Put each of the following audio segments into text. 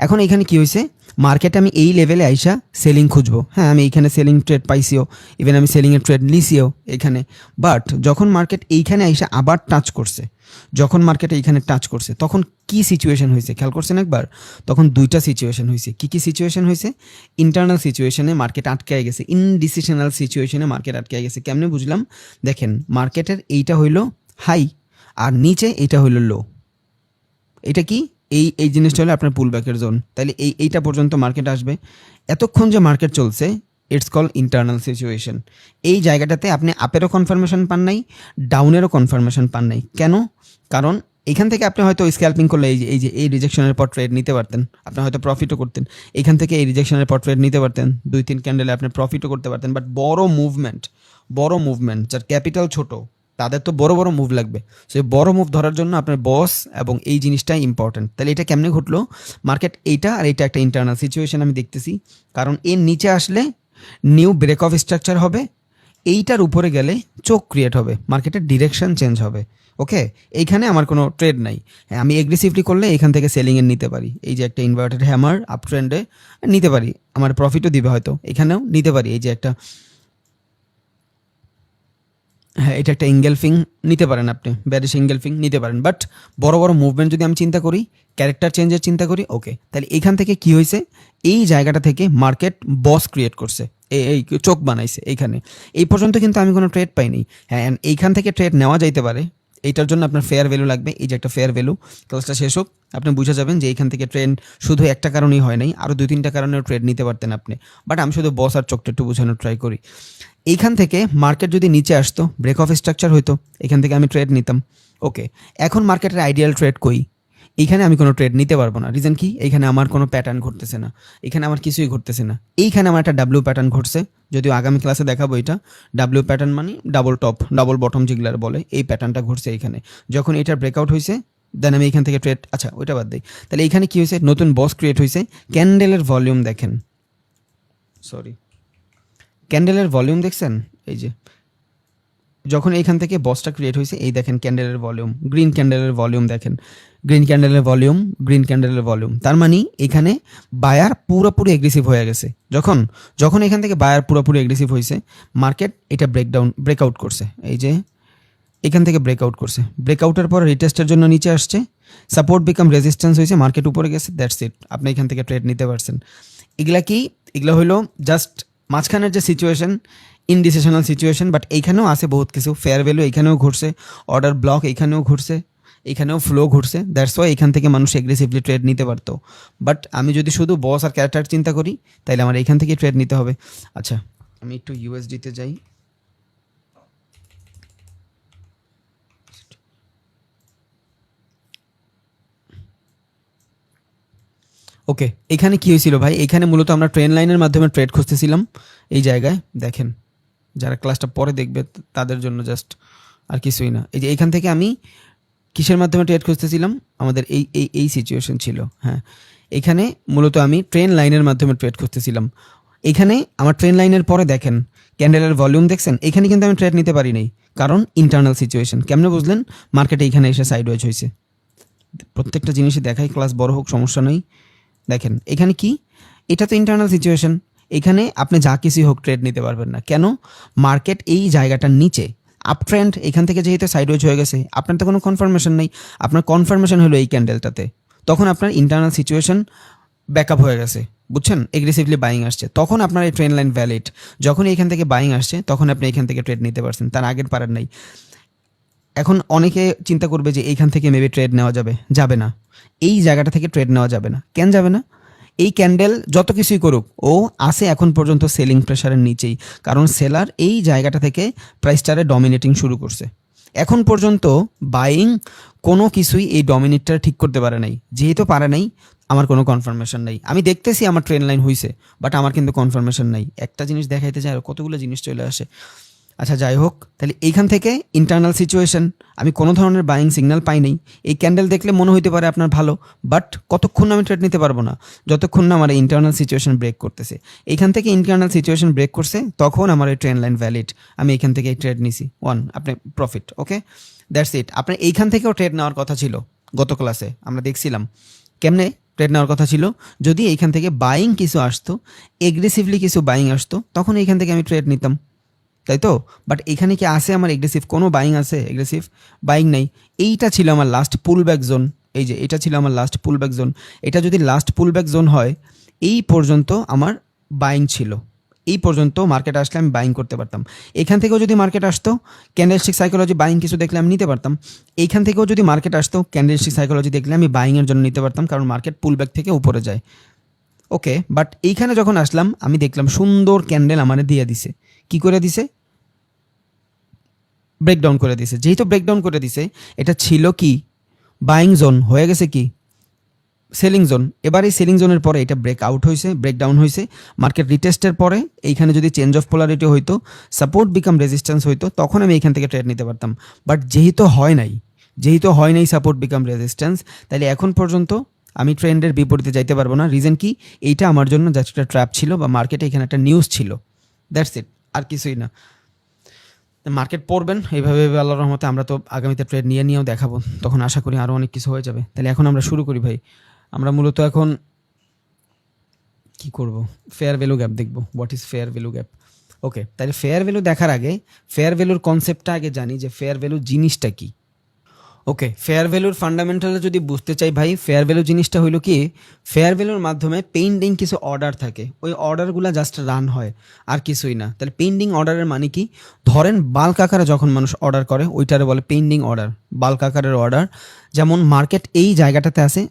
এখন এখানে কি হয়েছে, মার্কেটে আমি এই লেভেলে আইসা সেলিং খুঁজবো। হ্যাঁ, আমি এইখানে সেলিং ট্রেড পাইছিও, ইভেন আমি সেলিংয়ের ট্রেড নিছিও এখানে। বাট যখন মার্কেট এইখানে আইসা আবার টাচ করছে, যখন মার্কেট এইখানে টাচ করছে, তখন কি সিচুয়েশন হয়েছে খেয়াল করছেন একবার? তখন দুইটা সিচুয়েশন হয়েছে। কি কি সিচুয়েশন হয়েছে? ইন্টারনাল সিচুয়েশনে মার্কেট আটকায় গেছে, ইনডিসিশনাল সিচুয়েশনে মার্কেট আটকায় গেছে। কেমনে বুঝলাম? দেখেন, মার্কেটের এইটা হইলো হাই আর নিচে এইটা হইলো লো। এটা কি? এই জিনিসটা হলো আপনার পুল ব্যাকের জোন। তাহলে এইটা পর্যন্ত মার্কেট আসবে। এতক্ষণ যে মার্কেট চলছে, ইটস কল ইন্টারনাল সিচুয়েশন। এই জায়গাটাতে আপনি আপেরও কনফার্মেশন পান নাই, ডাউনেরও কনফার্মেশন পান নাই। কেন? কারণ এখান থেকে আপনি হয়তো স্ক্যাল্পিং করলে এই রিজেকশনের পর ট্রেড নিতে পারতেন, আপনি হয়তো প্রফিটও করতেন। এখান থেকে এই রিজেকশনের পর ট্রেড নিতে পারতেন, 2-3 ক্যান্ডেলে আপনি প্রফিটও করতে পারতেন। বাট বড় মুভমেন্ট যার ক্যাপিটাল ছোট, তাদের তো বড় মুভ লাগবে। সেই বড় মুভ ধরার জন্য আপনার বস এবং এই জিনিসটাই ইম্পর্টেন্ট। তাহলে এটা কেমনে ঘটলো? মার্কেট এইটা আর এইটা একটা ইন্টারনাল সিচুয়েশন আমি দেখতেছি, কারণ এর নিচে আসলে নিউ ব্রেক অফ স্ট্রাকচার হবে, এইটার উপরে গেলে চোখ ক্রিয়েট হবে, মার্কেটের ডিরেকশন চেঞ্জ হবে। ওকে, এইখানে আমার কোনো ট্রেড নাই। হ্যাঁ, আমি এগ্রেসিভলি করলে এখান থেকে সেলিংয়ের নিতে পারি। এই যে একটা ইনভার্টেড হ্যামার আপ ট্রেন্ডে নিতে পারি, আমার প্রফিটও দিবে হয়তো, এখানেও নিতে পারি। এই যে একটা, হ্যাঁ, এটা একটা ইঙ্গেলফিং নিতে পারেন, আপনি ব্যারিশ ইঙ্গেলফিং নিতে পারেন। বাট বড় মুভমেন্ট যদি আমি চিন্তা করি, ক্যারেক্টার চেঞ্জের চিন্তা করি, ওকে, তাহলে এখান থেকে কি হয়েছে? এই জায়গাটা থেকে মার্কেট বস ক্রিয়েট করছে, এই চোখ বানাইছে এইখানে। এই পর্যন্ত কিন্তু আমি কোনো ট্রেড পাইনি। হ্যাঁ, এইখান থেকে ট্রেড নেওয়া যাইতে পারে, এইটার জন্য আপনার ফেয়ার ভ্যালু লাগবে। এই যে একটা ফেয়ার ভ্যালু, ক্লাসটা শেষ হোক, আপনি বুঝে যাবেন যে এইখান থেকে ট্রেড শুধু একটা কারণেই হয় নাই, আরও 2-3টা কারণেও ট্রেড নিতে পারতেন আপনি। বাট আমি শুধু বস আর চোখটা একটু বোঝানোর ট্রাই করি। এইখান থেকে মার্কেট যদি নিচে আসতো, ব্রেক অফ স্ট্রাকচার হইতো, এখান থেকে আমি ট্রেড নিতাম। ওকে, এখন মার্কেটের আইডিয়াল ট্রেড কই? এইখানে আমি কোনো ট্রেড নিতে পারবো না। রিজন কি? এইখানে আমার কোনো প্যাটার্ন ঘটতেছে না, এখানে আমার কিছুই ঘটতেছে না। এইখানে আমার একটা ডাব্লিউ প্যাটার্ন ঘটছে, যদিও আগামী ক্লাসে দেখাবো এটা। ডাব্লিউ প্যাটার্ন মানে ডাবল টপ ডাবল বটম যেগুলার বলে, এই প্যাটার্নটা ঘটছে এইখানে। যখন এটার ব্রেকআউট হয়েছে, দেন আমি এখান থেকে ট্রেড, আচ্ছা ওইটা বাদ দিই। তাহলে এইখানে কি হয়েছে? নতুন বস ক্রিয়েট হয়েছে। ক্যান্ডেলের ভলিউম দেখেন, ক্যান্ডেলের ভলিউম দেখছেন? এই যে যখন এইখান থেকে বসটা ক্রিয়েট হয়েছে, এই দেখেন ক্যান্ডেলের ভলিউম, গ্রিন ক্যান্ডেলের ভলিউম দেখেন, গ্রিন ক্যান্ডেলের ভলিউম। তার মানে এখানে বায়ার পুরোপুরি এগ্রেসিভ হয়ে গেছে। যখন এখান থেকে বায়ার পুরোপুরি এগ্রেসিভ হয়েছে, মার্কেট এটা ব্রেকআউট করছে। এই যে এখান থেকে ব্রেকআউট করছে, ব্রেকআউটের পর রিটেস্টের জন্য নিচে আসছে, সাপোর্ট বিকাম রেজিস্ট্যান্স হয়েছে, মার্কেট উপরে গেছে, দ্যাটস ইট। আপনি এখান থেকে ট্রেড নিতে পারছেন। এগুলা হলো জাস্ট মাঝখানের যে সিচুয়েশন, ইনডিসিশনাল সিচুয়েশন। বাট এইখানেও আছে বহুত কিছু, ফেয়ার ভ্যালু এইখানেও ঘটছে, অর্ডার ব্লক এইখানেও ঘটছে, এখানেও ফ্লো ঘটছে। দ্যাটস ওয়াই এখান থেকে মানুষ এগ্রেসিভলি ট্রেড নিতে পারতো। বাট আমি যদি শুধু বস আর ক্যারেক্টার চিন্তা করি, তাহলে আমার এইখান থেকে ট্রেড নিতে হবে। আচ্ছা, আমি একটু ইউএসডিতে যাই। ওকে, এখানে কি হয়েছিল ভাই? এখানে মূলত আমরা ট্রেন লাইনের মাধ্যমে ট্রেড খুঁজতেছিলাম। এই জায়গায় দেখেন, যারা ক্লাসটা পরে দেখবে তাদের জন্য জাস্ট, আর কিছুই না। এই যে এখান থেকে আমি কিসের মাধ্যমে ট্রেড খুঁজতেছিলাম? আমাদের এই সিচুয়েশন ছিল। হ্যাঁ, এখানে মূলত আমি ট্রেন লাইনের মাধ্যমে ট্রেড খুঁজতেছিলাম। এখানে আমার ট্রেন লাইনের পরে দেখেন ক্যান্ডেলের ভলিউম দেখছেন, এখানে কিন্তু আমি ট্রেড নিতে পারি নাই, কারণ ইন্টারনাল সিচুয়েশন। কেমনে বুঝলেন? মার্কেটে এইখানে এসে সাইডওয়েজ হয়েছে। প্রত্যেকটা জিনিসই দেখাই, ক্লাস বড় হোক সমস্যা নেই। দেখেন এখানে কি, এটা তো ইন্টারনাল সিচুয়েশন। এখানে আপনি যা কিছুই হোক ট্রেড নিতে পারবেন না। কেন? মার্কেট এই জায়গাটার নিচে আপ ট্রেন্ড, এখান থেকে যেহেতু সাইডওয়েজ হয়ে গেছে, আপনার তো কোনো কনফার্মেশন নেই। আপনার কনফার্মেশন হলো এই ক্যান্ডেলটাতে, তখন আপনার ইন্টারনাল সিচুয়েশন ব্যাকআপ হয়ে গেছে, বুঝছেন? এগ্রেসিভলি বাইং আসছে, তখন আপনার এই ট্রেন লাইন ভ্যালিড। যখন এইখান থেকে বাইং আসছে, তখন আপনি এখান থেকে ট্রেড নিতে পারছেন, তার আগের পারার নাই। এখন অনেকে চিন্তা করবে যে এইখান থেকে মেবি ট্রেড নেওয়া যাবে না। এই জায়গাটা থেকে ট্রেড নেওয়া যাবে না। কেন যাবে না? এই ক্যান্ডেল যত কিছুই করুক, ও আসে এখন পর্যন্ত সেলিং প্রেশারের নিচেই, কারণ সেলার এই জায়গাটা থেকে প্রাইসটারে ডমিনেটিং শুরু করছে। এখন পর্যন্ত বাইং কোনো কিছুই এই ডমিনেটটা ঠিক করতে পারে নাই। যেহেতু পারে নাই, আমার কোনো কনফার্মেশন নাই। আমি দেখতেছি আমার ট্রেন লাইন হয়েছে, বাট আমার কিন্তু কনফার্মেশন নাই। একটা জিনিস দেখাইতে যায় আর কতগুলো জিনিস চলে আসে। আচ্ছা, যাই হোক, তাহলে এইখান থেকে ইন্টারনাল সিচুয়েশন, আমি কোনো ধরনের বাইং সিগন্যাল পাই নাই। এই ক্যান্ডেল দেখলে মনে হইতে পারে আপনার ভালো, বাট কতক্ষণ আমি ট্রেড নিতে পারবো না, যতক্ষণ না আমার ইন্টারনাল সিচুয়েশন ব্রেক করতেছে। এইখান থেকে ইন্টারনাল সিচুয়েশন ব্রেক করছে, তখন আমার এই ট্রেন লাইন ভ্যালিড। আমি এখান থেকে ট্রেড নিছি, আপনি প্রফিট। Okay, that's it. আপনার এইখান থেকেও ট্রেড নেওয়ার কথা ছিল, গত ক্লাসে আমরা দেখছিলাম কেমনে ট্রেড নেওয়ার কথা ছিল। যদি এইখান থেকে বাইং কিছু আসতো, এগ্রেসিভলি কিছু বাইং আসতো, তখন এইখান থেকে আমি ট্রেড নিতাম, তাই তো? বাট এখানে কি আছে আমার এগ্রেসিভ কোনো বাইং আছে? এগ্রেসিভ বাইং নাই। এইটা ছিল আমার লাস্ট পুল ব্যাক জোন। এই যে এটা ছিল আমার লাস্ট পুল ব্যাক জোন। এটা যদি লাস্ট পুল ব্যাক জোন হয়, এই পর্যন্ত আমার বাইং ছিল, এই পর্যন্ত মার্কেট আসলে আমি বাইং করতে পারতাম। এখান থেকেও যদি মার্কেট আসতো, ক্যান্ডেলস্টিক সাইকোলজি বাইং কিছু দেখলে আমি নিতে পারতাম। এইখান থেকেও যদি মার্কেট আসতো, ক্যান্ডেলস্টিক সাইকোলজি দেখলে আমি বাইংয়ের জন্য নিতে পারতাম, কারণ মার্কেট পুল ব্যাক থেকে উপরে যায়। ওকে, বাট এইখানে যখন আসলাম আমি দেখলাম সুন্দর ক্যান্ডেল আমারে দিয়ে দিছে। কি করে দিছে? ব্রেকডাউন করে দিছে। যেহেতু ব্রেকডাউন করে দিছে, এটা ছিল কি বাইং জোন, হয়ে গেছে কি সেলিং জোন। এবার এই সেলিং জোনের পরে এটা ব্রেক আউট হয়েছে, ব্রেকডাউন হয়েছে, মার্কেট রিটেস্টের পরে এইখানে যদি চেঞ্জ অফ পোলারিটি হইতো, সাপোর্ট বিকাম রেজিস্ট্যান্স হইতো, তখন আমি এইখান থেকে ট্রেড নিতে পারতাম। বাট যেহেতু হয় নাই সাপোর্ট বিকাম রেজিস্ট্যান্স, তাহলে এখন পর্যন্ত আমি ট্রেন্ডের বিপরীতে যাইতে পারবো না। রিজন কি? এইটা আমার জন্য জাস্ট একটা ট্র্যাপ ছিল, বা মার্কেটে এখানে একটা নিউজ ছিল, দ্যাটস ইট, আর কিছুই না। মার্কেট পড়বেন এইভাবে, আল্লাহর রহমতে আমরা তো আগামীতে ট্রেড নিয়েও দেখাবো, তখন আশা করি আরও অনেক কিছু হয়ে যাবে। তাহলে এখন আমরা শুরু করি ভাই। আমরা মূলত এখন কি করব? ফেয়ার ভ্যালু গ্যাপ দেখব। What is fair value gap? Okay, তাহলে ফেয়ার ভ্যালু দেখার আগে ফেয়ার ভ্যালুর কনসেপ্টটা আগে জানি, যে ফেয়ার ভ্যালু জিনিসটা কি। ওকে, ফেয়ার ভ্যালুর ফান্ডামেন্টাল যদি বুঝতে চাই ভাই, ফেয়ার ভ্যালু জিনিসটা হইলো কি, ফেয়ার ভ্যালুর মাধ্যমে পেন্ডিং কিছু অর্ডার থাকে, ওই অর্ডারগুলো জাস্ট রান হয়, আর কিছুই না। তাহলে পেন্ডিং অর্ডারের মানে কি? ধরেন বাল্ক আকারে যখন মানুষ অর্ডার করে, ওইটারে বলে পেন্ডিং অর্ডার, বাল্ক আকারের অর্ডার। যেমন মার্কেট এই জায়গাটাতে আছে,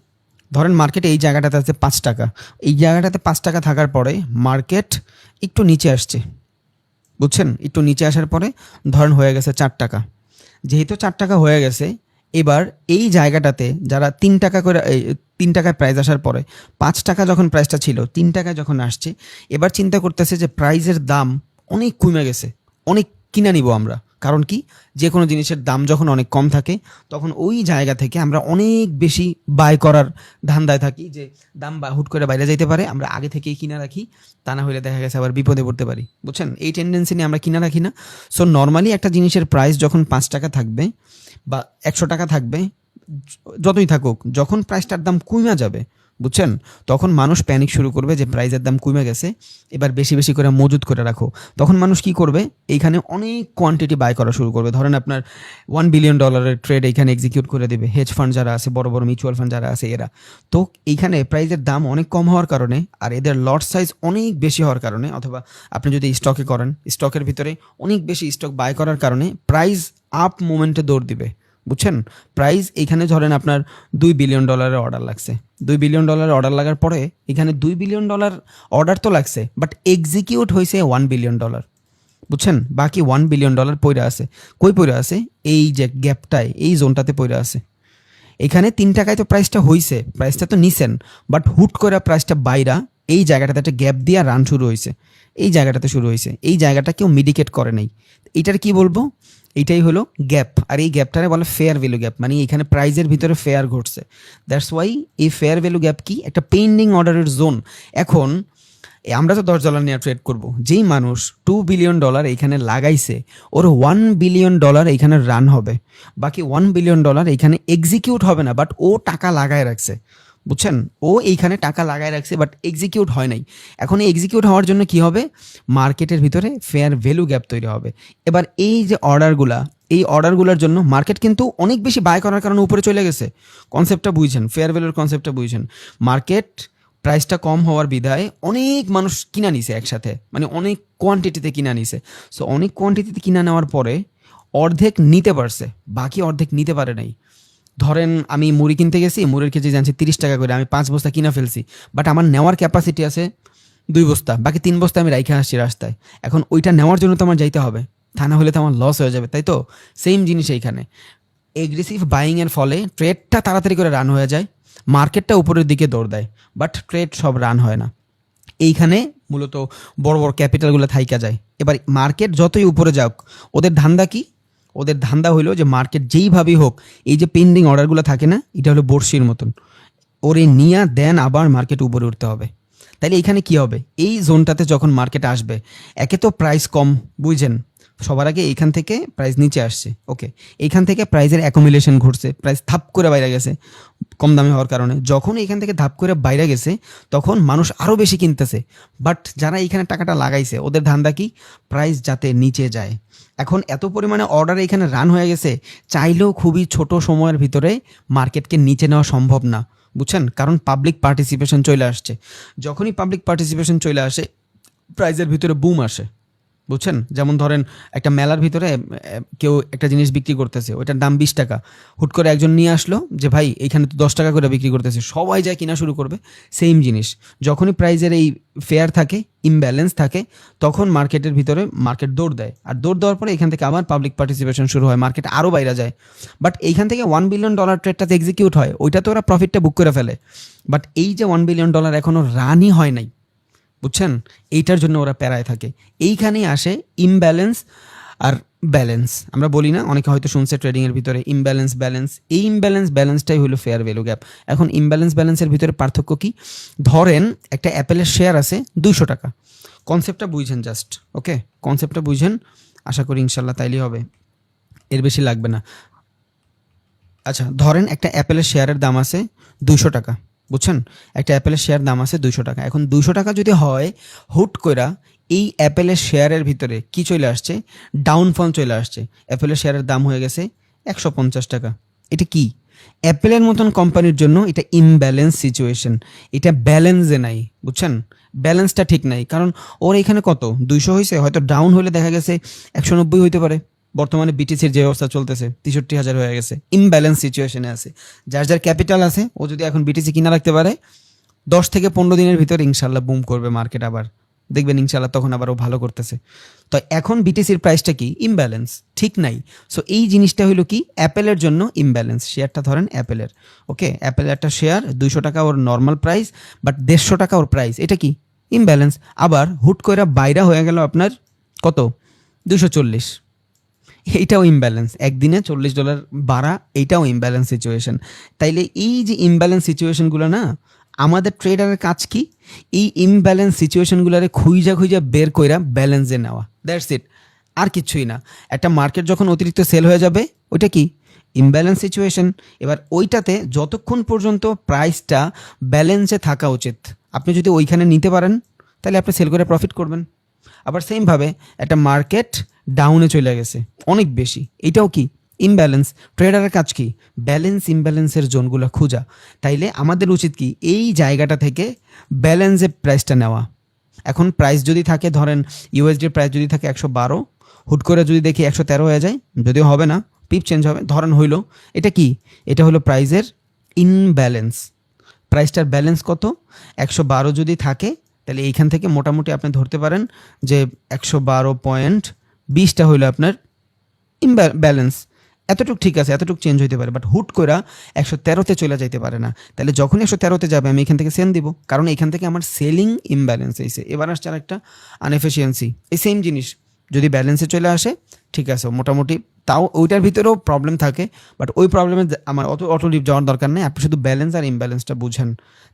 ধরেন মার্কেট এই জায়গাটাতে আছে 5 টাকা, এই জায়গাটাতে 5 টাকা থাকার পরে মার্কেট একটু নিচে আসছে, বুঝছেন? একটু নিচে আসার পরে ধরেন হয়ে গেছে 4 টাকা। যেহেতু 4 টাকা হয়ে গেছে, এবার এই জায়গাটাতে যারা 3 টাকা করে, 3 টাকায় প্রাইস আসার পরে 5 টাকা যখন প্রাইসটা ছিল, 3 টাকায় যখন আসছে, এবার চিন্তা করতেছে যে প্রাইসের দাম অনেক কমে গেছে, অনেক কিনে নিব আমরা। কারণ কি? যে কোনো জিনিসের দাম যখন অনেক কম থাকে, তখন ওই জায়গা থেকে আমরা অনেক বেশি বাই করার ধান্দায় থাকি, যে দাম হুট করে বাইরে যাইতে পারে, আমরা আগে থেকেই কিনা রাখি, তা না হলে দেখা গেছে আবার বিপদে পড়তে পারি, বুঝছেন? এই টেন্ডেন্সি নিয়ে আমরা কিনা রাখি না। সো নর্মালি একটা জিনিসের প্রাইস যখন 5 টাকা থাকবে বা 100 টাকা থাকবে, যতই থাকুক, যখন প্রাইসটার দাম কমে যাবে, বুঝছেন, তখন মানুষ প্যানিক শুরু করবে যে প্রাইসের দাম কমে গেছে, এবার বেশি বেশি করে মজুত করে রাখো। তখন মানুষ কি করবে? এইখানে অনেক কোয়ান্টিটি বাই করা শুরু করবে। ধরেন আপনার $1 বিলিয়ন ট্রেড এইখানে এক্সিকিউট করে দেবে হেজ ফান্ড যারা আছে, বড় বড় মিউচুয়াল ফান্ড যারা আছে এরা। তো এইখানে প্রাইসের দাম অনেক কম হওয়ার কারণে, আর এদের লট সাইজ অনেক বেশি হওয়ার কারণে, অথবা আপনি যদি স্টকে করেন, স্টকের ভিতরে অনেক বেশি স্টক বাই করার কারণে প্রাইস আপ মোমেন্টে দৌড় দিবে, বুঝছেন? প্রাইস এখানে ধরেন আপনার $2 বিলিয়ন অর্ডার লাগছে, $2 বিলিয়ন অর্ডার লাগার পরে এখানে $2 বিলিয়ন অর্ডার তো লাগছে, বাট এক্সিকিউট হয়েছে $1 বিলিয়ন, বুঝছেন? বাকি $1 বিলিয়ন পইরা আছে। কই পইরা আছে? এই যে গ্যাপটায়, এই জোনটাতে পইরা আছে। এখানে 3 টাকায় তো প্রাইসটা হইছে, প্রাইসটা তো নিছেন, বাট হুট করে প্রাইসটা বাইরা এই জায়গাটাতে একটা গ্যাপ দিয়ে রান শুরু হয়েছে, এই জায়গাটাতে শুরু হয়েছে, এই জায়গাটা কেউ মিডিকেট করে নাই। এইটার কি বলবো? এইটাই হলো গ্যাপ, আর এই গ্যাপটারে বলে ফেয়ার ভ্যালু গ্যাপ, মানে এখানে প্রাইজের ভিতরে ফেয়ার ঘটছে। দ্যাটস ওয়াই এই ফেয়ার ভ্যালু গ্যাপ কি? একটা পেন্ডিং অর্ডারের জোন। এখন আমরা তো $10 নিয়ে ট্রেড করব, যেই মানুষ $2 বিলিয়ন এইখানে লাগাইছে, ওর $1 বিলিয়ন এইখানে রান হবে, বাকি $1 বিলিয়ন এইখানে এক্সিকিউট হবে না, বাট ও টাকা লাগায় রাখছে, বুঝছেন? ও এইখানে টাকা লাগায় রাখছে, বাট এক্সিকিউট হয় নাই। এখন এই এক্সিকিউট হওয়ার জন্য কি হবে? মার্কেটের ভিতরে ফেয়ার ভ্যালু গ্যাপ তৈরি হবে। এবার এই যে অর্ডারগুলা, এই অর্ডারগুলোর জন্য মার্কেট কিন্তু অনেক বেশি বাই করার কারণে উপরে চলে গেছে। কনসেপ্টটা বুঝছেন? ফেয়ার ভ্যালুর কনসেপ্টটা বুঝছেন? মার্কেট প্রাইসটা কম হওয়ার বিধায় অনেক মানুষ কিনা নিছে একসাথে, মানে অনেক কোয়ান্টিটিতে কিনা নিছে। সো অনেক কোয়ান্টিটিতে কিনা নেওয়ার পরে অর্ধেক নিতে পারছে, বাকি অর্ধেক নিতে পারে নাই। ধরেন আমি মুড়ি কিনতে গেছি, মুড়ির কেজি জানছি 30 টাকা করে, আমি 5 বস্তা কিনা ফেলছি, বাট আমার নেওয়ার ক্যাপাসিটি আছে 2 বস্তা, বাকি 3 বস্তা আমি রাইখা আসছি রাস্তায়। এখন ওইটা নেওয়ার জন্য তো আমার যাইতে হবে, তা না হলে তো আমার লস হয়ে যাবে, তাই তো? সেম জিনিস এইখানে, এগ্রেসিভ বাইংয়ের ফলে ট্রেডটা তাড়াতাড়ি করে রান হয়ে যায়, মার্কেটটা উপরের দিকে দৌড় দেয়, বাট ট্রেড সব রান হয় না। এইখানে মূলত বড় বড় ক্যাপিটালগুলো থাইকা যায়। এবার মার্কেট যতই উপরে যাক, ওদের ধান্দা কি? ওদের ধান্দা হইলো যে মার্কেট যেইভাবেই হোক, এই যে পেন্ডিং অর্ডারগুলো থাকে না, এটা হলো বড়শির মতন, ওরে নিয়া দেন আবার মার্কেট উপরে উঠতে হবে। তাইলে এখানে কি হবে? এই জোনটাতে যখন মার্কেট আসবে, একে তো প্রাইস কম, বুঝছেন, সবার আগে এইখান থেকে প্রাইস নিচে আসছে, ওকে, এইখান থেকে প্রাইসের অ্যাকুমুলেশন ঘটছে, প্রাইস ধাপ করে বাইরে গেছে কম দামে হওয়ার কারণে। যখন এইখান থেকে ধাপ করে বাইরে গেছে তখন মানুষ আরও বেশি কিনতেছে, বাট যারা এইখানে টাকাটা লাগাইছে ওদের ধান্দা কি, প্রাইস যাতে নিচে যায়। এখন এত পরিমাণে অর্ডার এখানে রান হয়ে গেছে, চাইলেও খুবই ছোট সময়ের ভিতরে মার্কেটকে নিচে নেওয়া সম্ভব না, বুঝছেন, কারণ পাবলিক পার্টিসিপেশন চলে আসছে। যখনই পাবলিক পার্টিসিপেশন চলে আসে প্রাইজের ভিতরে বুম আসে, বুঝছেন। যেমন ধরেন একটা মেলার ভিতরে কেউ একটা জিনিস বিক্রি করতেছে, ওইটার দাম 20 টাকা, হুট করে একজন নিয়ে আসলো যে ভাই এইখানে তো 10 টাকা করে বিক্রি করতেছে, সবাই যায় কিনা শুরু করবে। সেম জিনিস, যখনই প্রাইজের এই ফেয়ার থাকে, ইমব্যালেন্স থাকে, তখন মার্কেটের ভিতরে মার্কেট দৌড় দেয়, আর দৌড় দেওয়ার পরে এখান থেকে আবার পাবলিক পার্টিসিপেশন শুরু হয়, মার্কেট আরও বাইরে যায়। বাট এইখান থেকে $1 বিলিয়ন ট্রেডটাতে এক্সিকিউট হয়, ওইটা তো ওরা প্রফিটটা বুক করে ফেলে। বাট এই যে $1 বিলিয়ন এখনও রানই হয় নাই, বুঝছেন, এইটার জন্য ওরা প্যারায় থাকে। এইখানেই আসে ইমব্যালেন্স আর ব্যালেন্স। আমরা বলি না, অনেকে হয়তো শুনছে ট্রেডিংয়ের ভিতরে ইমব্যালেন্স ব্যালেন্স, এই ইমব্যালেন্স ব্যালেন্সটাই হলো ফেয়ার ভ্যালু গ্যাপ। এখন ইমব্যালেন্স ব্যালেন্সের ভিতরে পার্থক্য কি, ধরেন একটা অ্যাপেলের শেয়ার আছে 200 টাকা, কনসেপ্টটা বুঝছেন জাস্ট, ওকে, কনসেপ্টটা বুঝেন, আশা করি ইনশাল্লাহ তাইলেই হবে, এর বেশি লাগবে না। আচ্ছা, ধরেন একটা অ্যাপেলের শেয়ারের দাম আছে 200 টাকা, বুঝছেন, একটা অ্যাপেলের শেয়ার দাম আছে 200 টাকা। এখন 200 টাকা যদি হয়, হুট কইরা এই অ্যাপেলের শেয়ারের ভিতরে কি চলে আসছে, ডাউনফল চলে আসছে, অ্যাপেলের শেয়ারের দাম হয়ে গেছে 150 টাকা। এটা কি, অ্যাপেলের মতন কোম্পানির জন্য এটা ইমব্যালেন্স সিচুয়েশন, এটা ব্যালেন্সে নাই, বুঝছেন, ব্যালেন্সটা ঠিক নাই। কারণ ওর এখানে কত 200 হয়েছে, হয়তো ডাউন হলে দেখা গেছে 190 হইতে পারে। বর্তমানে বিটিসির যে অবস্থা চলতেছে 63,000 হয়ে গেছে, ইমব্যালেন্স সিচুয়েশনে আছে। যার যার ক্যাপিটাল আছে ও যদি এখন বিটিসি কিনা রাখতে পারে, 10 থেকে 15 দিনের ভিতরে ইনশাল্লাহ বুম করবে মার্কেট, আবার দেখবেন ইনশাল্লাহ তখন আবার ও ভালো করতেছে। তো এখন বিটিসির প্রাইসটা কি, ইমব্যালেন্স, ঠিক নাই। সো এই জিনিসটা হলো কি, অ্যাপেলের জন্য ইমব্যালেন্স। শেয়ারটা ধরেন অ্যাপেলের, ওকে, অ্যাপেলের একটা শেয়ার 200 টাকা ওর নর্মাল প্রাইস, বাট 150 টাকা ওর প্রাইস, এটা কি ইমব্যালেন্স। আবার হুট করে বাইরা হয়ে গেল আপনার কত, 240, এইটাও ইমব্যালেন্স, একদিনে $40 বাড়া, এইটাও ইমব্যালেন্স সিচুয়েশন। তাইলে এই যে ইমব্যালেন্স সিচুয়েশনগুলো না, আমাদের ট্রেডারের কাজ কি, এই ইমব্যালেন্স সিচুয়েশনগুলোরে খুঁজা বের কইরা ব্যালেন্সে নেওয়া, দ্যাটস ইট, আর কিছুই না। একটা মার্কেট যখন অতিরিক্ত সেল হয়ে যাবে, ওইটা কি ইমব্যালেন্স সিচুয়েশন। এবার ওইটাতে যতক্ষণ পর্যন্ত প্রাইসটা ব্যালেন্সে থাকা উচিত, আপনি যদি ওইখানে নিতে পারেন তাহলে আপনি সেল করে প্রফিট করবেন। আবার সেমভাবে একটা মার্কেট ডাউনে চলে গেছে অনেক বেশি, এটাও কি ইমব্যালেন্স। ট্রেডারের কাজ কি, ব্যালেন্স ইমব্যালেন্সের জোনগুলো খোঁজা। তাইলে আমাদের উচিত কি, এই জায়গাটা থেকে ব্যালেন্সে প্রাইসটা নেওয়া। এখন প্রাইস যদি থাকে, ধরেন ইউএসডির প্রাইস যদি থাকে 112, হুট করে যদি দেখি 113 হয়ে যায়, যদিও হবে না, পিপ চেঞ্জ হবে, ধরেন হইলো, এটা কি, এটা হলো প্রাইসের ইনব্যালেন্স। প্রাইসটার ব্যালেন্স কত, 112 যদি থাকে, তাহলে এইখান থেকে মোটামুটি আপনি ধরতে পারেন যে 112.20টা হইলো আপনার ব্যালেন্স। এতটুকু ঠিক আছে, এতটুকু চেঞ্জ হইতে পারে, বাট হুট করে 113তে চলে যাইতে পারে না। তাহলে যখন 113তে যাবে আমি এখান থেকে সেল দিব, কারণ এখান থেকে আমার সেলিং ইমব্যালেন্স হয়েছে। এবার আসছে আর একটা আনএফিসিয়েন্সি, এই সেম জিনিস যদি ব্যালেন্সে চলে আসে, ঠিক আছে, মোটামুটি তাও ওইটার ভিতরেও প্রবলেম থাকে, বাট ওই প্রবলেমে আমার অত ডিপ যাওয়ার দরকার নেই। আপনি শুধু ব্যালেন্স আর ইমব্যালেন্সটা বুঝেন,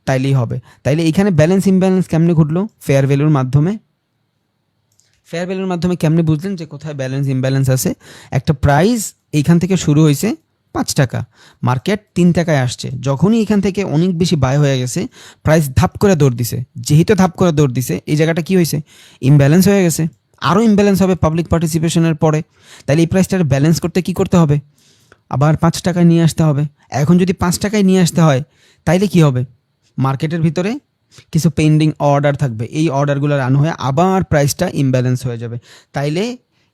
তাইলেই হবে। তাইলে এখানে ব্যালেন্স ইমব্যালেন্স কেমনে ঘটলো, ফেয়ার ভ্যালুর মাধ্যমে। ফেয়ার ভ্যালুর মাধ্যমে কেমনে বুঝলেন যে কোথায় ব্যালেন্স ইমব্যালেন্স আছে, একটা প্রাইস এইখান থেকে শুরু হয়েছে 5 টাকা, মার্কেট 3 টাকায় আসছে, যখনই এখান থেকে অনেক বেশি বাই হয়ে গেছে, প্রাইস ধাপ করে দৌড় দিছে। যেহেতু ধাপ করে দৌড় দিছে, এই জায়গাটা কি হয়েছে, ইমব্যালেন্স হয়ে গেছে, আরও ইমব্যালেন্স হবে পাবলিক পার্টিসিপেশনের পরে। তাহলে এই প্রাইসটার ব্যালেন্স করতে কি করতে হবে, আবার 5 টাকায় নিয়ে আসতে হবে। এখন যদি 5 টাকায় নিয়ে আসতে হয়, তাইলে কি হবে, মার্কেটের ভিতরে কিছু পেন্ডিং অর্ডার থাকবে, এই অর্ডারগুলো রান হয়ে আবার প্রাইসটা ইমব্যালেন্স হয়ে যাবে। তাইলে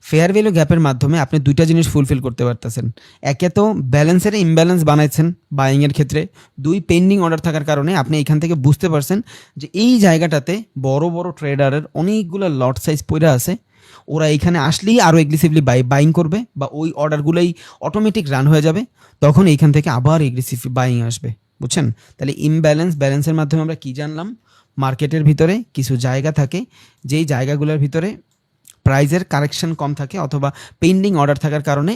ফেয়ার ভ্যালু গ্যাপের মাধ্যমে আপনি দুইটা জিনিস ফুলফিল করতে পারতেছেন। একে তো ব্যালেন্সের ইমব্যালেন্স বানাইছেন বাইংয়ের ক্ষেত্রে, 2 পেন্ডিং অর্ডার থাকার কারণে আপনি এখান থেকে বুঝতে পারছেন যে এই জায়গাটাতে বড় বড় ট্রেডারের অনেকগুলো লট সাইজ পড়ে আছে, ওরা এখানে আসলেই আরও এগ্রেসিভলি বাইং করবে, বা ওই অর্ডারগুলোই অটোমেটিক রান হয়ে যাবে, তখন এইখান থেকে আবার এগ্রেসিভলি বাইং আসবে, বুঝছেন। তাহলে ইমব্যালেন্স ব্যালেন্সের মাধ্যমে আমরা কি জানলাম, মার্কেটের ভিতরে কিছু জায়গা থাকে, যেই জায়গাগুলোর ভিতরে প্রাইজের কারেকশন কম থাকে অথবা পেন্ডিং অর্ডার থাকার কারণে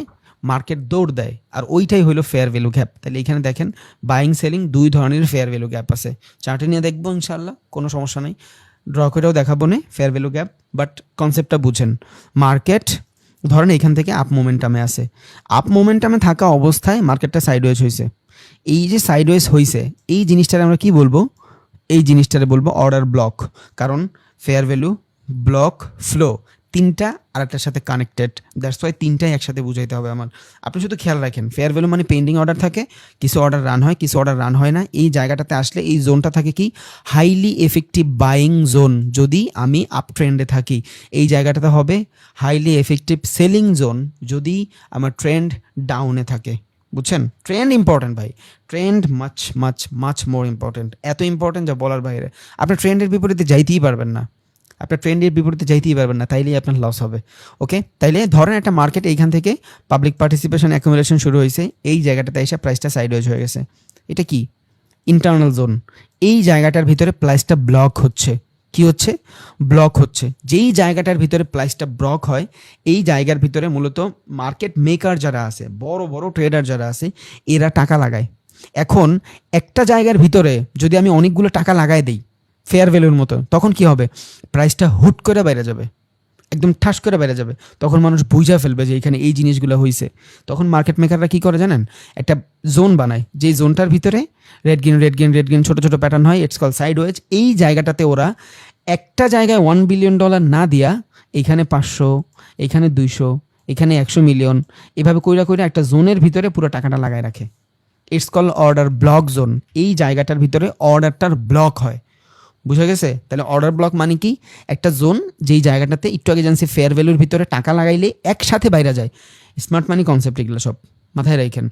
মার্কেট দৌড় দেয়, আর ওইটাই হলো ফেয়ার ভ্যালু গ্যাপ। তাহলে এখানে দেখেন বাইং সেলিং 2 ধরনের ফেয়ার ভ্যালু গ্যাপ আছে, চার্টে নিয়ে দেখবো ইনশাল্লাহ, কোনো সমস্যা নেই, ড্র করেও দেখাবো না ফেয়ার ভ্যালু গ্যাপ, বাট কনসেপ্টটা বুঝেন। মার্কেট ধরেন এখান থেকে আপ মোমেন্টামে আছে, আপ মোমেন্টামে থাকা অবস্থায় মার্কেটটা সাইডওয়েজ হয়েছে। এই যে সাইডওয়েজ হয়েছে এই জিনিসটারে আমরা কি বলবো, এই জিনিসটারে বলবো অর্ডার ব্লক। কারণ ফেয়ার ভ্যালু, ব্লক, ফ্লো তিনটা আরেকটার সাথে কানেক্টেড, দ্যাটস ওয়াই তিনটাই একসাথে বুঝাইতে হবে আমার। আপনি শুধু খেয়াল রাখেন ফেয়ার ভ্যালু মানে পেন্ডিং অর্ডার থাকে, কিছু অর্ডার রান হয়, কিছু অর্ডার রান হয় না। এই জায়গাটাতে আসলে এই জোনটা থাকে কি হাইলি এফেক্টিভ বাইং জোন। যদি আমি আপ ট্রেন্ডে থাকি এই জায়গাটাতে হবে হাইলি এফেক্টিভ সেলিং জোন যদি আমার ট্রেন্ড ডাউনে থাকে। বুঝছেন, ট্রেন্ড ইম্পর্টেন্ট ভাই, trend much much much more important, এত ইম্পর্টেন্ট যা বলার বাইরে। আপনি ট্রেন্ডের বিপরীতে যাইতেই পারবেন না, আপনার ট্রেন্ডের বিপরীতে যাইতেই পারবেন না, তাইলেই আপনার লস হবে। ওকে, তাইলে ধরেন একটা মার্কেট এইখান থেকে পাবলিক পার্টিসিপেশন অ্যাকুমুলেশন শুরু হয়েছে, এই জায়গাটাতে এসে প্রাইসটা সাইডওয়েজ হয়ে গেছে। এটা কি ইন্টারনাল জোন। এই জায়গাটার ভিতরে প্রাইসটা ব্লক হচ্ছে। কি হচ্ছে? ব্লক হচ্ছে। যেই জায়গাটার ভিতরে প্রাইসটা ব্লক হয় এই জায়গার ভিতরে মূলত মার্কেট মেকার যারা আছে, বড় বড় ট্রেডার যারা আছে, এরা টাকা লাগায়। এখন একটা জায়গার ভিতরে যদি আমি অনেকগুলো টাকা লাগাই দিই ফেয়ার ভ্যালুর মতো, তখন কি হবে? প্রাইসটা হুট করে বাইরে যাবে, একদম ঠাস করে বেড়ে যাবে। তখন মানুষ বুঝা ফেলবে যে এখানে এই জিনিসগুলো হয়েছে। তখন মার্কেট মেকাররা কী করে জানেন? একটা জোন বানায়, যেই জোনটার ভিতরে red green red green red green ছোটো ছোটো প্যাটার্ন হয়, ইটস কল সাইডওয়েজ। এই জায়গাটাতে ওরা একটা জায়গায় $1 বিলিয়ন না দিয়া এইখানে 500, এইখানে 200, এখানে 100 মিলিয়ন, এভাবে কইরা কইরা একটা জোনের ভিতরে পুরো টাকাটা লাগায় রাখে। It's call order block zone. এই জায়গাটার ভিতরে অর্ডারটার ব্লক হয়। বুঝা গেছে? তাহলে অর্ডার ব্লক মানে কি? একটা জোন যেই জায়গাটাতে একটু আগে জানছি ফেয়ার ভ্যালুর ভিতরে টাকা লাগাইলে একসাথে বাইরে যায়। স্মার্ট মানি কনসেপ্ট এগুলো সব মাথায় রাখেন,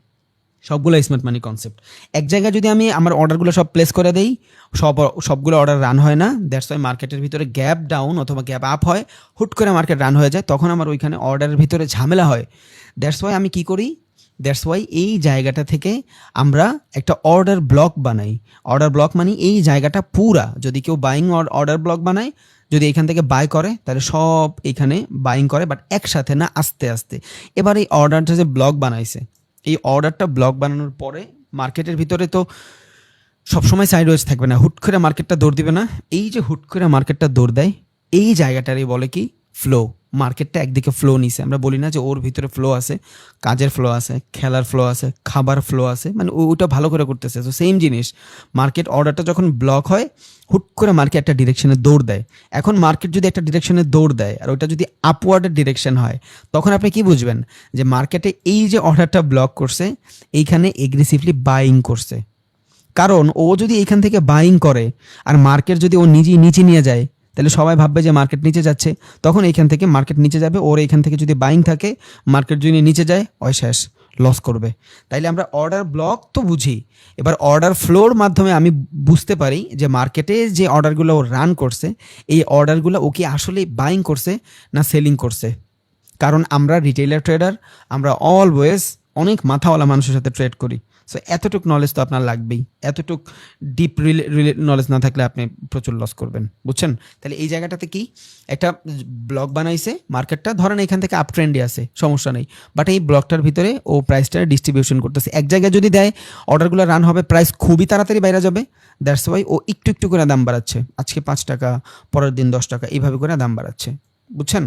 সবগুলো স্মার্ট মানি কনসেপ্ট। এক জায়গায় যদি আমি আমার অর্ডারগুলো সব প্লেস করে দেই, সবগুলো অর্ডার রান হয় না, দ্যাটস ওয়াই মার্কেটের ভিতরে গ্যাপ ডাউন অথবা গ্যাপ আপ হয়, হুট করে মার্কেট রান হয়ে যায়, তখন আমার ওইখানে অর্ডারের ভিতরে ঝামেলা হয়। দ্যাটস ওয়াই আমি কি করি? দ্যাটস ওয়াই এই জায়গাটা থেকে আমরা একটা অর্ডার ব্লক বানাই। অর্ডার ব্লক মানে এই জায়গাটা পুরা, যদি কেউ বাইং অর্ডার ব্লক বানায়, যদি এখান থেকে বাই করে তাহলে সব এখানে বাইং করে, বাট একসাথে না, আস্তে আস্তে। এবার এই অর্ডারটা যে ব্লক বানাইছে, এই অর্ডারটা ব্লক বানানোর পরে মার্কেটের ভিতরে তো সবসময় সাইডওয়েজ থাকবে না, হুট করে মার্কেটটা দৌড় দিবে না। এই যে হুট করে মার্কেটটা দৌড় দেয় এই জায়গাটারই বলে কি ফ্লো। মার্কেটটা একদিকে ফ্লো নিছে, আমরা বলি না যে ওর ভিতরে ফ্লো আছে, কাজের ফ্লো আছে, খেলার ফ্লো আছে, খাবার ফ্লো আছে, মানে ওটা ভালো করে করতেছে। তো সেম জিনিস, মার্কেট অর্ডারটা যখন ব্লক হয় হুট করে মার্কেট একটা ডিরেকশনে দৌড় দেয়। এখন মার্কেট যদি একটা ডিরেকশনে দৌড় দেয় আর ওটা যদি আপওয়ার্ডের ডিরেকশন হয়, তখন আপনি কি বুঝবেন? যে মার্কেটে এই যে অর্ডারটা ব্লক করছে এইখানে এগ্রেসিভলি বাইং করছে। কারণ ও যদি এইখান থেকে বাইং করে আর মার্কেট যদি ও নিজেই নিচে নিয়ে যায়, তাহলে সবাই ভাববে যে মার্কেট নিচে যাচ্ছে, তখন এইখান থেকে মার্কেট নিচে যাবে। ওর এইখান থেকে যদি বাইং থাকে, মার্কেট যদি নিচে যায় ওই শেষ, লস করবে। তাইলে আমরা অর্ডার ব্লক তো বুঝি, এবার অর্ডার ফ্লোর মাধ্যমে আমি বুঝতে পারি যে মার্কেটে যে অর্ডারগুলো ও রান করছে এই অর্ডারগুলো ও কি আসলে বাইং করছে না সেলিং করছে। কারণ আমরা রিটেইলার ট্রেডার, আমরা অলওয়েজ অনেক মাথাওয়ালা মানুষের সাথে ট্রেড করি। সো এতটুক নলেজ তো আপনার লাগবেই, এতটুক ডিপ নলেজ না থাকলে আপনি প্রচুর লস করবেন। বুঝছেন? তাহলে এই জায়গাটাতে কি একটা ব্লক বানাইছে মার্কেটটা, ধরেন এখান থেকে আপ ট্রেন্ডে আছে, সমস্যা নেই, বাট এই ব্লকটার ভিতরে ও প্রাইসটা ডিস্ট্রিবিউশন করতেছে। এক জায়গায় যদি দেয় অর্ডারগুলো রান হবে, প্রাইস খুবই তাড়াতাড়ি বাইরে যাবে, দ্যাটস ওয়াই ও একটু একটু করে দাম বাড়াচ্ছে। আজকে 5 টাকা, পরের দিন 10 টাকা, এইভাবে করে দাম বাড়াচ্ছে। বুঝছেন?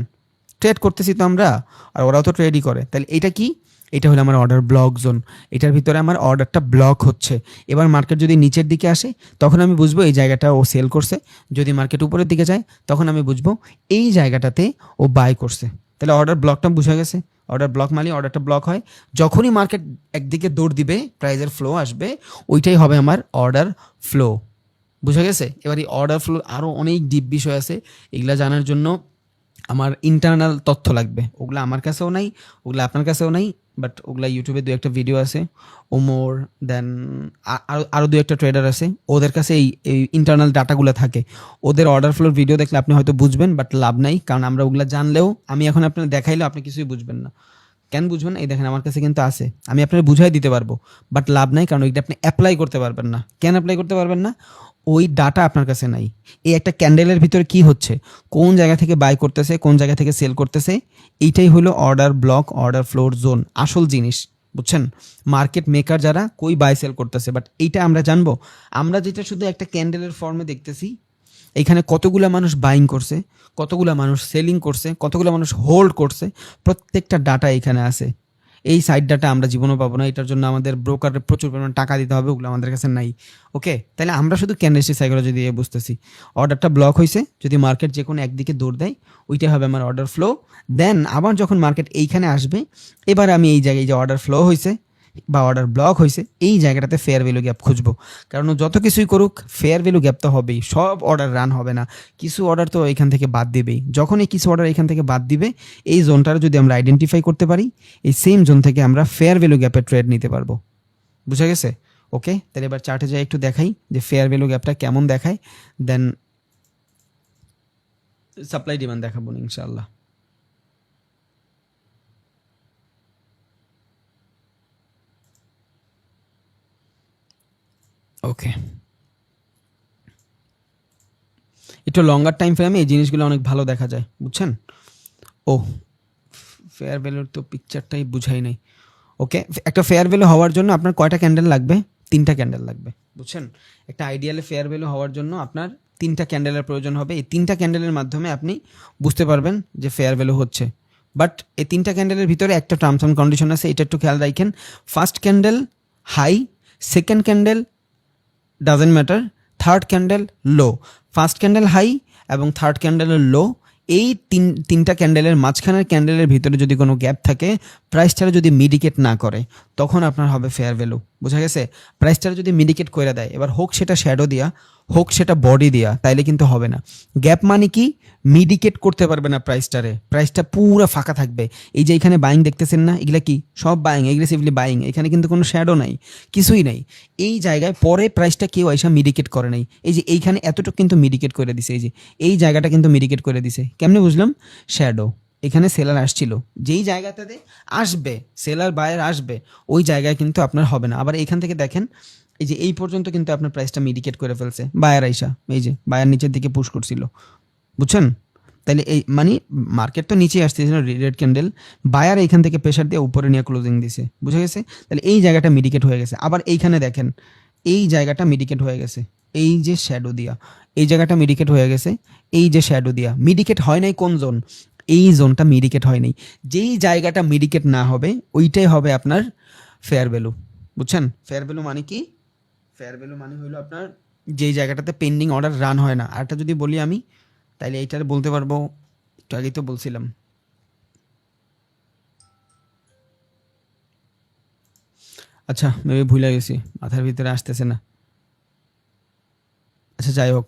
ট্রেড করতেছি তো আমরা, আর ওরাও তো ট্রেডই করে। তাহলে এটা কি? এটা হলো আমার অর্ডার ব্লক জোন। এটার ভিতরে আমার অর্ডারটা ব্লক হচ্ছে। এবার মার্কেট যদি নিচের দিকে আসে তখন আমি বুঝবো এই জায়গাটা ও সেল করছে, যদি মার্কেট উপরের দিকে যায় তখন আমি বুঝবো এই জায়গাটাতে ও বাই করছে। তাহলে অর্ডার ব্লকটা বুঝা গেছে। অর্ডার ব্লক মানে অর্ডারটা ব্লক হয় যখনই মার্কেট একদিকে দৌড় দিবে, প্রাইজের ফ্লো আসবে, ওইটাই হবে আমার অর্ডার ফ্লো। বুঝা গেছে? এবার এই অর্ডার ফ্লো আরও অনেক ডিপ বিষয় আছে, এগুলা জানার জন্য আমার ইন্টারনাল তথ্য লাগবে। ওগুলো আমার কাছেও নাই, ওগুলো আপনার কাছেও নাই, বাট ওগুলা ইউটিউবে 2-1টা ভিডিও আছে, ওমর দেন আরও 2-1টা ট্রেডার আছে, ওদের কাছে এই ইন্টারনাল ডাটাগুলো থাকে। ওদের অর্ডার ফ্লোর ভিডিও দেখলে আপনি হয়তো বুঝবেন, বাট লাভ নাই, কারণ আমরা ওগুলো জানলেও, আমি এখন আপনার দেখাইলেও আপনি কিছুই বুঝবেন না। কেন বুঝবেন? এই দেখেন আমার কাছে কিন্তু আছে, আমি আপনার বুঝাই দিতে পারবো, বাট লাভ নাই, কারণ ওইটা আপনি অ্যাপ্লাই করতে পারবেন না। কেন অ্যাপ্লাই করতে পারবেন না? ওই ডাটা আপনার কাছে নাই। এই একটা ক্যান্ডেলের ভিতরে কি হচ্ছে, কোন জায়গা থেকে বাই করতেছে, কোন জায়গা থেকে সেল করতেছে, এইটাই হলো order block, order floor zone, আসল জিনিস। বুঝছেন? মার্কেট মেকার যারা কই বাই সেল করতেছে, বাট এইটা আমরা জানবো। আমরা যেটা শুধু একটা ক্যান্ডেলের ফর্মে দেখতেছি, এখানে কতগুলা মানুষ বাইং করছে, কতগুলা মানুষ সেলিং করছে, কতগুলা মানুষ হোল্ড করছে, প্রত্যেকটা ডাটা এখানে আছে। এই সাইড ডাটা আমরা জীবনও পাবো না, এটার জন্য আমাদের ব্রোকারের প্রচুর পরিমাণ টাকা দিতে হবে, ওগুলো আমাদের কাছে নাই। ওকে, তাহলে আমরা শুধু ক্যান্ডেলস্টিক সাইকোলজি দিয়ে বুঝতেছি অর্ডারটা ব্লক হয়েছে, যদি মার্কেট যে কোনো একদিকে দৌড় দেয় ওইটাই হবে আমার অর্ডার ফ্লো। দেন আবার যখন মার্কেট এইখানে আসবে, এবার আমি এই জায়গায় যে অর্ডার ফ্লো হয়েছে বা অর্ডার ব্লক হয়েছে এই জায়গাটাতে ফেয়ার ভ্যালু গ্যাপ খুঁজবো, কারণ ও যত কিছুই করুক ফেয়ার ভ্যালু গ্যাপ তো হবেই, সব অর্ডার রান হবে না, কিছু অর্ডার তো এখান থেকে বাদ দিবেই। যখন এই কিছু অর্ডার এখান থেকে বাদ দিবে, এই জোনটার যদি আমরা আইডেন্টিফাই করতে পারি, এই সেম জোন থেকে আমরা ফেয়ার ভ্যালু গ্যাপের ট্রেড নিতে পারবো। বুঝা গেছে? ওকে, তাহলে এবার চার্টে যাই একটু দেখাই যে ফেয়ার ভ্যালু গ্যাপটা কেমন দেখায়, দেন সাপ্লাই ডিমান্ড দেখাবো ইনশাআল্লাহ। ওকে, একটু লঙ্গার টাইম ফ্রেমে এই জিনিসগুলো অনেক ভালো দেখা যায়, বুঝছেন? ও, ফেয়ার ভ্যালুর তো পিকচারটাই বুঝাই নাই। ওকে, একটা ফেয়ার ভ্যালু হওয়ার জন্য আপনার কয়টা ক্যান্ডেল লাগবে? 3টা ক্যান্ডেল লাগবে, বুঝছেন? একটা আইডিয়ালে ফেয়ার ভ্যালু হওয়ার জন্য আপনার 3টা ক্যান্ডেলের প্রয়োজন হবে। এই 3টা ক্যান্ডেলের মাধ্যমে আপনি বুঝতে পারবেন যে ফেয়ার ভ্যালু হচ্ছে। বাট এই 3টা ক্যান্ডেলের ভিতরে একটা টার্মস অ্যান্ড কন্ডিশন আছে, এটা একটু খেয়াল রাখেন। First candle high, second candle doesn't matter, third candle low. First candle high এবং থার্ড ক্যান্ডেলের লো, এই তিনটা ক্যান্ডেলের মাঝখানের ক্যান্ডেলের ভিতরে যদি কোনো গ্যাপ থাকে, প্রাইসটারে যদি মিডিকেট না করে, তখন আপনার হবে ফেয়ার ভ্যালু। বোঝা গেছে? প্রাইসটারে যদি মিডিকেট করে দেয়, এবার হোক সেটা শ্যাডো দিয়া, হোক সেটা বডি দিয়া, তাইলে কিন্তু হবে না। গ্যাপ মানে কি? মিডিকেট করতে পারবে না প্রাইসটারে, প্রাইসটা পুরো ফাঁকা থাকবে। এই যে এখানে বাইং দেখতেছেন না, এগুলা কি সব বাইং, এগ্রেসিভলি বাইং, এখানে কিন্তু কোনো শ্যাডো নাই, কিছুই নাই। এই জায়গায় পরে প্রাইসটা কেউ এসে মিডিকেট করে নাই, এই যে এইখানে এতটুকু কিন্তু মিডিকেট করে দিছে, এই যে এই জায়গাটা কিন্তু মিডিকেট করে দিছে। কেমনে বুঝলাম? শ্যাডো, এখানে সেলার আসছিল, যেই জায়গাটাতে আসবে সেলার বায়ার আসবে, ওই জায়গায় কিন্তু আপনার হবে না। আবার এখান থেকে দেখেন, এই যে এই পর্যন্ত কিন্তু আপনার প্রাইসটা মিডিকেট করে ফেলছে, বায়ার আইসা, এই যে বায়ার নিচের দিকে পুশ করছিল, বুঝছেন? তাইলে এই মানে মার্কেট তো নিচে আসতেছিল রেড ক্যান্ডেল, বায়ার এইখান থেকে প্রেশার দিয়ে উপরে নিয়ে ক্লোজিং দিছে, বুঝে গেছে? তাহলে এই জায়গাটা মিডিকেট হয়ে গেছে। আবার এইখানে দেখেন, এই জায়গাটা মিডিকেট হয়ে গেছে, এই যে শ্যাডো দিয়া, এই জায়গাটা মিডিকেট হয়ে গেছে, এই যে শ্যাডো দিয়া। মিডিকেট হয় নাই কোন জোন? এই জোনটা মিডিকেট হয় নাই। যেই জায়গাটা মিডিকেট না হবে ওইটাই হবে আপনার ফেয়ার ভ্যালু, বুঝছেন? ফেয়ার ভ্যালু মানে কি? ফেয়ার ভ্যালু মানে হইলো আপনার যেই জায়গাটাতে পেন্ডিং অর্ডার রান হয় না। আরটা যদি বলি আমি, তাইলে এইটার বলতে পারবো, একটু আগেই তো বলছিলাম, আচ্ছা মেবি ভুলে গেছি, মাথার ভিতরে আসতেছে না। আচ্ছা যাই হোক,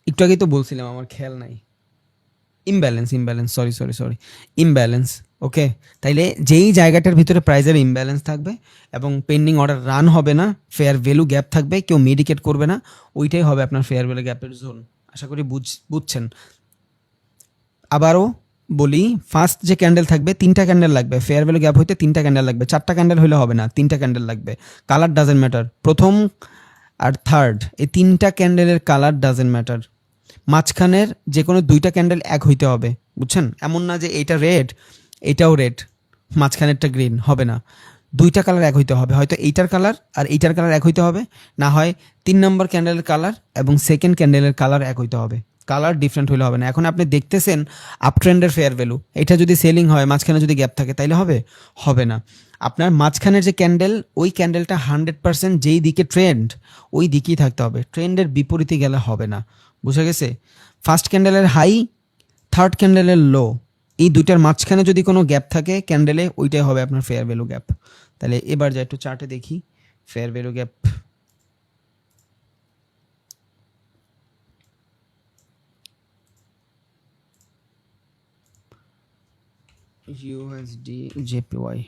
একটু আগেই তো বলছিলাম, আমার খেয়াল নাই। Imbalance, imbalance, sorry sorry sorry, imbalance. Okay, তাইলে যেই জায়গাটার ভিতরে প্রাইজের ইমব্যালেন্স থাকবে এবং পেন্ডিং অর্ডার রান হবে না, ফেয়ার ভ্যালু গ্যাপ থাকবে, কেউ মেডিকেট করবে না, ওইটাই হবে আপনার ফেয়ার ভ্যালু গ্যাপের জোন। আশা করি বুঝছেন। আবারও বলি, ফার্স্ট যে ক্যান্ডেল থাকবে, 3টা ক্যান্ডেল লাগবে ফেয়ার ভ্যালু গ্যাপ হইতে, 3টা ক্যান্ডেল লাগবে, 4টা ক্যান্ডেল হইলে হবে না, 3টা ক্যান্ডেল লাগবে। কালার ডাজেন্ট ম্যাটার, প্রথম আর থার্ড এই 3টা ক্যান্ডেলের কালার ডাজেন্ট ম্যাটার। মাঝখানের যে কোনো 2টা ক্যান্ডেল এক হইতে হবে, বুঝছেন? এমন না যে এইটা রেড এটাও রেড, মাঝখানেরটা গ্রিন, হবে না। 2টা কালার এক হইতে হবে, হয়তো এইটার কালার আর এইটার কালার এক হইতে হবে, না হয় 3 নম্বর ক্যান্ডেলের কালার এবং সেকেন্ড ক্যান্ডেলের কালার এক হইতে হবে, কালার ডিফারেন্ট হইলে হবে না। এখন আপনি দেখতেছেন আপ ট্রেন্ডের ফেয়ার ভ্যালু, এটা যদি সেলিং হয়, মাঝখানে যদি গ্যাপ থাকে, তাইলে হবে? হবে না। আপনার মাঝখানের যে ক্যান্ডেল, ওই ক্যান্ডেলটা 100% যেই দিকে ট্রেন্ড ওই দিকেই থাকতে হবে, ট্রেন্ডের বিপরীতে গেলে হবে না। বুঝা গেছে? ফার্স্ট ক্যান্ডেলের হাই, থার্ড ক্যান্ডেলের লো, এই দুইটার মাঝখানে যদি কোনো গ্যাপ থাকে ক্যান্ডেলে, ওইটাই হবে আপনার ফেয়ার ভ্যালু গ্যাপ। তাহলে এবার যা একটু চার্টে দেখি fair value gap. USD JPY,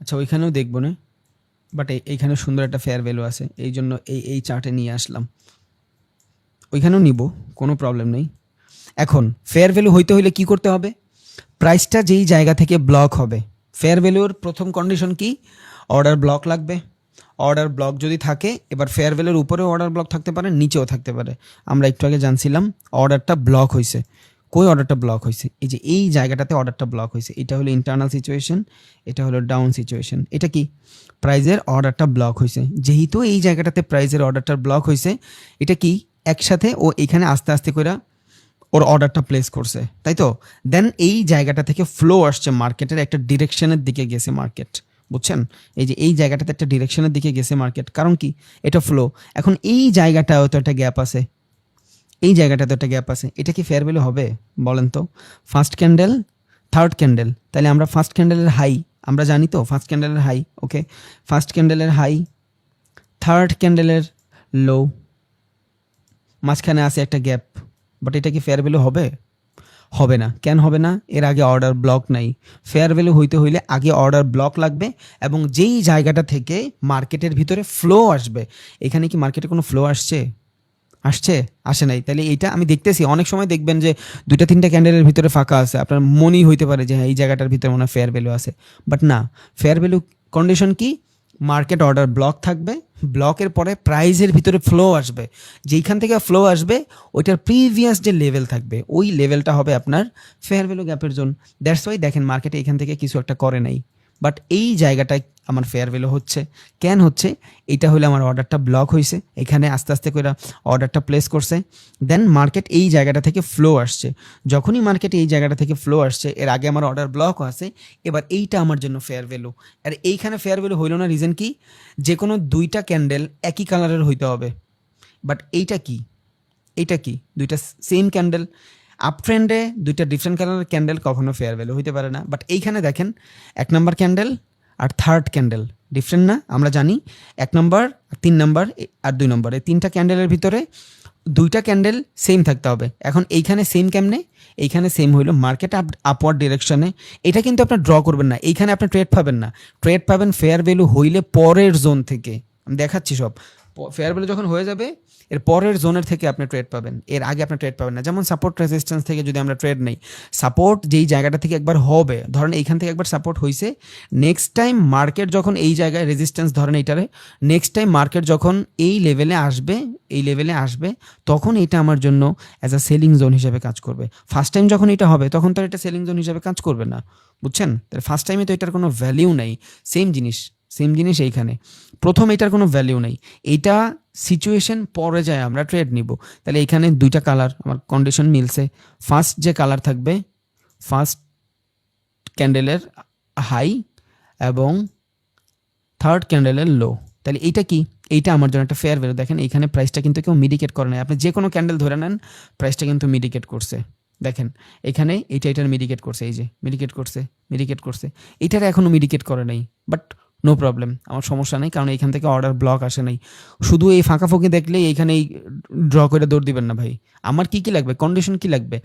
আচ্ছা ওইখানেও দেখবো না, বাট এইখানে সুন্দর একটা ফেয়ার ভ্যালু আছে, এই জন্য এই চার্টে নিয়ে আসলাম। ওইখানেও নিব, কোনো প্রবলেম নেই। এখন ফেয়ার ভ্যালু হইতে হইলে কি করতে হবে? প্রাইসটা যেই জায়গা থেকে ব্লক হবে, ফেয়ার ভ্যালুর প্রথম কন্ডিশন কি? অর্ডার ব্লক লাগবে। অর্ডার ব্লক যদি থাকে, এবার ফেয়ার ভ্যালুর উপরেও অর্ডার ব্লক থাকতে পারে, নিচেও থাকতে পারে। আমরা একটু আগে জানছিলাম অর্ডারটা ব্লক হয়েছে। কই অর্ডারটা ব্লক হয়েছে? এই যে এই জায়গাটাতে অর্ডারটা ব্লক হয়েছে, এটা হলো ইন্টারনাল সিচুয়েশন, এটা হলো ডাউন সিচুয়েশন। এটা কি? প্রাইজের অর্ডারটা ব্লক হয়েছে। যেহেতু এই জায়গাটাতে প্রাইজের অর্ডারটা ব্লক হয়েছে, এটা কি? একসাথে ও এখানে আস্তে আস্তে করে ওর অর্ডারটা প্লেস করছে, তাই তো? দেন এই জায়গাটা থেকে ফ্লো আসছে মার্কেটের একটা ডিরেকশনের দিকে গেছে মার্কেট, বুঝছেন? এই যে এই জায়গাটাতে একটা ডিরেকশনের দিকে গেছে মার্কেট, কারণ কি? এটা ফ্লো। এখন এই জায়গাটাও তো একটা গ্যাপ আছে, এই জায়গাটাতে একটা গ্যাপ আছে, এটা কি ফেয়ার ভ্যালু হবে বলেন তো? ফার্স্ট ক্যান্ডেল, থার্ড ক্যান্ডেল, তাহলে আমরা ফার্স্ট ক্যান্ডেলের হাই আমরা জানি তো, ফার্স্ট ক্যান্ডেলের হাই, ওকে, ফার্স্ট ক্যান্ডেলের হাই, থার্ড ক্যান্ডেলের লো, মাঝখানে আছে একটা গ্যাপ, বাট এটা কি ফেয়ার ভ্যালু হবে? হবে না। কেন হবে না? এর আগে অর্ডার ব্লক নাই। ফেয়ার ভ্যালু হইতে হইলে আগে অর্ডার ব্লক লাগবে, এবং যেই জায়গাটা থেকে মার্কেটের ভিতরে ফ্লো আসবে। এখানে কি মার্কেটে কোনো ফ্লো আসছে? আসছে? আসে নাই। তাহলে এইটা আমি দেখতেছি, অনেক সময় দেখবেন যে ২টা ৩টা ক্যান্ডেলের ভিতরে ফাঁকা আছে, আপনার মনেই হইতে পারে যে হ্যাঁ এই জায়গাটার ভিতরে মনে হয় ফেয়ার ভ্যালু আছে, বাট না। ফেয়ার ভ্যালু কন্ডিশন কি? মার্কেট অর্ডার ব্লক থাকবে, ব্লকের পরে প্রাইজের ভিতরে ফ্লো আসবে, যেইখান থেকে ফ্লো আসবে ওইটার প্রিভিয়াস যে লেভেল থাকবে ওই লেভেলটা হবে আপনার ফেয়ার ভ্যালু গ্যাপের জোন। দ্যাটস ওয়াই দেখেন মার্কেটে এখান থেকে কিছু একটা করে নাই, বাট এই জায়গাটায় আমার ফেয়ার ভ্যালু হচ্ছে। কেন হচ্ছে? এটা হলে আমার অর্ডারটা ব্লক হয়েছে, এখানে আস্তে আস্তে করে অর্ডারটা প্লেস করছে, দেন মার্কেট এই জায়গাটা থেকে ফ্লো আসছে। যখনই মার্কেট এই জায়গাটা থেকে ফ্লো আসছে, এর আগে আমার অর্ডার ব্লক আছে, এবার এইটা আমার জন্য ফেয়ার ভ্যালু। আর এইখানে ফেয়ার ভ্যালু হইল না, রিজন কি? যে কোনো 2টা ক্যান্ডেল একই কালারের হইতে হবে, বাট এইটা কি? এইটা কি? 2টা সেম ক্যান্ডেল। আপ ট্রেন্ডে 2টা ডিফারেন্ট কালারের ক্যান্ডেল কখনো ফেয়ার ভ্যালু হইতে পারে না, বাট এইখানে দেখেন 1 নম্বর ক্যান্ডেল আর থার্ড ক্যান্ডেল ডিফারেন্ট না? আমরা জানি 1 নম্বর, 3 নম্বর আর 2 নম্বর, এই 3টা ক্যান্ডেলের ভিতরে 2টা ক্যান্ডেল সেম থাকতে হবে। এখন এইখানে সেম কেমনে? এইখানে সেম হইলো মার্কেট আপওয়ার্ড ডিরেকশনে। এটা কিন্তু আপনার ড্র করবেন না, এইখানে আপনি ট্রেড পাবেন না। ট্রেড পাবেন ফেয়ার ভ্যালু হইলে পরের জোন থেকে। আমি দেখাচ্ছি সব। ফেয়ার ভ্যালু যখন হয়ে যাবে এর পরের জোনের থেকে আপনি ট্রেড পাবেন, এর আগে আপনি ট্রেড পাবেন না। যেমন সাপোর্ট রেজিস্ট্যান্স থেকে যদি আমরা ট্রেড নেই, সাপোর্ট যেই জায়গাটা থেকে একবার হবে, ধরেন এইখান থেকে একবার সাপোর্ট হয়েছে, নেক্সট টাইম মার্কেট যখন এই জায়গায় রেজিস্ট্যান্স ধরেন এইটারে, নেক্সট টাইম মার্কেট যখন এই লেভেলে আসবে, এই লেভেলে আসবে, তখন এটা আমার জন্য অ্যাজ আ সেলিং জোন হিসেবে কাজ করবে। ফার্স্ট টাইম যখন এটা হবে তখন তো এটা সেলিং জোন হিসেবে কাজ করবে না, বুঝছেন? তাহলে ফার্স্ট টাইমে তো এটার কোনো ভ্যালিউ নেই। সেম জিনিস, সেম জিনিস এইখানে প্রথম এটার কোনো ভ্যালিউ নেই, এইটা সিচুয়েশন পরে যায় আমরা ট্রেড নিব। তাহলে এইখানে 2টা কালার আমার কন্ডিশন মিলছে। ফার্স্ট যে কালার থাকবে, ফার্স্ট ক্যান্ডেলের হাই এবং থার্ড ক্যান্ডেলের লো, তাহলে এইটা কি? এইটা আমার জন্য একটা ফেয়ার ভ্যালু। দেখেন এইখানে প্রাইসটা কিন্তু কেউ মিডিকেট করে নাই, আপনি যে কোনো ক্যান্ডেল ধরে নেন প্রাইসটা কিন্তু মিডিকেট করছে। দেখেন এখানে এটার মিডিকেট করছে, এই যে মিডিকেট করছে, মিডিকেট করছে, এটার এখনও মিডিকেট করে নাই, বাট নো প্রবলেম, আমার সমস্যা নেই, কারণ এইখান থেকে অর্ডার ব্লক আসে নাই। শুধু এই ফাঁকাফুঁকি দেখলে এইখানে ড্র করে দৌড় দিবেন না ভাই। আমার কি লাগবে? কন্ডিশন কি লাগবে?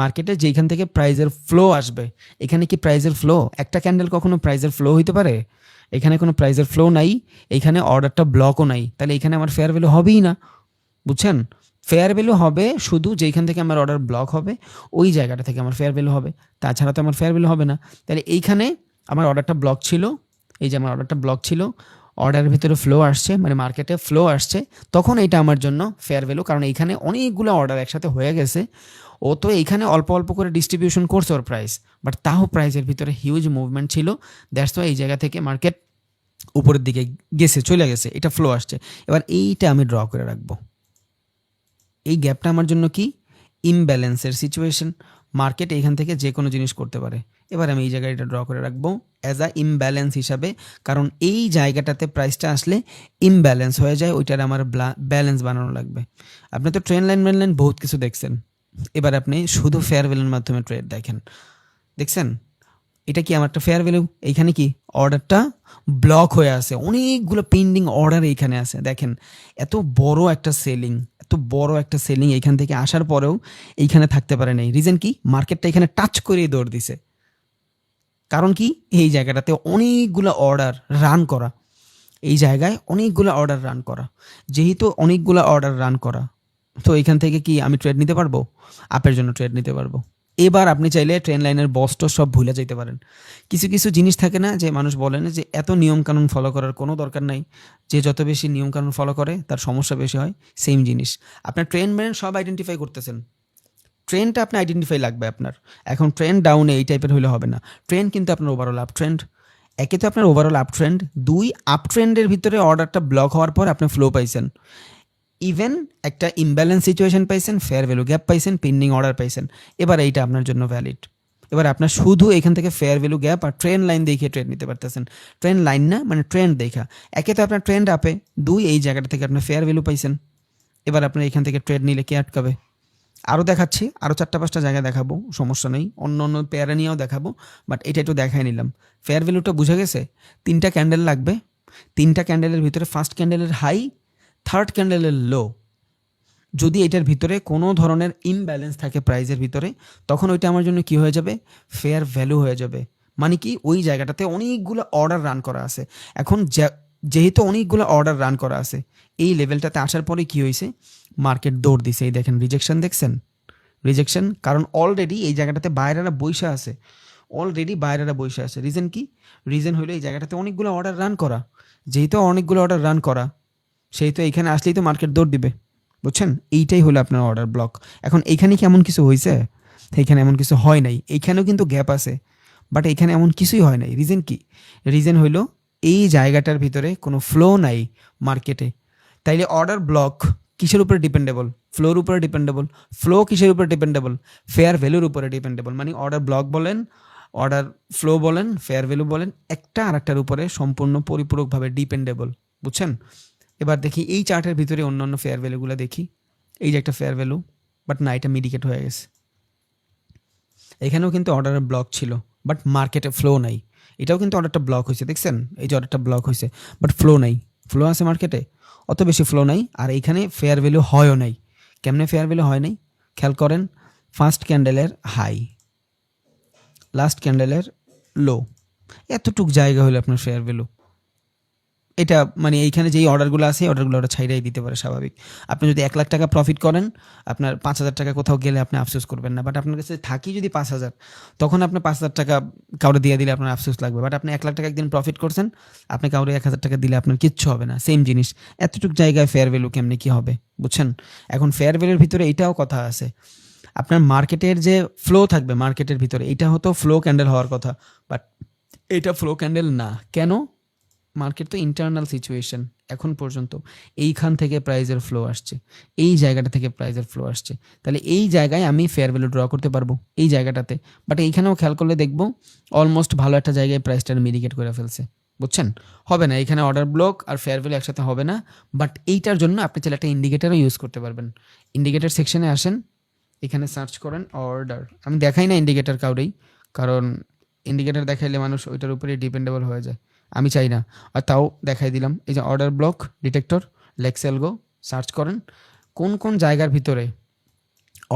মার্কেটে যেইখান থেকে প্রাইজের ফ্লো আসবে, এখানে কি প্রাইজের ফ্লো? একটা ক্যান্ডেল কখনো প্রাইজের ফ্লো হইতে পারে? এখানে কোনো প্রাইজের ফ্লো নাই, এইখানে অর্ডারটা ব্লকও নাই, তাহলে এখানে আমার ফেয়ার ভ্যালু হবেই না, বুঝছেন? ফেয়ার ভ্যালু হবে শুধু যেইখান থেকে আমার অর্ডার ব্লক হবে ওই জায়গাটা থেকে আমার ফেয়ার ভ্যালু হবে, তাছাড়া তো আমার ফেয়ার ভ্যালু হবে না। তাহলে এইখানে আমার অর্ডারটা ব্লক ছিল, এই যে আমার অর্ডারটা ব্লক ছিল, অর্ডারের ভিতরে ফ্লো আসছে, মানে মার্কেটে ফ্লো আসছে, তখন এইটা আমার জন্য ফেয়ার ভ্যালু, কারণ এইখানে অনেকগুলো অর্ডার একসাথে হয়ে গেছে। ও তো এইখানে অল্প অল্প করে ডিস্ট্রিবিউশন করছে ওর প্রাইস, বাট তাও প্রাইসের ভিতরে হিউজ মুভমেন্ট ছিল। দ্যাটস ওয়াই এই জায়গা থেকে মার্কেট উপরের দিকে গেছে, চলে গেছে, এটা ফ্লো আসছে। এবার এইটা আমি ড্র করে রাখবো। এই গ্যাপটা আমার জন্য কি? ইমব্যালেন্সের সিচুয়েশন। মার্কেট এইখান থেকে যে কোনো জিনিস করতে পারে। এবার আমি এই জায়গায় এটা ড্র করে রাখবো অ্যাজ আ ইমব্যালেন্স হিসাবে, কারণ এই জায়গাটাতে প্রাইসটা আসলে ইমব্যালেন্স হয়ে যায়, ওইটার আমার ব্যালেন্স বানানো লাগবে। আপনি তো ট্রেন লাইন মেন লাইন বহুত কিছু দেখছেন, এবার আপনি শুধু ফেয়ার ভ্যালুর মাধ্যমে ট্রেড দেখেন। দেখছেন এটা কি আমার একটা ফেয়ার ভ্যালু? এইখানে কি অর্ডারটা ব্লক হয়ে আছে, অনেকগুলো পেন্ডিং অর্ডার এইখানে আছে। দেখেন এত বড় একটা সেলিং, এত বড় একটা সেলিং এইখান থেকে আসার পরেও এইখানে থাকতে পারে নাই। রিজন কি? মার্কেটটা এখানে টাচ করেই দৌড় দিছে। কারণ কি? এই জায়গাটাতে অনেকগুলো অর্ডার রান করা, এই জায়গায় অনেকগুলো অর্ডার রান করা, যেহেতু অনেকগুলো অর্ডার রান করা, তো এখান থেকে কি আমি ট্রেড নিতে পারবো? আপের জন্য ট্রেড নিতে পারবো। এবার আপনি চাইলে ট্রেন লাইনের বসটা সব ভুলে যেতে পারেন। কিছু কিছু জিনিস থাকে না যে মানুষ বলেন যে এত নিয়মকানুন ফলো করার কোনো দরকার নাই, যে যত বেশি নিয়মকানুন ফলো করে তার সমস্যা বেশি হয়। সেম জিনিস আপনার ট্রেন ব্রেন সব আইডেন্টিফাই করতেছেন, ট্রেনটা আপনি আইডেন্টিফাই লাগবে আপনার। এখন ট্রেন ডাউনে এই টাইপের হলে হবে না, ট্রেন কিন্তু আপনার ওভারঅল আপ ট্রেন্ড। একে তো আপনার ওভারঅল আপ ট্রেন্ড, 2 আপ ট্রেন্ডের ভিতরে অর্ডারটা ব্লক হওয়ার পর আপনি ফ্লো পাইছেন, ইভেন একটা ইমব্যালেন্স সিচুয়েশন পাইছেন, ফেয়ার ভ্যালু গ্যাপ পাইছেন, পেন্ডিং অর্ডার পাইছেন, এবার এইটা আপনার জন্য ভ্যালিড। এবার আপনার শুধু এখান থেকে ফেয়ার ভ্যালু গ্যাপ আর ট্রেন্ড লাইন দেখে ট্রেড নিতে পারতেছেন। ট্রেন্ড লাইন না, মানে ট্রেন্ড দেখা। একে তো আপনার ট্রেন্ড আপে, দুই এই জায়গাটা থেকে আপনার ফেয়ার ভ্যালু পাইছেন। এবার আপনার এখান থেকে ট্রেড নিলে কে আটকাবে? আরও দেখাচ্ছি, আরও 4-5টা জায়গা দেখাবো, সমস্যা নেই, অন্য অন্য পেয়ারা নিয়েও দেখাবো, বাট এটা একটু দেখাই নিলাম। ফেয়ার ভ্যালুটা বুঝে গেছে? 3টা ক্যান্ডেল লাগবে, 3টা ক্যান্ডেলের ভিতরে ফার্স্ট ক্যান্ডেলের হাই, থার্ড ক্যান্ডেলের লো। যদি এটার ভিতরে কোনো ধরনের ইমব্যালেন্স থাকে প্রাইজের ভিতরে, তখন ওইটা আমার জন্য কি হয়ে যাবে? ফেয়ার ভ্যালু হয়ে যাবে। মানে কি, ওই জায়গাটাতে অনেকগুলো অর্ডার রান করা আছে। এখন যেহেতু অনেকগুলো অর্ডার রান করা আছে, এই লেভেলটাতে আসার পরে কি হয়েছে? মার্কেট দৌড় দিছে। এই দেখেন রিজেকশন, দেখছেন রিজেকশন? কারণ অলরেডি এই জায়গাটাতে বাইরেরা বৈশা আছে, অলরেডি বাইরেরা বৈশা আছে। রিজন কি? রিজন হলো এই জায়গাটাতে অনেকগুলো অর্ডার রান করা। যেহেতু অনেকগুলো অর্ডার রান করা, সেই তো এইখানে আসলেই তো মার্কেট দৌড় দিবে, বুঝছেন? এইটাই হলো আপনার অর্ডার ব্লক। এখন এইখানে কি এমন কিছু হয়েছে? এইখানে এমন কিছু হয় নাই। এইখানেও কিন্তু গ্যাপ আছে, বাট এইখানে এমন কিছুই হয় নাই। রিজন কি? রিজন হইলো এই জায়গাটার ভিতরে কোনো ফ্লো নাই মার্কেটে। তাইলে অর্ডার ব্লক কিসের উপরে ডিপেন্ডেবল? ফ্লোর উপরে ডিপেন্ডেবল। ফ্লো কিসের উপরে ডিপেন্ডেবল? ফেয়ার ভ্যালুর উপরে ডিপেন্ডেবল। মানে অর্ডার ব্লক বলেন, অর্ডার ফ্লো বলেন, ফেয়ার ভ্যালু বলেন, একটা আর একটার উপরে সম্পূর্ণ পরিপূরকভাবে ডিপেন্ডেবল, বুঝছেন? এবার দেখি এই চার্টের ভিতরে অন্য অন্য ফেয়ার ভ্যালুগুলো দেখি। এই যে একটা ফেয়ার ভ্যালু, বাট না, এটা মিডিকেট হয়ে গেছে। এখানেও কিন্তু অর্ডারের ব্লক ছিল, বাট মার্কেটে ফ্লো নাই। এটাও কিন্তু অর্ডারটা ব্লক হয়েছে, দেখছেন? এই যে অর্ডারটা ব্লক হয়েছে, বাট ফ্লো নাই। ফ্লো আছে মার্কেটে, অত বেশি ফ্লো নাই। আর এইখানে ফেয়ার ভ্যালু হয়ও নাই। কেমনে ফেয়ার ভ্যালু হয় নাই? খেয়াল করেন, ফার্স্ট ক্যান্ডেলের হাই, লাস্ট ক্যান্ডেলের লো, এতটুক জায়গা হলো আপনার ফেয়ার ভ্যালু। এটা মানে এইখানে যেই অর্ডারগুলো আছে, অর্ডারগুলো ওরা ছাইড়াই দিতে পারে, স্বাভাবিক। আপনি যদি 1 লাখ টাকা প্রফিট করেন, আপনার 5,000 টাকা কোথাও গেলে আপনি আফসোস করবেন না। বাট আপনার কাছে থাকি যদি 5,000, তখন আপনি 5,000 টাকা কাউরে দিয়ে দিলে আপনার আফসোস লাগবে। বাট আপনি 1 লাখ টাকা একদিন প্রফিট করছেন, আপনি কাউরে 1,000 টাকা দিলে আপনার কিচ্ছু হবে না। সেম জিনিস, এতটুকু জায়গায় ফেয়ার ভ্যালু কেমনি কি হবে, বুঝছেন? এখন ফেয়ার ভ্যালুর ভিতরে এইটাও কথা আছে, আপনার মার্কেটের যে ফ্লো থাকবে মার্কেটের ভিতরে, এটা হতো ফ্লো ক্যান্ডেল হওয়ার কথা, বাট এটা ফ্লো ক্যান্ডেল না। কেন? মার্কেট তো ইন্টারনাল সিচুয়েশন। এখন পর্যন্ত এইখান থেকে প্রাইজের ফ্লো আসছে, এই জায়গাটা থেকে প্রাইজের ফ্লো আসছে। তাহলে এই জায়গায় আমি ফেয়ার ভ্যালু ড্র করতে পারবো এই জায়গাটাতে। বাট এইখানেও খেয়াল করলে দেখবো অলমোস্ট ভালো একটা জায়গায় প্রাইসটার মিডিকেট করে ফেলছে, বুঝছেন? হবে না, এখানে অর্ডার ব্লক আর ফেয়ার ভ্যালু একসাথে হবে না। বাট এইটার জন্য আপনি চাইলে একটা ইন্ডিকেটারও ইউজ করতে পারবেন। ইন্ডিকেটার সেকশনে আসেন, এখানে সার্চ করেন অর্ডার। আমি দেখাই না ইন্ডিকেটার কাউরেই, কারণ ইন্ডিকেটার দেখাইলে মানুষ ওইটার উপরে ডিপেন্ডেবল হয়ে যায়, আমি চাই না। আর তাও দেখাই দিলাম, এই যে অর্ডার ব্লক ডিটেক্টর, লেক্সেলগো, সার্চ করেন কোন কোন জায়গার ভিতরে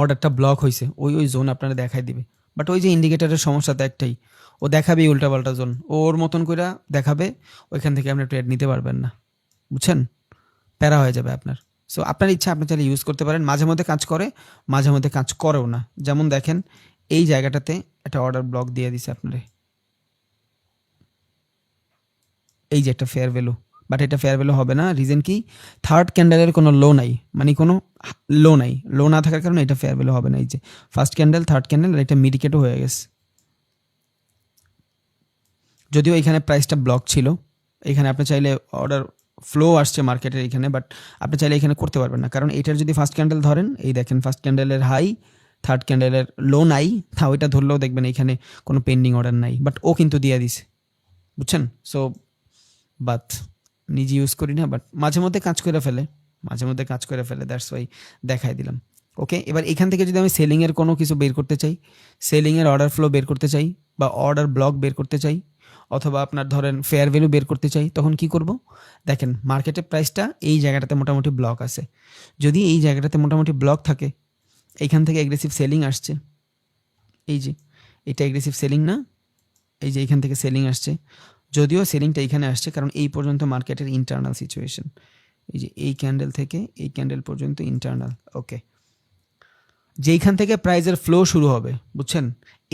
অর্ডারটা ব্লক হয়েছে, ওই ওই জোন আপনারা দেখাই দিবে। বাট ওই যে ইন্ডিকেটারের সমস্যা তো একটাই, ও দেখাবে উল্টাপাল্টা জোন, ওর মতন করে দেখাবে, ওইখান থেকে আপনি ট্রেড নিতে পারবেন না, বুঝছেন? প্যারা হয়ে যাবে আপনার। সো আপনার ইচ্ছা, আপনি চাইলে ইউজ করতে পারেন। মাঝে মধ্যে কাজ করে, মাঝে মধ্যে কাজ করেও না। যেমন দেখেন এই জায়গাটাতে একটা অর্ডার ব্লক দিয়ে দিছে আপনারে, এই যে একটা ফেয়ার ভ্যালু, বাট এটা ফেয়ার ভ্যালু হবে না। রিজন কি? থার্ড ক্যান্ডেলের কোনো লো নাই, মানে কোনো লো নাই। লো না থাকার কারণে এটা ফেয়ার ভ্যালু হবে না। এই যে ফার্স্ট ক্যান্ডেল, থার্ড ক্যান্ডেল, আর এটা মিডিকেটও হয়ে গেছে। যদিও এখানে প্রাইসটা ব্লক ছিল, এখানে আপনি চাইলে অর্ডার ফ্লো আসছে মার্কেটের এখানে, বাট আপনি চাইলে এখানে করতে পারবেন না। কারণ এটার যদি ফার্স্ট ক্যান্ডেল ধরেন, এই দেখেন ফার্স্ট ক্যান্ডেলের হাই, থার্ড ক্যান্ডেলের লো নাই, তাও এটা ধরলেও দেখবেন এখানে কোনো পেন্ডিং অর্ডার নাই, বাট ও কিন্তু দিয়ে দিছে, বুঝছেন? সো বাট নিজে ইউজ করি না, বাট মাঝে মধ্যে কাজ করে ফেলে, মাঝে মধ্যে কাজ করে ফেলে, দ্যাটস ওয়াই দেখাই দিলাম। ওকে, এবার এখান থেকে যদি আমি সেলিংয়ের কোনো কিছু বের করতে চাই, সেলিংয়ের অর্ডার ফ্লো বের করতে চাই, বা অর্ডার ব্লক বের করতে চাই, অথবা আপনার ধরেন ফেয়ার ভ্যালু বের করতে চাই, তখন কি করব? দেখেন মার্কেটের প্রাইসটা এই জায়গাটাতে মোটামুটি ব্লক আছে। যদি এই জায়গাটাতে মোটামুটি ব্লক থাকে, এইখান থেকে এগ্রেসিভ সেলিং আসছে, এই যে এটা এগ্রেসিভ সেলিং না, এই যে এইখান থেকে সেলিং আসছে। যদিও সেলিংটা এইখানে আসছে কারণ এই পর্যন্ত মার্কেটের ইন্টারনাল সিচুয়েশন, এই যে এই ক্যান্ডেল থেকে এই ক্যান্ডেল পর্যন্ত ইন্টারনাল। ওকে, যেইখান থেকে প্রাইজের ফ্লো শুরু হবে, বুঝছেন,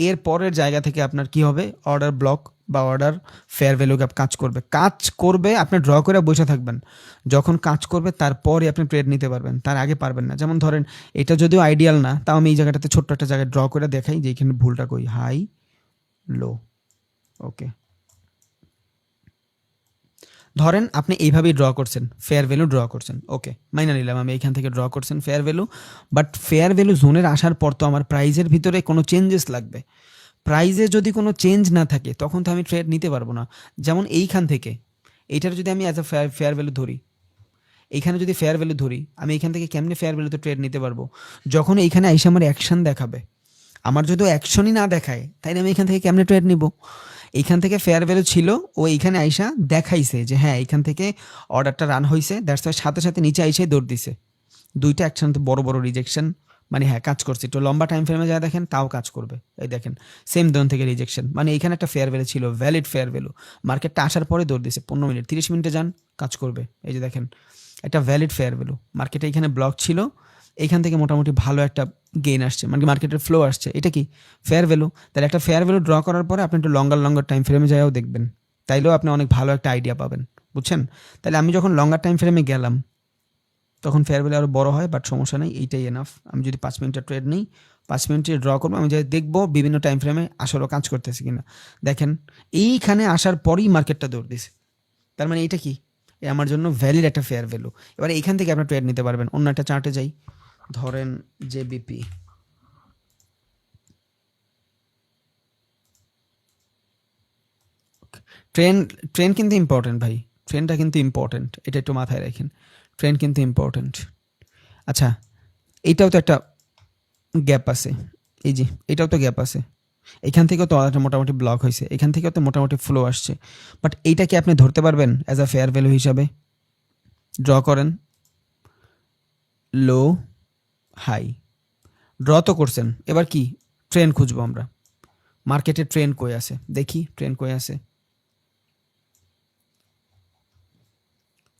এর পরের জায়গা থেকে আপনার কি হবে? অর্ডার ব্লক বা অর্ডার ফেয়ার ভ্যালু গ্যাপ কাজ করবে। কাজ করবে, আপনি ড্র করে বসে থাকবেন। যখন কাজ করবে তারপরে আপনি ট্রেড নিতে পারবেন, তার আগে পারবেন না। যেমন ধরেন এটা যদিও আইডিয়াল না, তাও আমি এই জায়গাটাতে ছোট্ট একটা জায়গায় ড্র করে দেখাই যে এখানে ভুলটা কই, হাই লো। ওকে, ধরেন আপনি এইভাবেই ড্র করছেন, ফেয়ার ভ্যালু ড্র করছেন, ওকে মাইনা নিলাম আমি এইখান থেকে ড্র করছেন fair value, but fair value জোনের আসার পর তো আমার প্রাইজের ভিতরে কোনো চেঞ্জেস লাগবে। প্রাইজে যদি কোনো চেঞ্জ না থাকে তখন তো আমি ট্রেড নিতে পারবো না। যেমন এইখান থেকে এইটার যদি আমি অ্যাজ আ ফেয়ার ভ্যালু ধরি, এইখানে যদি ফেয়ার ভ্যালু ধরি, আমি এখান থেকে কেমনে ফেয়ার ভ্যালুতে ট্রেড নিতে পারবো? যখন এইখানে আইসা আমার অ্যাকশন দেখাবে। আমার যদি অ্যাকশনই না দেখায় তাইলে আমি এখান থেকে কেমনে ট্রেড নিব? এইখান থেকে ফেয়ার ভ্যালু ছিল, ও এইখানে আইসা দেখাইছে যে হ্যাঁ এইখান থেকে অর্ডারটা রান হয়েছে, দ্যাটস ওয়াই সাথে সাথে নিচে আইসাই দৌড় দিছে। দুইটা একসাথে বড় বড় রিজেকশন, মানে হ্যাঁ কাজ করছে। একটু লম্বা টাইম ফ্রেমে যা দেখেন তাও কাজ করবে। এই দেখেন সেম দোন থেকে রিজেকশন, মানে এখানে একটা ফেয়ার ভ্যালু ছিল, ভ্যালিড ফেয়ার ভ্যালু, মার্কেটটা আসার পরে দৌড় দিছে 15 মিনিট, 30 মিনিটে যান কাজ করবে। এই যে দেখেন একটা ভ্যালিড ফেয়ার ভ্যালু, মার্কেটে এখানে ব্লক ছিল, এইখান থেকে মোটামুটি ভালো একটা গেইন আসছে, মানে মার্কেটের ফ্লো আসছে, এটা কি ফেয়ার ভ্যালু। তাহলে একটা ফেয়ার ভ্যালু ড্র করার পরে আপনি একটু লঙ্গার টাইম ফ্রেমে যাইও দেখবেন, তাইলেও আপনি অনেক ভালো একটা আইডিয়া পাবেন, বুঝছেন? তাহলে আমি যখন লঙ্গার টাইম ফ্রেমে গেলাম তখন ফেয়ার ভ্যালু আরও বড় হয়, বাট সমস্যা নেই, এইটাই এনাফ। আমি যদি 5 মিনিটের ট্রেড নিই, 5 মিনিটে ড্র করবো, আমি যাই দেখবো বিভিন্ন টাইম ফ্রেমে আসলেও কাজ করতেছে কিনা। দেখেন এইখানে আসার পরেই মার্কেটটা দৌড় দিছে, তার মানে এইটা কি আমার জন্য ভ্যালিড একটা ফেয়ার ভ্যালু। এবার এইখান থেকে আপনার ট্রেড নিতে পারবেন। অন্য একটা চার্টে যাই, ধরেন জেবিপি, ট্রেন কিন্তু ইম্পর্টেন্ট ভাই, ট্রেনটা কিন্তু ইম্পর্টেন্ট, এটা একটু মাথায় রাখেন, ট্রেন কিন্তু ইম্পর্টেন্ট। আচ্ছা এইটাও তো একটা গ্যাপ আছে, এই যে এটাও তো গ্যাপ আছে, এখান থেকেও তো একটা মোটামুটি ব্লক হয়েছে, এখান থেকেও তো মোটামুটি ফ্লো আসছে, বাট এইটা কি আপনি ধরতে পারবেন অ্যাজ আ ফেয়ার ভ্যালু হিসাবে? ড্র করেন, লো হাই, ড্র তো করছেন, এবার কি ট্রেন খুঁজবো আমরা, মার্কেটে ট্রেন কই আছে দেখি, ট্রেন কই আছে।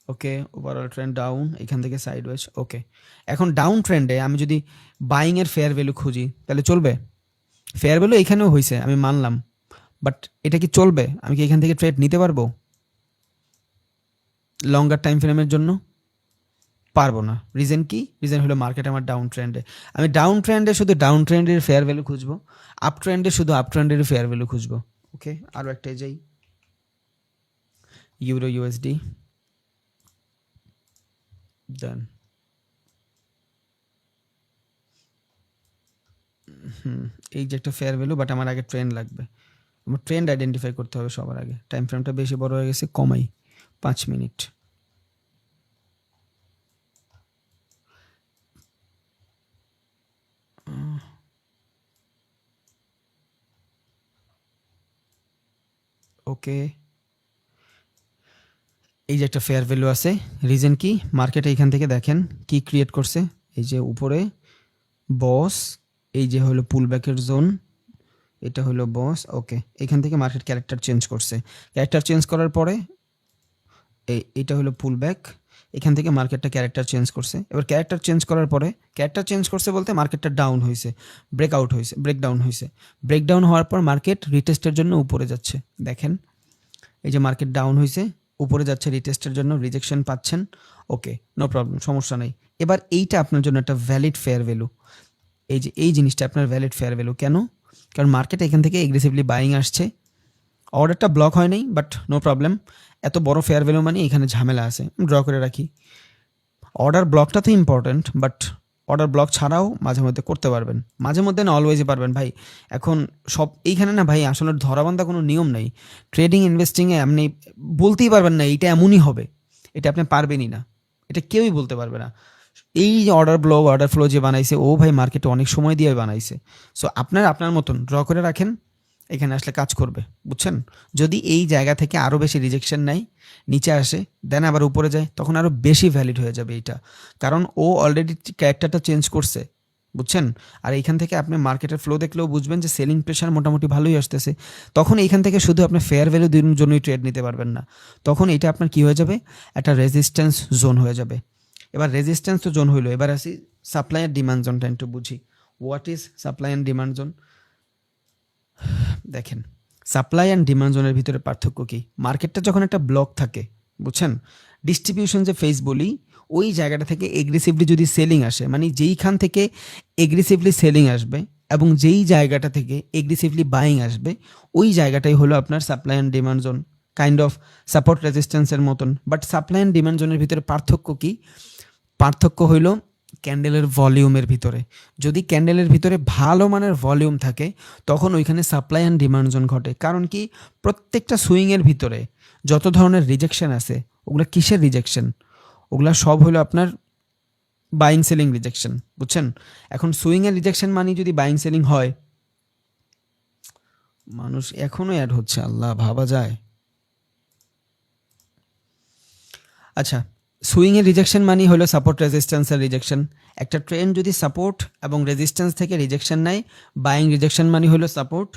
ওকে ওভারঅল ট্রেন্ড ডাউন, এখান থেকে সাইডওয়েজ, ওকে। এখন ডাউন ট্রেন্ডে আমি যদি বাইংয়ের ফেয়ার ভ্যালু খুঁজি তাহলে চলবে? ফেয়ার ভ্যালু এখানেও হয়েছে আমি মানলাম, বাট এটা কি চলবে? আমি কি এখান থেকে ট্রেড নিতে পারবো লঙ্গার টাইম ফ্রেমের জন্য? পারবো না। রিজন কি? রিজন হলো মার্কেট আমার ডাউন ট্রেন্ডে, আমি ডাউন ট্রেন্ডে শুধু ডাউন ট্রেন্ডের ফেয়ার ভ্যালু খুঁজবো, আপ ট্রেন্ডে শুধু আপ ট্রেন্ডের ফেয়ার ভ্যালু খুঁজবো। ওকে আরও একটাই যাই, ইউরো ইউএসডি, ডান। এই যে একটা ফেয়ার ভ্যালু, বাট আমার আগে ট্রেন্ড লাগবে, আমার ট্রেন্ড আইডেন্টিফাই করতে হবে সবার আগে। টাইম ফ্রেমটা বেশি বড় হয়ে গেছে, কমাই 5 মিনিট। ওকে এই যে একটা ফেয়ার ভ্যালু আছে, রিজন কি? মার্কেটে এখান থেকে দেখেন কি ক্রিয়েট করছে, এই যে উপরে বস, এই যে হলো পুল ব্যাকের জোন, এটা হলো বস। ওকে এখান থেকে মার্কেট ক্যারেক্টার চেঞ্জ করছে, ক্যারেক্টার চেঞ্জ করার পরে এটা হলো পুল ব্যাক, এখান থেকে মার্কেটটা ক্যারেক্টার চেঞ্জ করছে। এবার ক্যারেক্টার চেঞ্জ করার পরে, ক্যারেক্টার চেঞ্জ করছে বলতে মার্কেটটা ডাউন হয়েছে, ব্রেকআউট হয়েছে, ব্রেকডাউন হয়েছে, ব্রেকডাউন হওয়ার পর মার্কেট রিটেস্টের জন্য উপরে যাচ্ছে। দেখেন এই যে মার্কেট ডাউন হয়েছে, উপরে যাচ্ছে রিটেস্টের জন্য, রিজেকশন পাচ্ছেন, ওকে নো প্রবলেম, সমস্যা নেই। এবার এইটা আপনার জন্য একটা ভ্যালিড ফেয়ার ভ্যালু, এই যে এই জিনিসটা আপনার ভ্যালিড ফেয়ার ভ্যালু। কেন? কারণ মার্কেট এখান থেকে এগ্রেসিভলি বাইং আসছে, অর্ডারটা ব্লক হয় নাই, বাট নো প্রবলেম, এত বড় ফেয়ার ভ্যালু মানে এখানে ঝামেলা আছে, ড্র করে রাখি। অর্ডার ব্লকটা তো ইম্পর্ট্যান্ট, বাট অর্ডার ব্লক ছাড়াও মাঝে মধ্যে করতে পারবেন, মাঝে মধ্যে না অলওয়েজই পারবেন ভাই। এখন সব এইখানে না ভাই আসলে ধরাবান্ধা কোনো নিয়ম নেই, ট্রেডিং ইনভেস্টিংয়ে আপনি বলতেই পারবেন না এইটা এমনই হবে, এটা আপনি পারবেনই না, এটা কেউই বলতে পারবে না। এই যে অর্ডার ফ্লো যে বানাইছে ও ভাই মার্কেটে অনেক সময় দিয়ে বানাইছে। সো আপনার মতন ড্র করে রাখেন, এখানে আসলে কাজ করবে, বুঝছেন? যদি এই জায়গা থেকে আরও বেশি রিজেকশন নেয়, নিচে আসে, দেন আবার উপরে যায়, তখন আরও বেশি ভ্যালিড হয়ে যাবে এইটা, কারণ ও অলরেডি ক্যারেক্টারটা চেঞ্জ করছে, বুঝছেন? আর এইখান থেকে আপনি মার্কেটের ফ্লো দেখলেও বুঝবেন যে সেলিং প্রেশার মোটামুটি ভালোই আসতেছে। তখন এইখান থেকে শুধু আপনি ফেয়ার ভ্যালু দিনের জন্যই ট্রেড নিতে পারবেন না, তখন এটা আপনার কি হয়ে যাবে, একটা রেজিস্ট্যান্স জোন হয়ে যাবে। এবার রেজিস্ট্যান্স তো জোন হইলো, এবার আসি সাপ্লাই আর ডিমান্ড জোনটা একটু বুঝি। What is supply and demand zone? দেখেন সাপ্লাই অ্যান্ড ডিমান্ড জোনের ভিতরে পার্থক্য কী? মার্কেটটা যখন একটা ব্লক থাকে, বুঝছেন, ডিস্ট্রিবিউশন যে ফেজ বলি, ওই জায়গাটা থেকে এগ্রেসিভলি যদি সেলিং আসে, মানে যেইখান থেকে এগ্রেসিভলি সেলিং আসবে এবং যেই জায়গাটা থেকে এগ্রেসিভলি বাইং আসবে, ওই জায়গাটাই হলো আপনার supply and demand zone. Kind of support রেজিস্ট্যান্সের মতন। বাট সাপ্লাই অ্যান্ড ডিমান্ড জোনের ভিতরে পার্থক্য কি? পার্থক্য হইল ক্যান্ডেলের ভলিউমের ভিতরে। যদি ক্যান্ডেলের ভিতরে ভালো মানের ভলিউম থাকে তখন ওইখানে সাপ্লাই অ্যান্ড ডিমান্ড জোন ঘটে। কারণ কি, প্রত্যেকটা সুইংয়ের ভিতরে যত ধরনের রিজেকশন আছে ওগুলা কিসের রিজেকশন? ওগুলা সব হলো আপনার বাইং সেলিং রিজেকশন, বুঝছেন? এখন সুইংয়ের রিজেকশন মানে যদি বাইং সেলিং হয়, মানুষ এখনো অ্যাড হচ্ছে, আল্লাহ, ভাবা যায়। আচ্ছা, সুইংয়ের রিজেকশন মানে হলো সাপোর্ট রেজিস্ট্যান্সের রিজেকশন। একটা ট্রেন যদি সাপোর্ট এবং রেজিস্ট্যান্স থেকে রিজেকশন নেয়, বাইং রিজেকশন মানে হলো সাপোর্ট,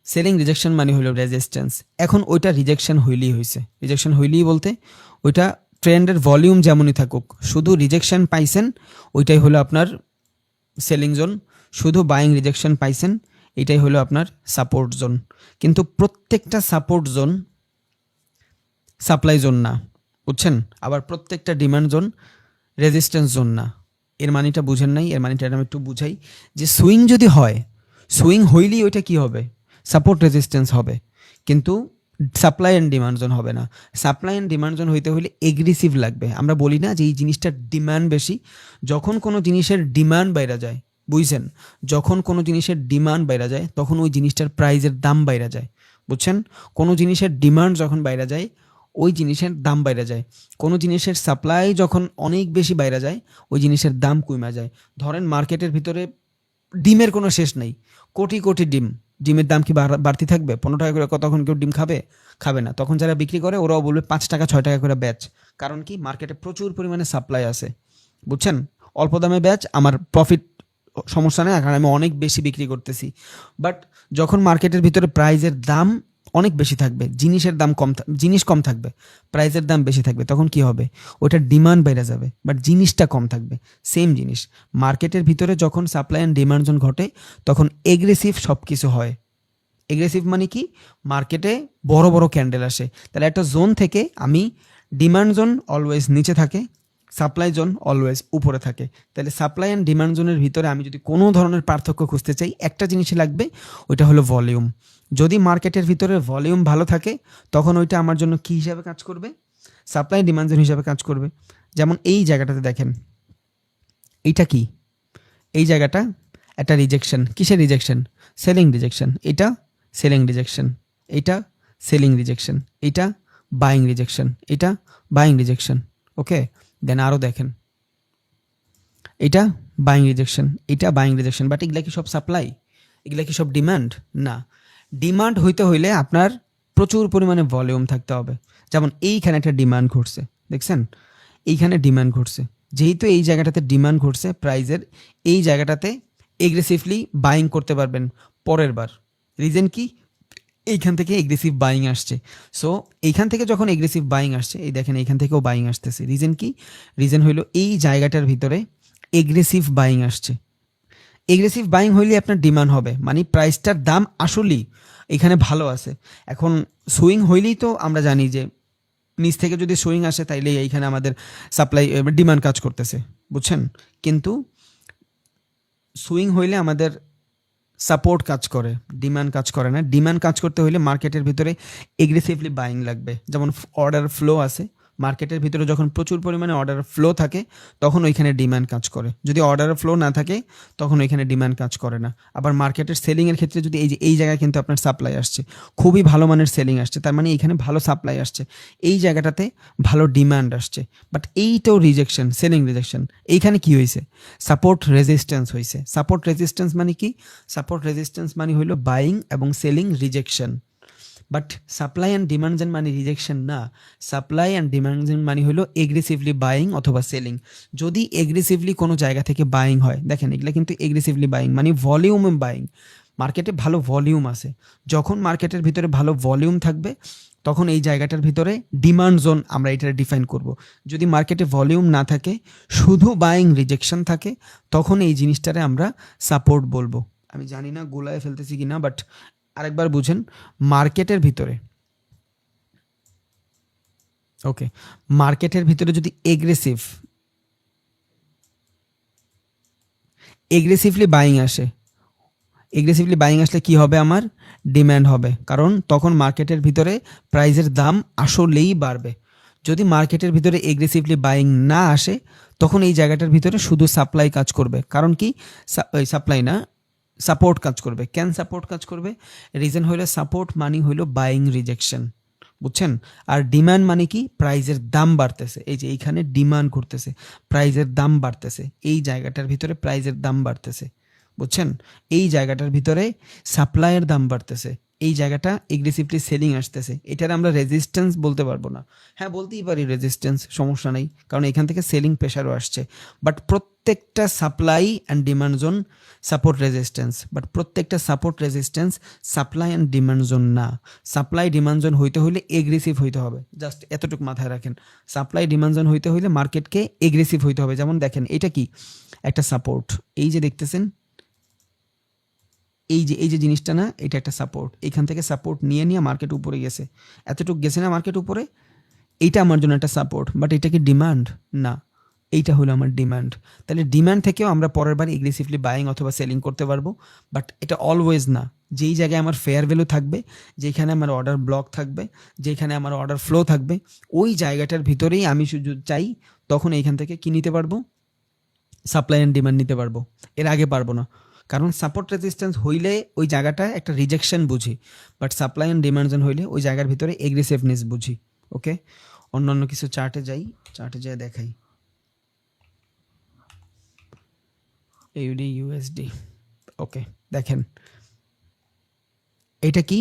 সেলিং রিজেকশন মানে হলো রেজিস্ট্যান্স। এখন ওইটা রিজেকশন হইলেই হয়েছে। রিজেকশন হইলেই বলতে ওইটা ট্রেন্ডের ভলিউম যেমনই থাকুক, শুধু রিজেকশন পাইছেন ওইটাই হলো আপনার সেলিং জোন, শুধু বাইং রিজেকশন পাইছেন এটাই হলো আপনার সাপোর্ট জোন। কিন্তু প্রত্যেকটা সাপোর্ট জোন সাপ্লাই জোন না, বুঝছেন? আবার প্রত্যেকটা ডিমান্ড জোন রেজিস্ট্যান্স জোন না। এর মানিটা বুঝেন নাই? এর মানিটা আমি একটু বুঝাই যে সুইং যদি হয়, সুইং হইলেই ওইটা কি হবে? সাপোর্ট রেজিস্ট্যান্স হবে, কিন্তু সাপ্লাই অ্যান্ড ডিমান্ড জোন হবে না। সাপ্লাই অ্যান্ড ডিমান্ড জোন হইতে হলে এগ্রেসিভ লাগবে। আমরা বলি না যে এই জিনিসটার ডিমান্ড বেশি? যখন কোনো জিনিসের ডিমান্ড বাইরে যায়, বুঝছেন? যখন কোনো জিনিসের ডিমান্ড বাইরে যায় তখন ওই জিনিসটার প্রাইজের দাম বাইরে যায়, বুঝছেন? কোনো জিনিসের ডিমান্ড যখন বাইরে যায় ওই জিনিসের দাম বাইরে যায়। কোনো জিনিসের সাপ্লাই যখন অনেক বেশি বাইরে যায় ওই জিনিসের দাম কমে যায়। ধরেন মার্কেটের ভিতরে ডিমের কোনো শেষ নেই, কোটি কোটি ডিম, ডিমের দাম কি বাড়তি থাকবে? 15 টাকা করে তখন কেউ ডিম খাবে? খাবে না। তখন যারা বিক্রি করে ওরাও বলবে 5 টাকা 6 টাকা করে ব্যাচ। কারণ কি, মার্কেটে প্রচুর পরিমাণে সাপ্লাই আছে, বুঝছেন? অল্প দামে ব্যাচ, আমার প্রফিট সমস্যা নেই কারণ আমি অনেক বেশি বিক্রি করতেছি। বাট যখন মার্কেটের ভিতরে প্রাইজের দাম অনেক বেশি থাকবে, জিনিসের দাম কম, জিনিস কম থাকবে, প্রাইজের দাম বেশি থাকবে, তখন কি হবে? ওইটার ডিমান্ড বেড়ে যাবে বাট জিনিসটা কম থাকবে। সেম জিনিস মার্কেটের ভিতরে যখন সাপ্লাই অ্যান্ড ডিমান্ড জোন ঘটে তখন এগ্রেসিভ সব কিছু হয়। এগ্রেসিভ মানে কি, মার্কেটে বড় বড় ক্যান্ডেল আসে। তাহলে একটা জোন থেকে আমি ডিমান্ড জোন অলওয়েজ নিচে থাকে, সাপ্লাই জোন অলওয়েজ উপরে থাকে। তাহলে সাপ্লাই অ্যান্ড ডিমান্ড জোনের ভিতরে আমি যদি কোনো ধরনের পার্থক্য খুঁজতে চাই একটা জিনিসই লাগবে, ওইটা হলো ভলিউম। যদি মার্কেটের ভিতরে ভলিউম ভালো থাকে তখন ওইটা আমার জন্য কী হিসাবে কাজ করবে? সাপ্লাই ডিমান্ড জোন হিসাবে কাজ করবে। যেমন এই জায়গাটাতে দেখেন, এইটা কি? এই জায়গাটা একটা রিজেকশন। কিসের রিজেকশন? Selling rejection. এটা সেলিং রিজেকশন, এটা সেলিং রিজেকশন, এটা বাইং রিজেকশন, এটা বাইং রিজেকশন। ওকে, দেন আরও দেখেন, এটা বাইং রিজেকশন, এটা বাইং রিজেকশন। বাট এগুলা কি সব সাপ্লাই? এগুলা কি সব ডিমান্ড? না। ডিমান্ড হইতে হইলে আপনার প্রচুর পরিমাণে ভলিউম থাকতে হবে। যেমন এইখানে একটা ডিমান্ড ঘটছে, দেখছেন? এইখানে ডিমান্ড ঘটছে, যেহেতু এই জায়গাটাতে ডিমান্ড ঘটছে প্রাইজের, এই জায়গাটাতে এগ্রেসিভলি বাইং করতে পারবেন পরের বার। রিজন কি? এইখান থেকে এগ্রেসিভ বাইং আসছে। সো এইখান থেকে যখন এগ্রেসিভ বাইং আসছে, এই দেখেন এইখান থেকেও বাইং আসতেছে। রিজন কি? রিজন হইলো এই জায়গাটার ভিতরে এগ্রেসিভ বাইং আসছে। এগ্রেসিভ বাইং হইলে আপনার ডিমান্ড হবে, মানে প্রাইসটার দাম আসলেই এখানে ভালো আছে। এখন সুইং হইলেই তো আমরা জানি যে নিচ থেকে যদি সুইং আসে তাইলে এইখানে আমাদের সাপ্লাই ডিমান্ড কাজ করতেছে, বুঝছেন? কিন্তু সুইং হইলে আমাদের সাপোর্ট কাজ করে, ডিমান্ড কাজ করে না। ডিমান্ড কাজ করতে হইলে মার্কেটের ভিতরে এগ্রেসিভলি বাইং লাগবে। যেমন অর্ডার ফ্লো আছে, মার্কেটের ভিতরে যখন প্রচুর পরিমাণে অর্ডার ফ্লো থাকে তখন ওইখানে ডিমান্ড কাজ করে। যদি অর্ডার ফ্লো না থাকে তখন ওইখানে ডিমান্ড কাজ করে না। আবার মার্কেটের সেলিংয়ের ক্ষেত্রে যদি এই জায়গায় কিন্তু আপনার সাপ্লাই আসছে, খুবই ভালো মানের সেলিং আসছে, তার মানে এইখানে ভালো সাপ্লাই আসছে, এই জায়গাটাতে ভালো ডিমান্ড আসছে। বাট এইটাও রিজেকশন, সেলিং রিজেকশন। এইখানে কি হয়েছে? সাপোর্ট রেজিস্ট্যান্স হয়েছে। সাপোর্ট রেজিস্ট্যান্স মানে কি? সাপোর্ট রেজিস্ট্যান্স মানে হইলো বাইং এবং selling rejection. But supply and demand zone মানে রিজেকশন না। সাপ্লাই অ্যান্ড ডিমান্ড জেন মানে হলো এগ্রেসিভলি বাইং অথবা সেলিং। যদি এগ্রেসিভলি কোনো জায়গা থেকে বাইং হয়, দেখেন এগুলো কিন্তু এগ্রেসিভলি বাইং মানে ভলিউম বাইং। মার্কেটে ভালো ভলিউম আছে, যখন মার্কেটের ভিতরে ভালো ভলিউম থাকবে তখন এই জায়গাটার ভিতরে ডিমান্ড জোন আমরা এটা ডিফাইন করব। যদি মার্কেটে ভলিউম না থাকে, শুধু বাইং রিজেকশন থাকে, তখন এই জিনিসটারে আমরা সাপোর্ট বলবো। আমি জানি না গোলায় ফেলতেছি কিনা, বাট আরেকবার বুঝেন। মার্কেটের ভিতরে, ওকে, মার্কেটের ভিতরে যদি এগ্রেসিভলি বাইং আসে, এগ্রেসিভলি বাইং আসলে কি হবে, আমার ডিম্যান্ড হবে, কারণ তখন মার্কেটের ভিতরে প্রাইজের দাম আসলেই বাড়বে। যদি মার্কেটের ভিতরে এগ্রেসিভলি বাইং না আসে, তখন এই জায়গাটার ভিতরে শুধু সাপ্লাই কাজ করবে। কারণ কি, সাপ্লাই না, সাপোর্ট কাজ করবে। কেন সাপোর্ট কাজ করবে? রিজন হইলো সাপোর্ট মানে হইলো বাইং রিজেকশন, বুঝছেন? আর ডিমান্ড মানে কি, প্রাইজের দাম বাড়তেছে। এই যে এইখানে ডিমান্ড করতেছে, প্রাইজের দাম বাড়তেছে, এই জায়গাটার ভিতরে প্রাইজের দাম বাড়তেছে, বুঝছেন? এই জায়গাটার ভিতরে সাপ্লাইয়ের দাম বাড়তেছে, এই জায়গাটা এগ্রেসিভলি সেলিং আসতেছে। এটার আমরা রেজিস্ট্যান্স বলতে পারবো না। হ্যাঁ, বলতেই পারি রেজিস্ট্যান্স, সমস্যা নেই, কারণ এখান থেকে সেলিং প্রেশারও আসছে। বাট প্রত্যেকটা supply and demand zone support resistance, but প্রত্যেকটা support resistance supply and demand zone না। সাপ্লাই ডিমান্ড জোন হইতে হইলে এগ্রেসিভ হইতে হবে, জাস্ট এতটুকু মাথায় রাখেন। সাপ্লাই ডিমান্ড জোন হইতে হইলে মার্কেটকে এগ্রেসিভ হইতে হবে। যেমন দেখেন, এটা কি একটা সাপোর্ট, এই যে দেখতেছেন, এই যে জিনিসটা না, এটা একটা সাপোর্ট। এখান থেকে সাপোর্ট নিয়ে নিয়ে মার্কেট উপরে গেছে, এতটুকু গেছে না মার্কেট উপরে, এইটা আমার জন্য একটা সাপোর্ট। বাট এটা কি ডিমান্ড? না, এইটা হলো আমার ডিমান্ড। তাহলে ডিমান্ড থেকেও আমরা পরের বার এগ্রেসিভলি বাইং অথবা সেলিং করতে পারবো, বাট এটা অলওয়েজ না। যেই জায়গায় আমার ফেয়ার ভ্যালু থাকবে, যেখানে আমার অর্ডার ব্লক থাকবে, যেখানে আমার অর্ডার ফ্লো থাকবে, ওই জায়গাটার ভিতরেই আমি শুধু চাই, তখন এইখান থেকে কি নিতে পারবো, সাপ্লাই অ্যান্ড ডিমান্ড নিতে পারবো। এর আগে পারবো না, কারণ সাপোর্ট রেজিস্ট্যান্স হইলে ওই জায়গাটা একটা রিজেকশন বুঝি, but supply and demand zone হইলে ওই জায়গার ভিতরে এগ্রেসিভনেস বুঝি। ওকে, অন্যান্য কিছু চার্টে যাই, চার্টে যাই দেখাই। ইউডি ইউএসডি, ওকে, দেখেন এটা কি,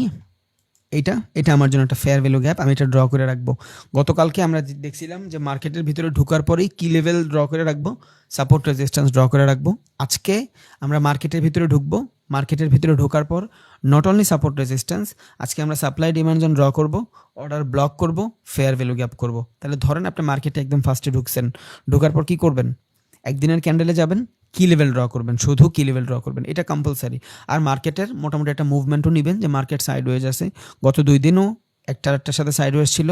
এটা আমার জন্য একটা ফেয়ার ভ্যালু গ্যাপ, আমি এটা ড্র করে রাখবো। গতকালকে আমরা দেখছিলাম যে মার্কেটের ভিতরে ঢোকার পরেই কি লেভেল ড্র করে রাখবো, সাপোর্ট রেজিস্ট্যান্স ড্র করে রাখবো। আজকে আমরা মার্কেটের ভিতরে ঢুকবো, মার্কেটের ভিতরে ঢোকার পর নট অনলি সাপোর্ট রেজিস্ট্যান্স, আজকে আমরা সাপ্লাই ডিমান্ড জোন ড্র করবো, অর্ডার ব্লক করব, ফেয়ার ভ্যালু গ্যাপ করব। তাহলে ধরেন আপনি মার্কেটে একদম ফার্স্টে ঢুকছেন, ঢোকার পর কি করবেন, একদিনের ক্যান্ডেলে যাবেন, কি লেভেল ড্র করবেন, শুধু কি লেভেল ড্র করবেন, এটা কম্পালসারি। আর মার্কেটের মোটামুটি একটা মুভমেন্টও নেবেন, যে মার্কেট সাইডওয়েজ আছে, গত 2 দিনও একটার সাথে সাইডওয়েজ ছিল,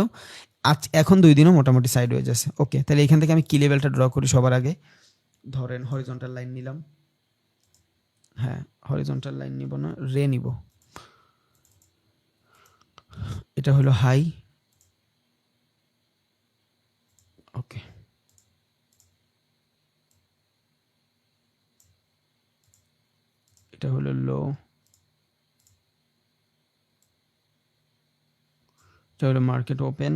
আজ এখন 2 দিনও মোটামুটি সাইডওয়েজ আছে। ওকে, তাহলে এখান থেকে আমি কি লেভেলটা ড্র করি সবার আগে, ধরেন হরিজন্টাল লাইন নিলাম, হ্যাঁ হরিজন্টাল লাইন নিব না, রে নিব, এটা হলো হাই, ওকে, এটা হলো লো, এটা হলো মার্কেট ওপেন,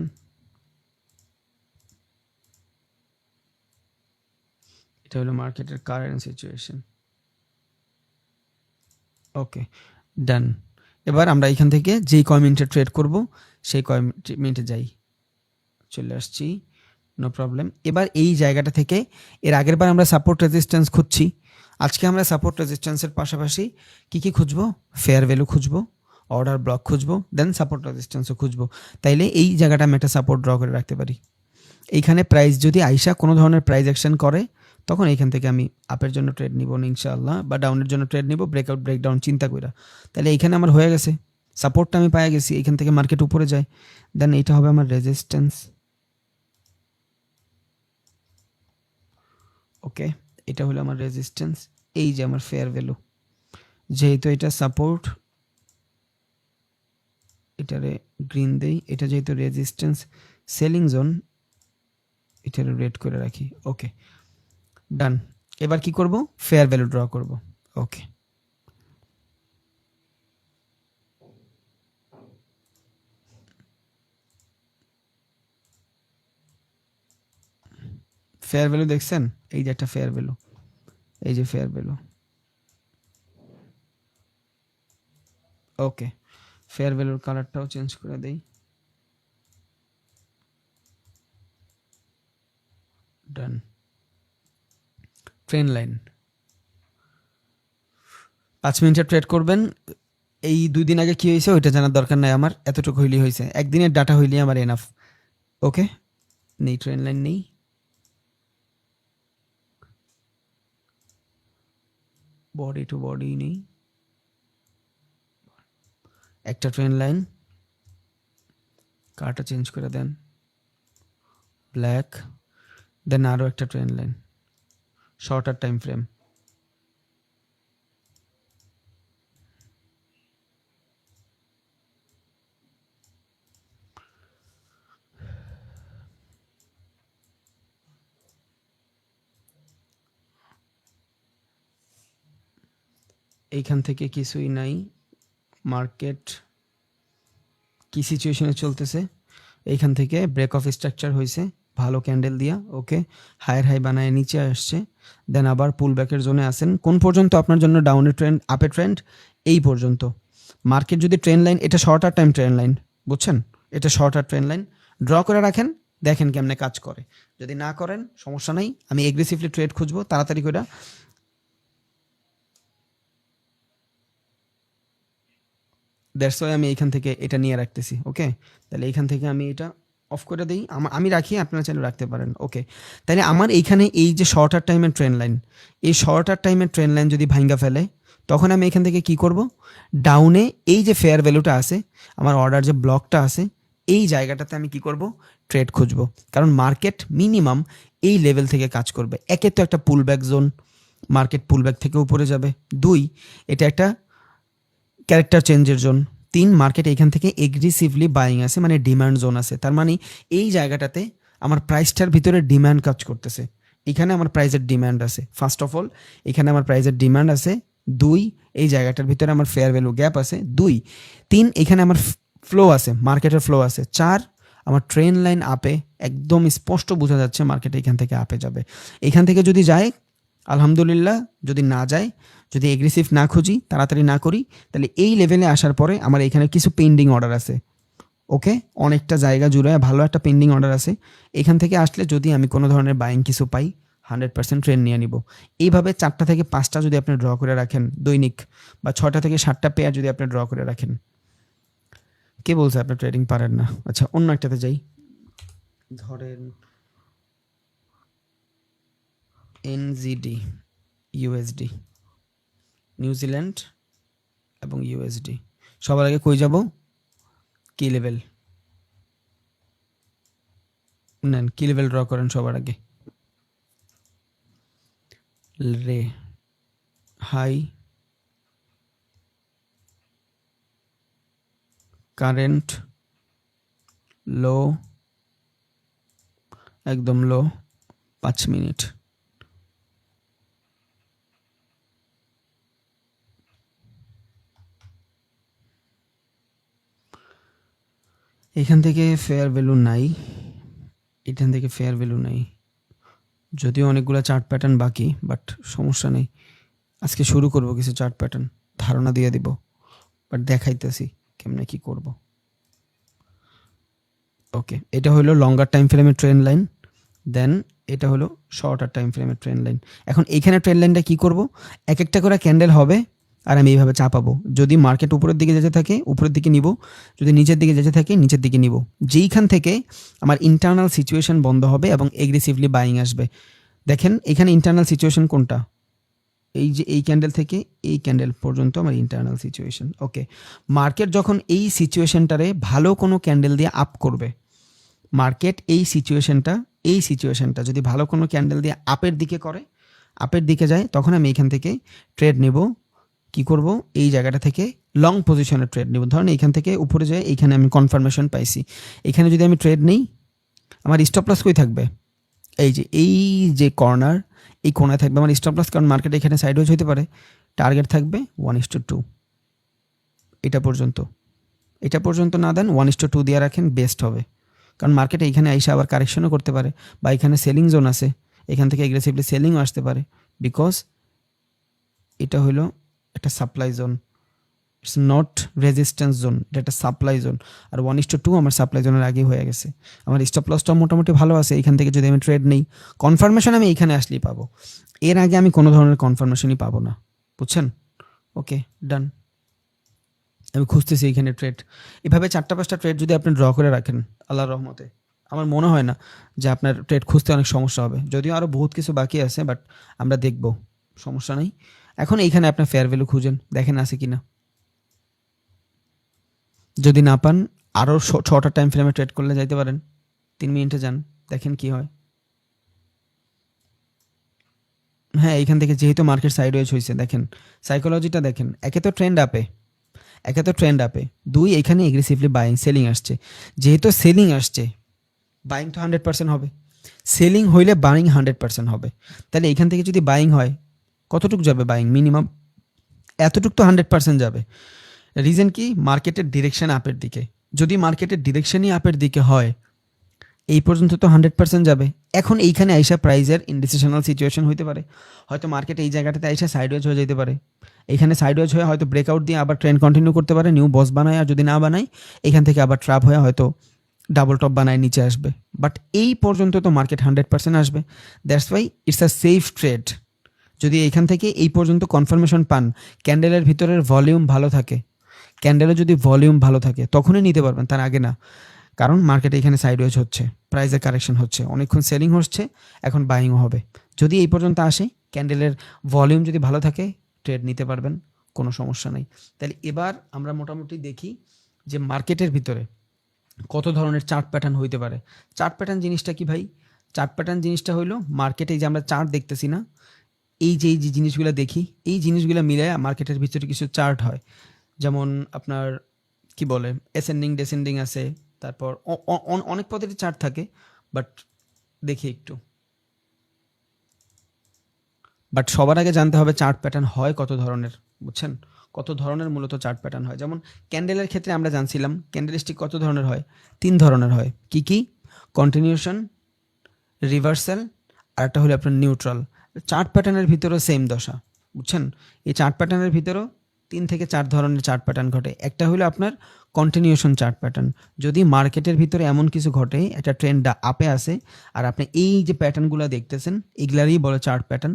এটা হলো মার্কেটের কারেন্ট সিচুয়েশন। ওকে, ডান। এবার আমরা এখান থেকে যেই কয় মিনিটে ট্রেড করব সেই কয় মিনিটে যাই, চলে আসছি, নো প্রবলেম। এবার এই জায়গাটা থেকে এর আগের বার আমরা সাপোর্ট রেজিস্ট্যান্স খুঁজছি, আজকে আমরা সাপোর্ট রেজিস্ট্যান্সের পাশাপাশি কি খুঁজবো, ফেয়ার ভ্যালু খুঁজবো, অর্ডার ব্লক খুঁজবো, দেন সাপোর্ট রেজিস্ট্যান্সও খুঁজবো। তাইলে এই জায়গাটা আমি একটা সাপোর্ট ড্র করে রাখতে পারি। এইখানে প্রাইস যদি আইসা কোনো ধরনের প্রাইস অ্যাকশন করে, তখন এইখান থেকে আমি আপের জন্য ট্রেড নিব না ইনশাআল্লাহ, বা ডাউনের জন্য ট্রেড নিব, ব্রেকআউট ব্রেকডাউন চিন্তা কইরা। তাহলে এইখানে আমার হয়ে গেছে, সাপোর্টটা আমি পাই গেছি, এইখান থেকে মার্কেট উপরে যায়, দেন এইটা হবে আমার রেজিস্ট্যান্স। ওকে, এটা হলো আমার রেজিস্ট্যান্স, এই যে আমার ফেয়ার ভ্যালু, যেহেতু এটা সাপোর্ট, এটারে গ্রিন দেই, এটা যেহেতু রেজিস্ট্যান্স সেলিং জোন, এটারে রেড করে রাখি। ওকে, ডান। এবার কি করব, ফেয়ার ভ্যালু ড্র করব। ওকে, ফেয়ার ভ্যালু দেখছেন, এই যে একটা ফেয়ার ভ্যালু, এই যে ফেয়ার ভ্যালু। ওকে, ফেয়ার ভ্যালুর কালারটাও চেঞ্জ করে দেই, ডান। ট্রেন লাইন 5 মিনিটের ট্রেড করবেন। এই 2 দিন আগে কি হয়েছে ওইটা জানার দরকার নাই আমার, এতটুকু হইলেই হয়েছে, একদিনের ডাটা হইলেই আমার এনাফ। ওকে, নেই ট্রেন লাইন নেই, বডি টু বডি নেই, একটা ট্রেন লাইন, কারটা চেঞ্জ করে দেন, ব্ল্যাক, দেন আরও একটা trend line, shorter time frame, এইখান থেকে কিছুই নাই, মার্কেট কি সিচুয়েশনে চলতেছে, এইখান থেকে ব্রেক অফ স্ট্রাকচার হয়েছে ভালো ক্যান্ডেল দিয়া, ওকে, হায়ার হাই বানায় নিচে আসছে, দেন আবার পুল ব্যাকের জোনে আসেন। কোন পর্যন্ত আপনার জন্য ডাউনের ট্রেন্ড, আপে ট্রেন্ড এই পর্যন্ত। মার্কেট যদি ট্রেন্ড লাইন, এটা শর্টার টাইম ট্রেন্ড লাইন, বুঝছেন, এটা শর্টার ট্রেন্ড লাইন, ড্র করে রাখেন, দেখেন কেমনে কাজ করে। যদি না করেন সমস্যা নাই, আমি এগ্রেসিভলি ট্রেড খুঁজবো তাড়াতাড়ি করে। দ্যাটস ওয়াই আমি এইখান থেকে এটা নিয়ে রাখতেছি, ওকে। তাহলে এইখান থেকে আমি এটা অফ করে দিই, আমি রাখি, আপনারা চাইলে রাখতে পারেন, ওকে। তাহলে আমার এইখানে এই যে শর্টার টাইমের ট্রেন্ড লাইন, এই শর্টার টাইমের ট্রেন্ড লাইন যদি ভাঙ্গা ফেলে, তখন আমি এখান থেকে কি করব, ডাউনে এই যে ফেয়ার ভ্যালুটা আছে, আমার অর্ডার যে ব্লকটা আছে, এই জায়গাটাতে আমি কি করব, ট্রেড খুঁজবো। কারণ মার্কেট মিনিমাম এই লেভেল থেকে কাজ করবে। একে তো একটা পুলব্যাক জোন, মার্কেট পুলব্যাক থেকে উপরে যাবে। 2, এটা একটা ক্যারেক্টার চেঞ্জের জোন। 3, মার্কেট এখান থেকে এগ্রেসিভলি বাইং আছে, মানে ডিমান্ড জোন আছে। তার মানে এই জায়গাটাতে আমার প্রাইসটার ভিতরে ডিমান্ড কাজ করতেছে। এখানে আমার প্রাইসের ডিমান্ড আছে, ফার্স্ট অফ অল এখানে আমার প্রাইসের ডিমান্ড আছে। 2, এই জায়গাটার ভিতরে আমার ফেয়ার ভ্যালু গ্যাপ আছে। 2, 3, এখানে আমার ফ্লো আছে, মার্কেটের ফ্লো আছে। 4, আমার ট্রেন লাইন আপে, একদম স্পষ্ট বোঝা যাচ্ছে মার্কেট এখান থেকে আপে যাবে। এখান থেকে যদি যায় আলহামদুলিল্লাহ, যদি না যায়, যদি এগ্রেসিভ না খুঁজি, তাড়াতাড়ি না করি, তাহলে এই লেভেলে আসার পরে আমার এখানে কিছু পেন্ডিং অর্ডার আছে, ওকে, অনেকটা জায়গা জুড়ে ভালো একটা পেন্ডিং অর্ডার আছে। এখান থেকে আসলে যদি আমি কোনো ধরনের বাইং কিছু পাই, 100% ট্রেন নিয়ে নিব। এইভাবে 4টা থেকে 5টা যদি আপনি ড্র করে রাখেন দৈনিক, বা 6টা থেকে 7টা পেয়ার যদি আপনি ড্র করে রাখেন। কে বলছে আপনি ট্রেডিং পারেন না? আচ্ছা, অন্য একটাতে যাই। ধরেন এনজিডি, ইউএসডি, নিউজিল্যান্ড এবং ইউএসডি। সবার আগে কই যাব, কি লেভেল নেন, কি লেভেল ড্র করেন সবার আগে। রে হাই, কারেন্ট লো, একদম লো, 5 মিনিট। এখান থেকে ফেয়ার ভ্যালু নাই, এখান থেকে ফেয়ার ভ্যালু নাই, যদিও অনেকগুলো চার্ট প্যাটার্ন বাকি, বাট সমস্যা নেই। আজকে শুরু করব কিছু চার্ট প্যাটার্ন, ধারণা দিয়ে দিব, বাট দেখাইতেছি কেমনে কি করব। ওকে, এটা হলো লঙ্গার টাইম ফ্রেমের ট্রেন্ড লাইন, দেন এটা হলো শর্টার টাইম ফ্রেমের ট্রেন্ড লাইন। এখন এইখানে ট্রেন্ড লাইনটা কী করব, এক একটা করে ক্যান্ডেল হবে, আর আমি এইভাবে চাপাবো। যদি মার্কেট উপরের দিকে যেতে থাকে উপরের দিকে নিব, যদি নিচের দিকে যেতে থাকে নিচের দিকে নিব। যেইখান থেকে আমার ইন্টারনাল সিচুয়েশন বন্ধ হবে এবং এগ্রেসিভলি বাইং আসবে। দেখেন এখানে ইন্টারনাল সিচুয়েশন কোনটা, এই যে এই ক্যান্ডেল থেকে এই ক্যান্ডেল পর্যন্ত আমার ইন্টারনাল সিচুয়েশন, ওকে। মার্কেট যখন এই সিচুয়েশনটারে ভালো কোনো ক্যান্ডেল দিয়ে আপ করবে, মার্কেট এই সিচুয়েশনটা যদি ভালো কোনো ক্যান্ডেল দিয়ে আপের দিকে করে, আপের দিকে যায়, তখন আমি এখান থেকে ট্রেড নেব। কি করব, এই জায়গাটা থেকে লং পজিশনে ট্রেড নেব। ধরেন এইখান থেকে উপরে যায়, এইখানে আমি কনফার্মেশন পাইছি, এখানে যদি আমি ট্রেড নেই, আমার স্টপ লস কই থাকবে, এই যে কর্নার, এই কোণায় থাকবে আমার স্টপ লস। কারণ মার্কেট এখানে সাইডওয়েজ হতে পারে, টার্গেট থাকবে 1:2, এটা পর্যন্ত না দেন 1:2 দিয়ে রাখেন, বেস্ট হবে। কারণ মার্কেট এইখানে এসে আবার কারেকশনও করতে পারে, বা এখানে সেলিং জোন আছে, এখান থেকে এগ্রেসিভলি সেলিংও আসতে পারে, বিকজ এটা হলো একটা supply zone, it's not resistance zone, এটা একটা সাপ্লাই জোন। আর 1:2 আমার সাপ্লাই জোনের আগেই হয়ে গেছে। আমার স্টপ লসটা মোটামুটি ভালো আছে, এখান থেকে যদি আমি ট্রেড নেই, কনফার্মেশন আমি এইখানে আসলেই পাবো, এর আগে আমি কোনো ধরনের কনফার্মেশনই পাবো না, বুঝছেন? ওকে, ডান। আমি খুঁজতেছি এইখানে ট্রেড। এভাবে 4টা-5টা ট্রেড যদি আপনি ড্র করে রাখেন, আল্লাহর রহমতে আমার মনে হয় না যে আপনার ট্রেড খুঁজতে অনেক সমস্যা হবে। যদিও আরও বহুত কিছু বাকি আছে, বাট আমরা দেখব, সমস্যা নেই। এখন এইখানে আপনার ফেয়ার ভ্যালু খুঁজেন, দেখেন আছে কি না। যদি না পান, আরও 6টা টাইম ফ্রেমে ট্রেড করলে যাইতে পারেন, 3 মিনিটে যান, দেখেন কি হয়। হ্যাঁ, এইখান থেকে যেহেতু মার্কেট সাইডওয়েজ হয়েছে, দেখেন সাইকোলজিটা দেখেন, একে তো ট্রেন্ড আপে, 2 এখানে এগ্রেসিভলি বাইং সেলিং আসছে। যেহেতু সেলিং আসছে, বাইং তো 100% হবে, সেলিং হইলে বাইং 100% হবে। তাহলে এখান থেকে যদি বাইং হয়, কতটুকু যাবে বাইং, মিনিমাম এতটুক তো 100% যাবে। রিজন কি? মার্কেটের ডিরেকশন আপের দিকে। যদি মার্কেটের ডিরেকশনই আপের দিকে হয়, এই পর্যন্ত তো 100% যাবে। এখন এইখানে আইসা প্রাইজের ইনডিসিশনাল সিচুয়েশন হইতে পারে, হয়তো মার্কেট এই জায়গাটাতে আইসা সাইডওয়েজ হয়ে যেতে পারে, এখানে সাইডওয়েজ হয়ে হয়তো ব্রেকআউট দিয়ে আবার ট্রেন্ড কন্টিনিউ করতে পারে, নিউ বস বানায়, আর যদি না বানায় এখান থেকে আবার ট্র্যাপ হয়ে হয়তো ডাবল টপ বানায় নিচে আসবে। বাট এই পর্যন্ত তো মার্কেট 100% আসবে। That's why it's a safe trade. যদি এইখান থেকে এই পর্যন্ত কনফার্মেশন পান, ক্যান্ডেলের ভিতরের ভলিউম ভালো থাকে, ক্যান্ডেলের যদি ভলিউম ভালো থাকে তখনই নিতে পারবেন, তার আগে না। কারণ মার্কেটে এখানে সাইডওয়েজ হচ্ছে, প্রাইসের কারেকশন হচ্ছে, অনেকক্ষণ সেলিং হচ্ছে, এখন বাইংও হবে। যদি এই পর্যন্ত আসে, ক্যান্ডেলের ভলিউম যদি ভালো থাকে, ট্রেড নিতে পারবেন, কোনো সমস্যা নেই। তাহলে এবার আমরা মোটামুটি দেখি যে মার্কেটের ভিতরে কত ধরনের চার্ট প্যাটার্ন হইতে পারে। চার্ট প্যাটার্ন জিনিসটা কি ভাই? চার্ট প্যাটার্ন জিনিসটা হইলো মার্কেটে এই যে আমরা চার্ট দেখতেছি না, এই যে জিনিসগুলো দেখি, এই জিনিসগুলো মিলে মার্কেটের ভিতরে কিছু চার্ট হয়। যেমন আপনার কি বলে, অ্যাসেন্ডিং ডেসেন্ডিং আছে, তারপর অনেক পদ্ধতির চার্ট থাকে। বাট দেখি একটু, বাট সবার আগে জানতে হবে চার্ট প্যাটার্ন হয় কত ধরনের, বুঝছেন? কত ধরনের মূলত চার্ট প্যাটার্ন হয়। যেমন ক্যান্ডেলের ক্ষেত্রে আমরা জানছিলাম ক্যান্ডেল স্টিক কত ধরনের হয়, 3 ধরনের হয়। কি কি? কন্টিনিউশন, রিভার্সাল, আর একটা হলো আপনার নিউট্রাল। চার্ট প্যাটার্নের ভিতরেও সেম দশা, বুঝছেন? এই চার্ট প্যাটার্নের ভিতরেও 3 থেকে 4 ধরনের চার্ট প্যাটার্ন ঘটে। একটা হলো আপনার কন্টিনিউশন চার্ট প্যাটার্ন। যদি মার্কেটের ভিতরে এমন কিছু ঘটে, একটা ট্রেন্ড আপে আসে, আর আপনি এই যে প্যাটার্নগুলো দেখতেছেন এগুলারই বলে চার্ট প্যাটার্ন।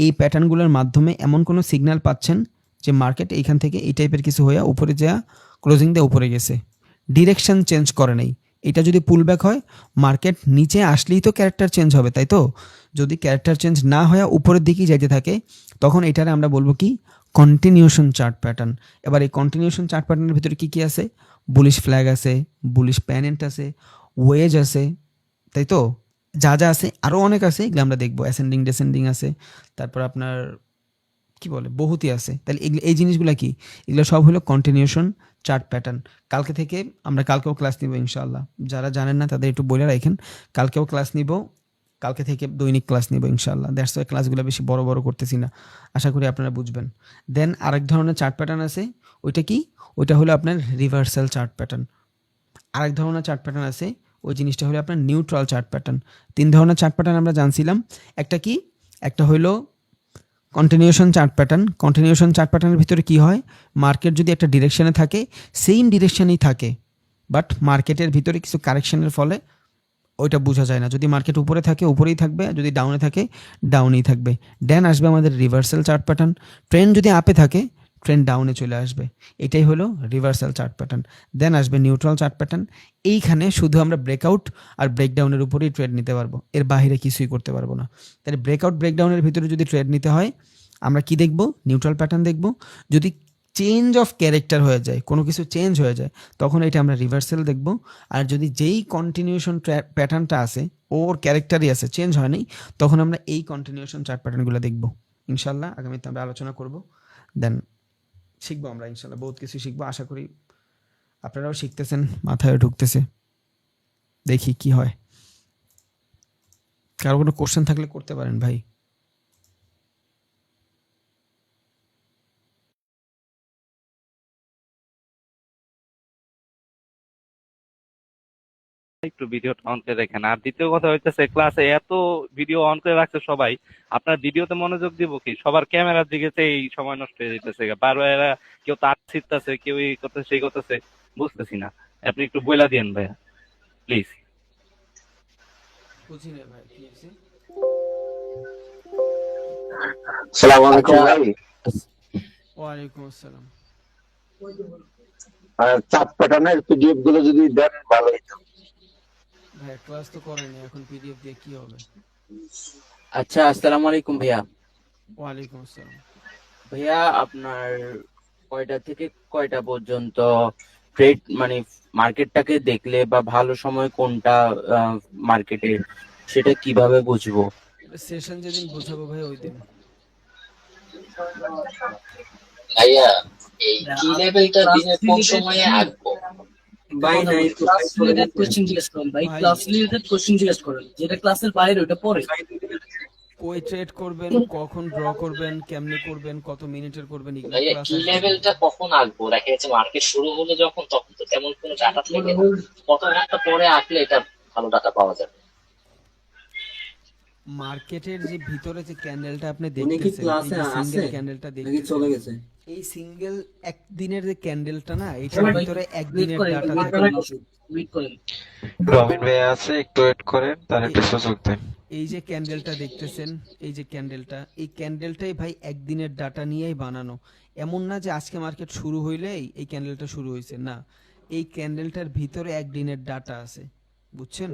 এই প্যাটার্নগুলোর মাধ্যমে এমন কোনো সিগন্যাল পাচ্ছেন যে মার্কেট এইখান থেকে এই টাইপের কিছু হয়ে উপরে যাওয়া ক্লোজিং দিয়ে উপরে গেছে, ডিরেকশন চেঞ্জ করে নেই। এটা যদি পুলব্যাক হয়, মার্কেট নিচে আসলেই তো ক্যারেক্টার চেঞ্জ হবে, তাই তো? যদি ক্যারেক্টার চেঞ্জ না হয়ে উপরের দিকেই যাইতে থাকে, তখন এটারে আমরা বলবো কি? Continuation chart pattern. এবার এই কন্টিনিউশন চার্ট প্যাটার্নের ভিতরে কি কি আছে? বুলিশ ফ্ল্যাগ আছে, বুলিশ প্যানেন্ট আছে, ওয়েজ আছে, তাই তো? যা যা আছে আরও অনেক আছে, এগুলো আমরা দেখবো। অ্যাসেন্ডিং ডেসেন্ডিং আছে, তারপর আপনার কি বলে, বহুতই আছে। তাহলে এই জিনিসগুলো কি? এগুলো সব হলো কন্টিনিউশন চার্ট প্যাটার্ন। কালকে থেকে আমরা কালকেও ক্লাস নিব ইনশাআল্লাহ। যারা জানেন না তাদের একটু বলে রাখেন, কালকেও ক্লাস নিব, কালকে থেকে দৈনিক ক্লাস নিব ইনশাআল্লাহ। দ্যাটস ওয়াই ক্লাসগুলো বেশি বড় বড় করতেছি না, আশা করি আপনারা বুঝবেন। দেন আরেক ধরনের চার্ট প্যাটার্ন আছে, ওইটা কি? ওইটা হলো আপনার রিভার্সাল চার্ট প্যাটার্ন। আরেক ধরনের চার্ট প্যাটার্ন আছে, ওই জিনিসটা হলো আপনার নিউট্রাল চার্ট প্যাটার্ন। 3 ধরনের চার্ট প্যাটার্ন আমরা জানছিলাম। একটা কি? একটা হলো continuation chart pattern. Continuation chart প্যাটার্নের ভিতরে কি হয়? মার্কেট যদি একটা ডিরেকশনে থাকে, সেম ডিরেকশনেই থাকে, বাট মার্কেটের ভিতরে কিছু কারেকশনের ফলে ওইটা বোঝা যায় না। যদি মার্কেট উপরে থাকে উপরেই থাকবে, যদি ডাউনে থাকে ডাউনেই থাকবে। দেন আসবে আমাদের রিভার্সাল চার্ট প্যাটার্ন। ট্রেন্ড যদি আপে থাকে, ট্রেন্ড ডাউনে চলে আসবে, এটাই হলো রিভার্সাল চার্ট প্যাটার্ন। দেন আসবে নিউট্রাল চার্ট প্যাটার্ন। এইখানে শুধু আমরা ব্রেকআউট আর ব্রেকডাউনের উপরেই ট্রেড নিতে পারবো, এর বাইরে কিছুই করতে পারবো না। তাহলে ব্রেকআউট ব্রেকডাউনের ভিতরে যদি ট্রেড নিতে হয়, আমরা কি দেখব? নিউট্রাল প্যাটার্ন দেখব। যদি চেঞ্জ অফ ক্যারেক্টার হয়ে যায়, কোনো কিছু চেঞ্জ হয়ে যায়, তখন এটা আমরা রিভার্সাল দেখব। আর যদি যেই কন্টিনিউশন প্যাটার্নটা আছে ওর ক্যারেক্টারই আছে, চেঞ্জ হয়নি, তখন আমরা এই কন্টিনিউশন চার্ট প্যাটার্নগুলো দেখব ইনশাল্লাহ। আগামীতে আমরা আলোচনা করব, দেন শিখবো আমরা ইনশাল্লাহ, বহুত কিছু শিখবো। আশা করি আপনারাও শিখতেছেন, মাথায় ঢুকতেছে। দেখি কি হয়। কারো কোনো কোশ্চেন থাকলে করতে পারেন ভাই। একটু ভিডিওটা অন করে দেখেন। আর দ্বিতীয় কথা হইতেছে, ক্লাসে এত ভিডিও অন করে রাখছে সবাই, আপনার ভিডিওতে মনোযোগ দিব কি? সবার ক্যামেরার দিকে এই সময় নষ্ট হয়ে যেতেছে। বারবার এরা কেউ তার ছিটতেছে, কেউ এই করতেছে সেই করতেছে, বুঝতেছি না। আপনি একটু বইলা দিয়েন ভাইয়া প্লিজ। বুঝি না ভাই, কি হয়েছে? সালাম আলাইকুম আচ্ছা, ভাই। ওয়ালাইকুম আসসালাম। চাপ প্যাটার্নের পিডিএফ গুলো যদি দেন ভালো হতো। ভাই ক্লাস তো করেনি, এখন পিডিএফ দিয়ে কি হবে? আচ্ছা, আসসালামু আলাইকুম ভাইয়া। ওয়ালাইকুম আসসালাম। ভাইয়া, আপনার কয়টা থেকে কয়টা পর্যন্ত ট্রেড, মানে মার্কেটটাকে দেখলে বা ভালো সময় কোনটা মার্কেটে, সেটা কিভাবে বুঝবো? সেশন যেদিন বোঝাবো ভাই ওই দিন। ভাইয়া এই কি লেভেলটা দিনে কোন সময়ে আঁকবো? ভাই নাই, ক্লাস রিলেটেড কোশ্চেন জিজ্ঞেস করুন ভাই, ভাই ক্লাস রিলেটেড কোশ্চেন জিজ্ঞেস করুন, যেটা ক্লাসের বাইরে ওটা পরে। কই ট্রেড করবেন, কখন ড্র করবেন, কেমনে করবেন, কত মিনিটের করবেন, এগুলো ভাইয়া ক্লাস কি আসবে। লেভেলটা কখন আঁকবো? দেখা যাচ্ছে মার্কেট শুরু হলো যখন, তখন তো তেমন কোনো ডাটা থাকে না। কত ঘন্টা পরে আঁকলে এটা ভালো ডাটা পাওয়া যাবে? মার্কেটের যে ভিতরে যে ক্যান্ডেলটা আপনি উনি কি দেখতেছেন, এই ক্লাসে যে সিঙ্গেল আছে ক্যান্ডেলটা নাকি দেখতেছেন, চলে গেছে? এই সিঙ্গেল একদিনের যে ক্যান্ডেলটা না, এটার ভিতরে একদিনের ডাটা থাকে। রবিন ভাই আছে, একটু ওয়েট করেন, তার একটা সুযোগ দেন। এই যে ক্যান্ডেলটা দেখতেছেন, এই যে ক্যান্ডেলটা, এই ক্যান্ডেলটাই ভাই একদিনের ডাটা নিয়েই বানানো। এমন না যে আজকে মার্কেট শুরু হইলেই এই ক্যান্ডেলটা শুরু হয়েছে, না, এই ক্যান্ডেলটার ভিতরে একদিনের ডাটা আছে, বুঝছেন?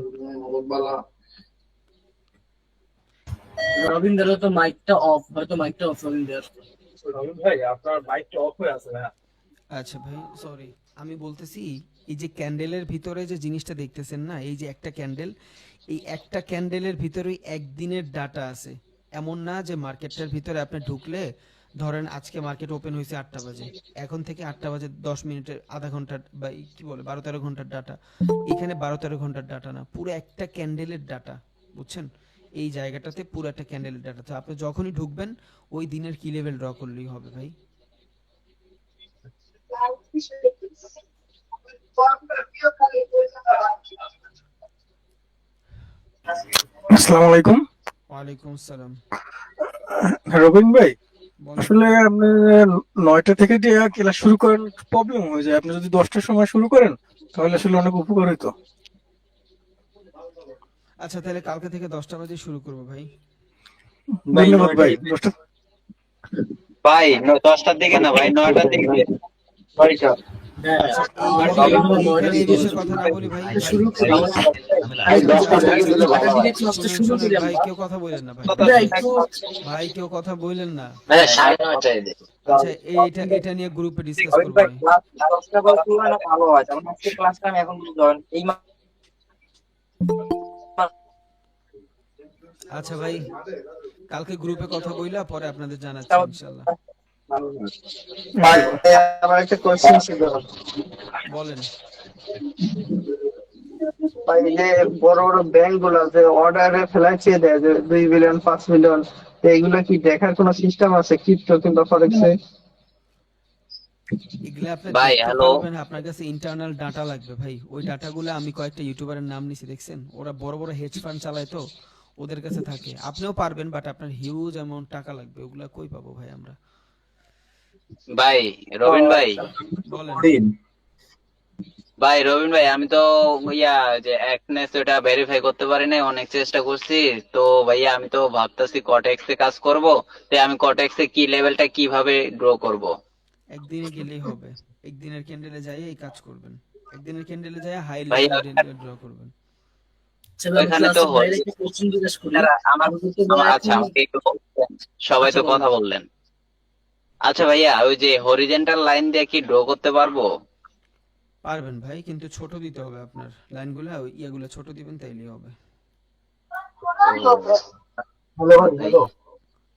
রবীন্দ্র তো মাইকটা অফ, হয়তো মাইকটা অফ রবীন্দ্র। আচ্ছা ভাই সরি, আমি বলতেছি এই যে ক্যান্ডেলের ভিতরে যে জিনিসটা দেখতেছেন না, এই যে একটা ক্যান্ডেল, এই একটা ক্যান্ডেলের ভিতরেই একদিনের ডাটা আছে। এমন না যে মার্কেটটার ভিতরে আপনি ঢুকলে, ধরেন আজকে মার্কেট ওপেন হয়েছে 8টা বাজে, এখন থেকে 8টা বাজে 10 মিনিটের, আধা ঘন্টার বা কি বলে 12-13 ঘন্টার ডাটা। এখানে 12-13 ঘন্টার ডাটা না, পুরো একটা ক্যান্ডেলের ডাটা, বুঝছেন? এই জায়গাটাতে পুরো একটা ক্যান্ডেলের ডাটা, তো আপনি যখনই ঢুকবেন ওই দিনের কি লেভেল ড্র করলেই হবে ভাই। আসসালামু আলাইকুম। ওয়ালাইকুম আসসালাম। রবিন ভাই, বলেন। আসলে আপনি 9টা থেকে যে ক্লাস শুরু করেন, প্রবলেম হয়ে যায়। আপনি যদি 10টার সময় শুরু করেন তাহলে আসলে অনেক উপকার হতো। আচ্ছা তাহলে কালকে থেকে 10টা বাজে শুরু করবো ভাই। ধন্যবাদ ভাই। 10টা ভাই 10টার দিকে না ভাই, 9টার দিকে দিয়ে। আচ্ছা এইখানে এই বিষয়ে কথা না বলি ভাই, শুরু করি। এই 10টা থেকে দিলে ভালো নয়টার হয়। দিকে ক্লাসটা শুরু শুনুন করি ভাই, আমরা। কেউ কথা বলেন না ভাই, একটু ভাই কেউ কথা বলেন না। ভাইয়া 9:30টায় দে। আচ্ছা এটা নিয়ে গ্রুপে ডিসকাস করবো ভাই। ভালো হয়, যেমন আজকে ক্লাসটা আমি এখন বুঝলাম এই আচ্ছা ভাই, কালকে গ্রুপে কথা বইলা পরে আপনাদের জানাচ্ছি ইনশাল্লাহ। ভাই আমার একটা কোশ্চেন ছিল। বলেন। ভাই এই যে বড় বড় ব্যাংক গুলো যে অর্ডারে ফেলাইছে দেয় যে 2 বিলিয়ন 5 মিলিয়ন, এইগুলো কি দেখার কোনো সিস্টেম আছে ক্রিপ্টো কিংবা ফরেক্সে? এগুলা আপনি ভাই, দেখতে হ্যালো। পারবেন, আপনার কাছে ইন্টারনাল ডাটা লাগবে ভাই। ওই ডাটাগুলো আমি কয়েকটা ইউটিউবারের নাম নিছি, দেখছেন? ওরা বড় বড় হেজ ফান্ড চালায়, তো ওদের কাছে থাকে। আপনিও পারবেন, বাট আপনার হিউজ অ্যামাউন্ট টাকা লাগবে, ওগুলা কই পাবো ভাই আমরা? ভাই রবিন ভাই, বলেন। ভাই রবিন ভাই, আমি তো যে অ্যাকনেস ওটা ভেরিফাই করতে পারি নাই, অনেক চেষ্টা করছি। তো ভাইয়া আমি তো ভাবতেছি কটেক্সে কাজ করব। তাই আমি কটেক্সে কি লেভেলটা কিভাবে ড্র করব? একদিনে গেলেই হবে, একদিনের ক্যান্ডেলে যাই এই কাজ করবেন, একদিনের ক্যান্ডেলে যাই হাই ভাইয়া লেভেল ড্র করবেন। ওইখানে তো বাইরে একটা কোশ্চেন জিজ্ঞেস করি। আমার আমাদের তো ভাই আচ্ছা, এখন- আমাকে একটু সবাই তো আচ্ছা, কথা বললেন। আচ্ছা ভাইয়া, ওই যে হরিজেন্টাল লাইন দিয়ে কি ড্র করতে পারবো? পারবেন ভাই, কিন্তু ছোট দিতে হবে আপনার লাইনগুলো, ইয়াগুলো ছোট দিবেন তাইলেই হবে।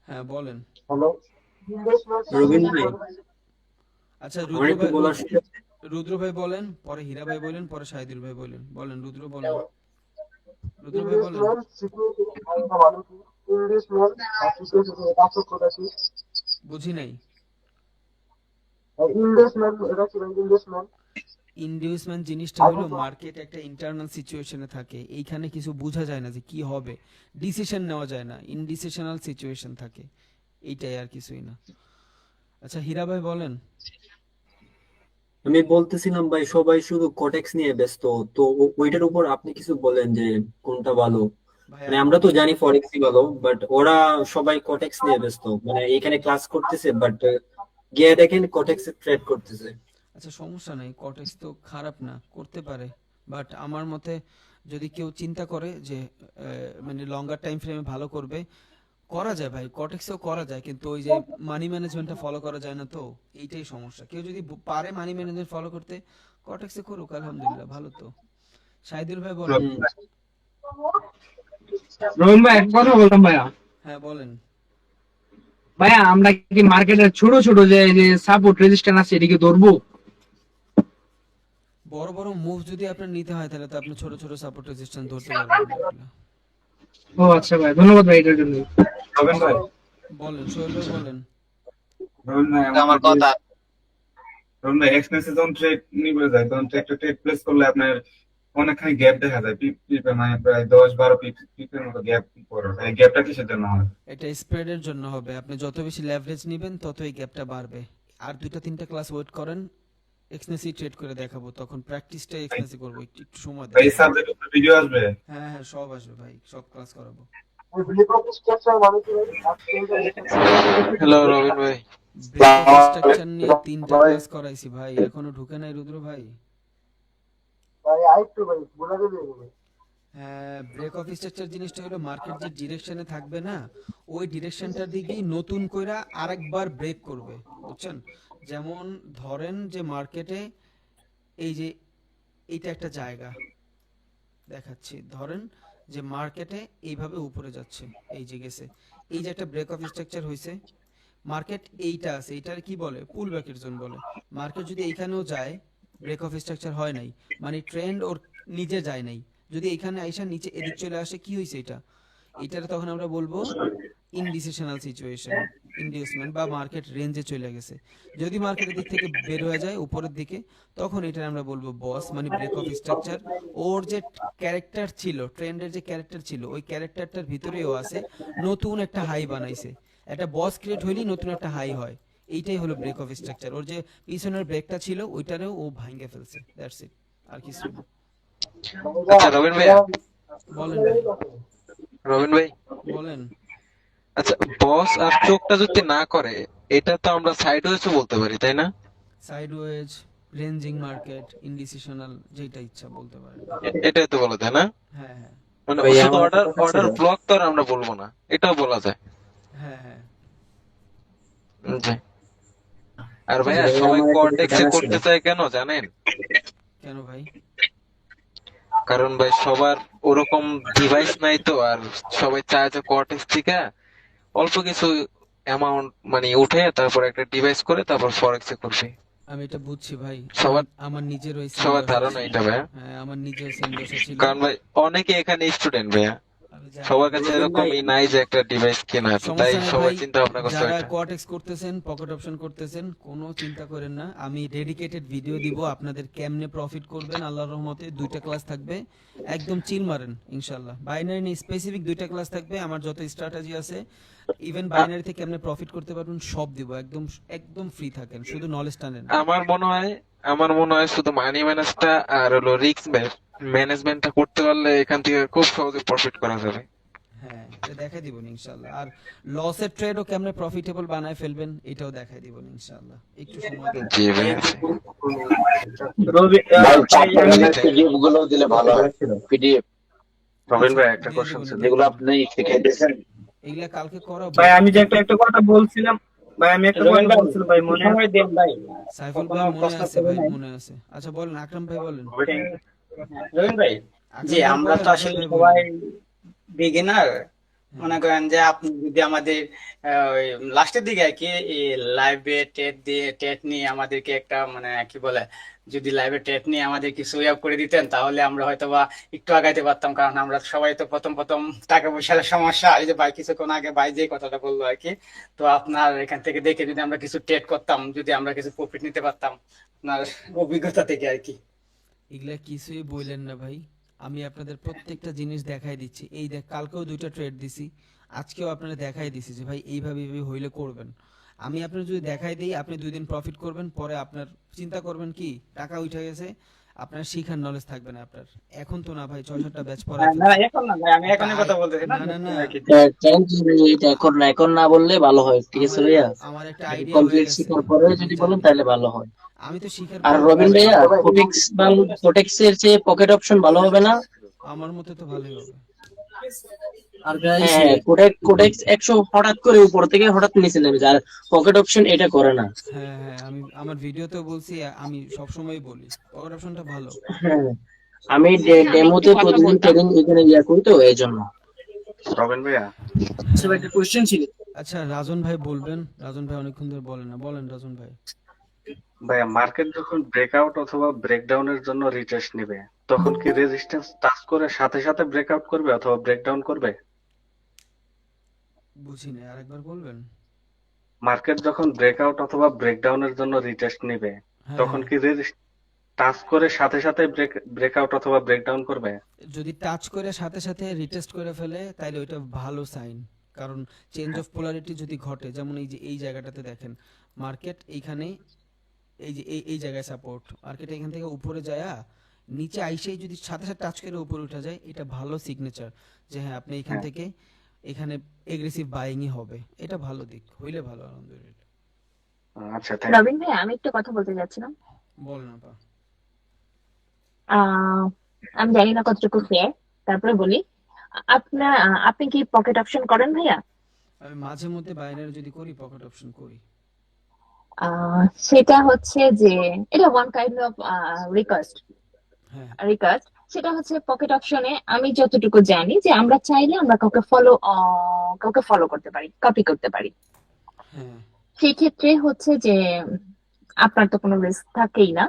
হ্যাঁ বলেন। রবিন ভাই, আচ্ছা আমার একটু বলার সুযোগ আছে? রুদ্র ভাই বলেন, পরে হীরা ভাই বলেন, পরে শাহিদুল ভাই বলেন। বলেন রুদ্র, বলেন। রুদ্র ভাই বলেন। বুঝি নাই। ইনডিউসমেন্ট জিনিসটা হলো মার্কেট একটা ইন্টারনাল সিচুয়েশনে থাকে, এইখানে কিছু বোঝা যায় না যে কি হবে, ডিসিশন নেওয়া যায় না, ইনডিসিশনাল সিচুয়েশন থাকে, এইটাই আর কিছুই না। আচ্ছা হীরা ভাই বলেন। আমি বলতেছিলাম ভাই, সবাই শুধু কটেক্স নিয়ে ব্যস্ত। তো ওইটার উপর আপনি কিছু বলেন যে কোনটা ভালো। ভাই মানে আমরা তো জানি ফরেক্সই ভালো, বাট ওরা সবাই কটেক্স নিয়ে ব্যস্ত। মানে এখানে ক্লাস করতেছে, বাট গিয়ে দেখেন কটেক্সে ট্রেড করতেছে। আচ্ছা সমস্যা নাই, কটেক্স তো খারাপ না, করতে পারে, বাট আমার মতে যদি কেউ চিন্তা করে যে মানে লঙ্গার টাইম ফ্রেমে ভালো করবে, করা যায় ভাই, কটেক্সেও করা যায়, কিন্তু ওই যে মানি ম্যানেজমেন্টটা ফলো করা যায় না, তো এইটাই সমস্যা। কেউ যদি পারে মানি ম্যানেজমেন্ট ফলো করতে, কটেক্সে করুক, আলহামদুলিল্লাহ, ভালো তো। শাহিদুল ভাই বলেন। রবিন ভাই এক কথা বলতাম ভাইয়া। হ্যাঁ বলেন। ভাইয়া আমরা কি মার্কেটের ছোট ছোট যে সাপোর্ট রেজিস্ট্যান্স আছে এদিকে ধরবো? বড় বড় মুভ যদি আপনার নিতে হয় তাহলে তো আপনি ছোট ছোট সাপোর্ট রেজিস্ট্যান্স ধরতে পারবেন না এগুলা। ও আচ্ছা ভাই, ধন্যবাদ ভাই এটার জন্য। রবিন ভাই, বলেন সোহেল ভাই বলেন। রবিন ভাই আমার কথা রবিন ভাই এক্সনেসে যখন ট্রেড নিবে যায় তখন একটা ট্রেড প্লেস করলে আপনার অনেকখানি গ্যাপ দেখা যায়, পিপে মানে প্রায় 10-12 পিপের মতো গ্যাপ পড়ে। এই গ্যাপটা কিসের জন্য হয়? এটা স্প্রেডের জন্য হবে, আপনি যত বেশি লেভারেজ নেবেন তত এই গ্যাপটা বাড়বে। আর 2-3টা ক্লাস ওয়েট করেন, এক্সনেসি ট্রেড করে দেখাবো, তখন প্র্যাকটিসটা এক্সনেসি করবো, একটু একটু সময় দেন। এই সাবজেক্ট উপরে ভিডিও আসবে? হ্যাঁ হ্যাঁ সব আসবে ভাই, সব ক্লাস করাবো। হ্যালো রবিন ভাই। ব্রেক অফ স্ট্রাকচার নিয়ে 3টা ক্লাস করাইছি ভাই, এখনো ঢুকে নাই রুদ্র ভাই। হ্যাঁ, ব্রেক অফ স্ট্রাকচার জিনিসটা হলো মার্কেট যে ডিরেকশনে থাকবে না, ওই ডিরেকশনটার দিকেই নতুন কইরা আরেকবার ব্রেক করবে, বুঝছেন? যেমন ধরেন যে মার্কেটে এই যে এইটা একটা জায়গা দেখাচ্ছি, ধরেন যে মার্কেটে এইভাবে উপরে যাচ্ছে, এই যে গেছে, এই যে একটা ব্রেক অফ স্ট্রাকচার হইছে, মার্কেট এইটা আছে, এইটার কি বলে পুল ব্যাকের জোন বলে। মার্কেট যদি এইখানেও যায়, ব্রেক অফ স্ট্রাকচার হয় নাই, মানে ট্রেন্ড ওর নিচে যায় নাই, যদি এখানে আইসা নিচে এদিক চলে আসে, কি হইছে এটা, এটার তখন আমরা বলবো ইনডিসিশনাল সিচুয়েশন, ইনডিউসমেন্ট, বা মার্কেট রেঞ্জে চলে গেছে। যদি মার্কেটের দিক থেকে বের হয়ে যায় উপরের দিকে, তখন এটা আমরা বলবো বস, মানে ব্রেক অফ স্ট্রাকচার। ওর যে ক্যারেক্টার ছিল, ট্রেন্ডের যে ক্যারেক্টার ছিল, ওই ক্যারেক্টারটার ভিতরেও আছে, নতুন একটা হাই বানাইছে, একটা বস ক্রিয়েট হইলেই নতুন একটা হাই হয়, এইটাই হলো ব্রেক অফ স্ট্রাকচার। ওর যে পিছনের ব্রেকটা ছিল ওইটারেও ও ভাঙে ফেলছে, দ্যাটস ইট, আর কিছু না। আচ্ছা রবিন ভাইয়া, বলেন ভাই, রবিন ভাই, বলেন। আচ্ছা বস আর চোখটা যদি না করে, এটা তো আমরা সাইড ওয়েজও বলতে পারি তাই না? সাইডওয়েজ, রেঞ্জিং মার্কেট, ইনডিসিশনাল, যেটা ইচ্ছা বলতে পারেন। এটাই তো বলা যায় না? হ্যাঁ হ্যাঁ মানে ভাই, শুধু আমার অর্ডার কথা অর্ডার ছিল। ব্লক তো আর আমরা বলবো না, এটাও বলা যায়। হ্যাঁ হ্যাঁ। জি। আর ভাইয়া ভাই, সবাই আমার একটা কর্টেক্সে জানা ছিল। করতে চায় কেন জানেন? কেন ভাই? কারণ ভাই সবার ওরকম ডিভাইস নাই তো, আর সবাই চায় যে কর্টেক্স থেকে অল্প কিছু অ্যামাউন্ট মানে উঠে তারপর একটা ডিভাইস করে তারপর ফরেক্সে করবে। আমি এটা বুঝছি ভাই, সবার আমার নিজের ওই সেম সবার দশা ধারণা ছিল। এটা ভাইয়া। হ্যাঁ, আমার নিজের সেম দশা ছিল। কারণ ভাই অনেকে এখানে স্টুডেন্ট ভাইয়া, আমি জানি। সবার কাছে রবিন ভাই, এরকমই নাই যে একটা ডিভাইস কেনার, তাই সমস্যা নাই সবাই ভাই, চিন্তা ভাবনা করছে যারা ওইটা। কোয়াটেক্স করতেছেন, পকেট অপশন করতেছেন, কোনো চিন্তা করেন না, আমি ডেডিকেটেড ভিডিও দিব আপনাদের কেমনে প্রফিট করবেন। আল্লাহর রহমতে 2টা ক্লাস থাকবে, একদম চিল মারেন ইনশাআল্লাহ। বাইনারি নিয়ে স্পেসিফিক 2টা ক্লাস থাকবে, আমার যত স্ট্র্যাটেজি আছে, ইভেন বাইনারি থেকে কেমনে প্রফিট করতে পারবেন সব দিব, একদম একদম ফ্রি থাকেন, শুধু নলেজটা নেন। আমার মনে হয় শুধু মানি ম্যানেজটা আর হলো রিস্ক ম্যানেজমেন্টটা করতে পারলে এখান থেকে খুব সহজে প্রফিট করা যাবে। হ্যাঁ, এটা দেখাই দিব ইনশাআল্লাহ। আর লসের ট্রেডও কেমনে প্রফিটেবল বানায় ফেলবেন এটাও দেখাই দিব ইনশাআল্লাহ, একটু সময় দেন। জি ভাইয়া। রবি ভাই ভাই, আমি পিডিএফ গুলো দিলে ভালো হয়, পিডিএফ রবিন ভাই একটা দিয়ে কোশ্চেন দিবো, ছিল। দিয়ে যেগুলো দিবো। আপনি শিখাইতেছেন। এগুলা কালকে করাবো। ভাই, আমি যে একটা কথা বলছিলাম, ভাই আমি একটা কথা বলছিলাম ভাই, মনে সময় দেন ভাই। সাইফুল ভাই মনে আছে ভাই, মনে আছে। আচ্ছা বলেন, আকরাম ভাই বলেন। রবিন ভাই, জি আকরাম ভাই আমরা বলেন, তো আকরাম আসলে ভাই সবাই বলেন। বিগিনার। মনে হ্যাঁ, করেন যে আপনি যদি আমাদের লাস্টের দিকে আর কি লাইভে টেট নিয়ে আমাদেরকে একটা মানে কি বলে, যদি লাইভে টেট নিয়ে আমাদের কিছু ওয়ে করে দিতেন, তাহলে আমরা হয়তো বা একটু আগাইতে পারতাম। কারণ আমরা সবাই তো প্রথম প্রথম টাকা পয়সার সমস্যা, এই যে ভাই কিছুক্ষণ আগে ভাই যে কথাটা বললো আর কি, তো আপনার এখান থেকে দেখে যদি আমরা কিছু ট্রেড করতাম, যদি আমরা কিছু প্রফিট নিতে পারতাম আপনার অভিজ্ঞতা থেকে আর কি। এগুলা কিছুই বললেন না ভাই, আমি আপনাদের প্রত্যেকটা জিনিস দেখাই দিচ্ছি। এই দেখ, কালকেও 2টা ট্রেড দিছি, আজকেও আপনারা দেখাই দিছি যে ভাই এইভাবে এইভাবে হইলে করবেন। আমি আপনার যদি দেখাই দিই, আপনি 2 দিন প্রফিট করবেন, পরে আপনার চিন্তা করবেন কি টাকা উঠে গেছে, আপনার শিখার নলেজ থাকবে না আপনার। এখন তো না ভাই, 6-7টা ব্যাচ পড়াই না ফেলছি। এখন না ভাই, আমি একটা এখনই কথা বলতেছি না না না না, আর কি। এটা এখন না বললে ভালো হয়, ঠিক আছে আমার ভাইয়া? আমার একটা আইডিয়া হয়ে কমপ্লিট গেছে, শেখার পরে আমি যদি জানি। বলেন তাহলে ভালো হয়। আমি তো শিখার আর পরে রবিন ভাইয়া, কোটেক্স এর চেয়ে পকেট অপশন ভালো হবে না? আমার মতে তো ভালোই হবে। হ্যাঁ, কোটেক্স 100 হঠাৎ করে উপর থেকে হঠাৎ নিচে নেমে যায়, আর পকেট অপশন এটা করে না। হ্যাঁ হ্যাঁ, আমি আমার ভিডিওতেও বলছি, আমি সবসময় বলি পকেট অপশনটা ভালো। হ্যাঁ, আমি ডেমোতে প্রতিদিন ট্রেডিং এখানে করি তো এই জন্য। রবিন ভাইয়া, একটা কোশ্চেন ছিল। আচ্ছা রাজন ভাই বলবেন, রাজন ভাই অনেকক্ষণ ধরে বলেন না, বলেন রাজন ভাই। ভাইয়া মার্কেট যখন ব্রেকআউট অথবা ব্রেকডাউনের জন্য রিটেস্ট নেবে, তখন কি রেজিস্ট্যান্স টাচ করে সাথে সাথে ব্রেকআউট করবে অথবা ব্রেকডাউন করবে? বুঝি না, আরেকবার বলবেন? মার্কেট যখন ব্রেকআউট অথবা ব্রেকডাউনের জন্য রিটেস্ট নিবে, হ্যাঁ তখন হ্যাঁ, কি টাচ করে সাথে সাথে ব্রেকআউট অথবা ব্রেকডাউন করবে? যদি টাচ করে সাথে সাথে রিটেস্ট করে ফেলে তাইলে ওইটা ভালো সাইন। কারণ চেঞ্জ অফ পোলারিটি যদি ঘটে, যেমন এই যে এই জায়গাটাতে দেখেন মার্কেট এইখানে, এই যে এই জায়গায় সাপোর্ট, মার্কেট এখান থেকে উপরে যায় নিচে আইসেই যদি সাথে সাথে টাচ করে উপরে উঠে যায়, এটা ভালো সিগনেচার যে হ্যাঁ আপনি এখান হ্যাঁ, থেকে এখানে এগ্রেসিভ বাইংই হবে। এটা ভালো দিক, হইলে ভালো, আলহামদুলিল্লাহ। আচ্ছা, থ্যাংক ইউ। রবিন ভাই, আমি একটা কথা বলতে যাচ্ছিলাম। বলেন আপা। আহ আমি জানি না কতটুকু ফেয়ার, তারপরে বলি। আপনি কি পকেট অপশন করেন ভাইয়া? আমি মাঝে মধ্যে বাইনারি যদি করি, পকেট অপশন করি। সেটা হচ্ছে যে এটা ওয়ান কাইন্ড অফ রিকোয়েস্ট। হ্যাঁ রিকোয়েস্ট সেটা হচ্ছে পকেট অপশনে আমি যতটুকু জানি যে আমরা চাইলে আমরা কাউকে ফলো করতে পারি, কপি করতে পারি। হ্যাঁ সেই ক্ষেত্রে হচ্ছে যে আপনার তো কোনো রিস্ক থাকেই না।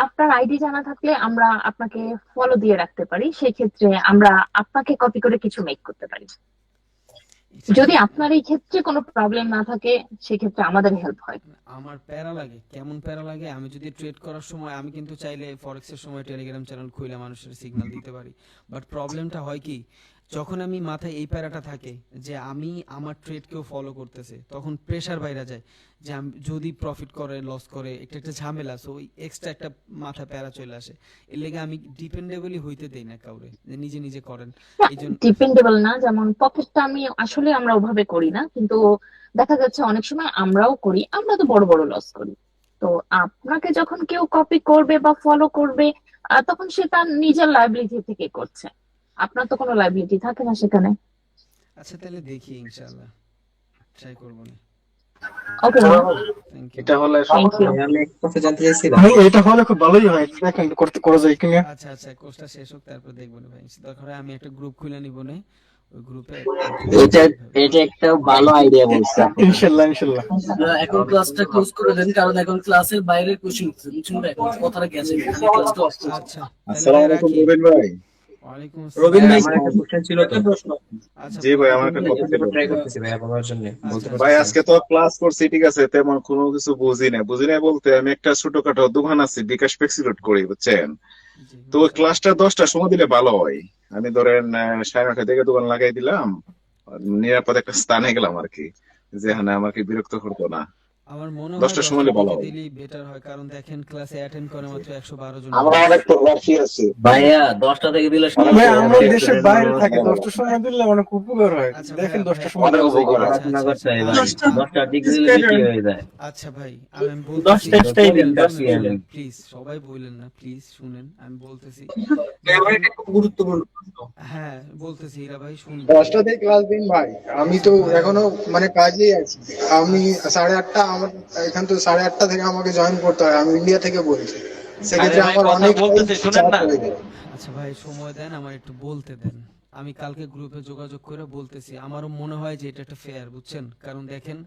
আপনার আইডি জানা থাকলে আমরা আপনাকে ফলো দিয়ে রাখতে পারি, সেই ক্ষেত্রে আমরা আপনাকে কপি করে কিছু মেক করতে পারি। এটা যদি আপনার এই ক্ষেত্রে কোনো প্রবলেম না থাকে, সেক্ষেত্রে আমাদের হেল্প হয়। আমার প্যারা লাগে, কেমন প্যারা লাগে, আমি যদি ট্রেড করার সময় আমি কিন্তু চাইলে ফরেক্সের সময় টেলিগ্রাম চ্যানেল খুলে মানুষের সিগন্যাল দিতে পারি, বাট প্রবলেমটা হয় কি, যখন আমি মাথায় এই প্যারাটা থাকে যে আমি আমার ট্রেড কেউ ফলো করতেছে, তখন প্রেসার বাইরে যায় যে আমি যদি প্রফিট করে লস করে একটা একটা ঝামেলা, সো ওই এক্সট্রা একটা মাথা প্যারা চলে আসে। এর লেগে আমি ডিপেন্ডেবলই হইতে দেই না কাউরে যে নিজে নিজে করেন। এই জন্য ডিপেন্ডেবল না, যেমন পকেটটা আমরা ওভাবে করি না, কিন্তু দেখা যাচ্ছে অনেক সময় আমরাও করি, আমরা তো বড় বড় লস করি। তো আপনাকে যখন কেউ কপি করবে বা ফলো করবে, তখন সে তার নিজের লাইবিলিটি থেকে করছে, আপনার তো কোনো লাইবিলিটি থাকে না সেখানে। আচ্ছা তাহলে দেখি, ইনশাআল্লাহ ট্রাই করবো না। ওকে, থ্যাংক ইউ। এটা হলে থ্যাংক ইউ। আমি একটা কথা জানতে চাইছিলাম। ভাই এটা হলে খুব ভালোই হয়, দেখেন করতে করা যায় কিনা। আচ্ছা আচ্ছা, কোর্সটা শেষ হোক তারপর দেখবো না ভাই, দরকার হয় আমি একটা গ্রুপ খুলে নিব না, ওই গ্রুপে এটা এটা একটা ভালো আইডিয়া বলছে আপনি। ইনশাল্লাহ ইনশাল্লাহ। এখন ক্লাসটা ক্লোজ করে দেন, কারণ এখন ক্লাসের বাইরের কোশ্চেন বুঝছেন ভাই, এখন কথাটা গেছে, আমি ক্লাসটা অফ করছি। আচ্ছা আসসালামু আলাইকুম রবিন ভাই। ওয়ালাইকুম রবিন আসসালাম। ভাই, আমার একটা কোশ্চেন ছিল তো। আচ্ছা জি ভাই, আমার একটা কথা ছিল। ট্রাই করতেছি ভাই বলার জন্য, বলতে আচ্ছা ভাই পারতেছি। আজকে তো ক্লাস করছি, ঠিক আছে, তেমন কোনো কিছু বুঝি না বলতে আমি একটা ছোটখাটো দোকান আছে, বিকাশ ফ্লেক্সিলোড করি, বুঝছেন। জি তো ওই ক্লাসটা 10টার সময় দিলে ভালো হয়। আমি ধরেন 9:30 থেকে দোকান লাগাই দিলাম, নিরাপদ একটা স্থানে গেলাম আর কি, যেখানে আমাকে বিরক্ত করতো না। আমার মনে হয় 10টার সময় 10টার হলে ভালো দিকে হয়। দিলেই বেটার হয়, কারণ দেখেন ক্লাসে অ্যাটেন্ড করে মাত্র 112 জন আমার মানুষ। অনেক প্রবাসী আছে। ভাইয়া 10টা থেকে দিলে ভাই আমরা দেশের বাইরে থাকি, 10টার সময় দিলে অনেক উপকার হয়। আচ্ছা দেখেন ভাই, 10টার সময় অনেক দেওয়া যায় উপকার কিনা। হয়। আচ্ছা আচ্ছা আচ্ছা, ভাই 10টা দিক দিলে বেশি হয়ে যায়। আচ্ছা ভাই আমি 10 বলতেছি, টেক্সটাই দেন, 10 ইয়ালে। প্লিজ সবাই বললেন না, প্লিজ শুনেন, আমি বলতেছি। আমার একটা খুব গুরুত্বপূর্ণ প্রশ্ন। হ্যাঁ বলতেছি, হীরা ভাই শুনবেন। 10টাতেই ক্লাস দিন ভাই, আমি তো ভাই এখনো মানে কাজেই আছি। আমি 8:30, আমার এখান তো 8:30 থেকে আমাকে জয়েন করতে হয়, আমি ইন্ডিয়া থেকে বলছি। সেক্ষেত্রে আমার অনেক চাপ হয়ে যায়। আচ্ছা ভাই সময় দেন, আমার একটু বলতে দেন। আমি কালকে গ্রুপে যোগাযোগ করে বলতেছি, আমারও মনে হয় যে এটা একটা ফেয়ার, বুঝছেন, কারণ দেখেন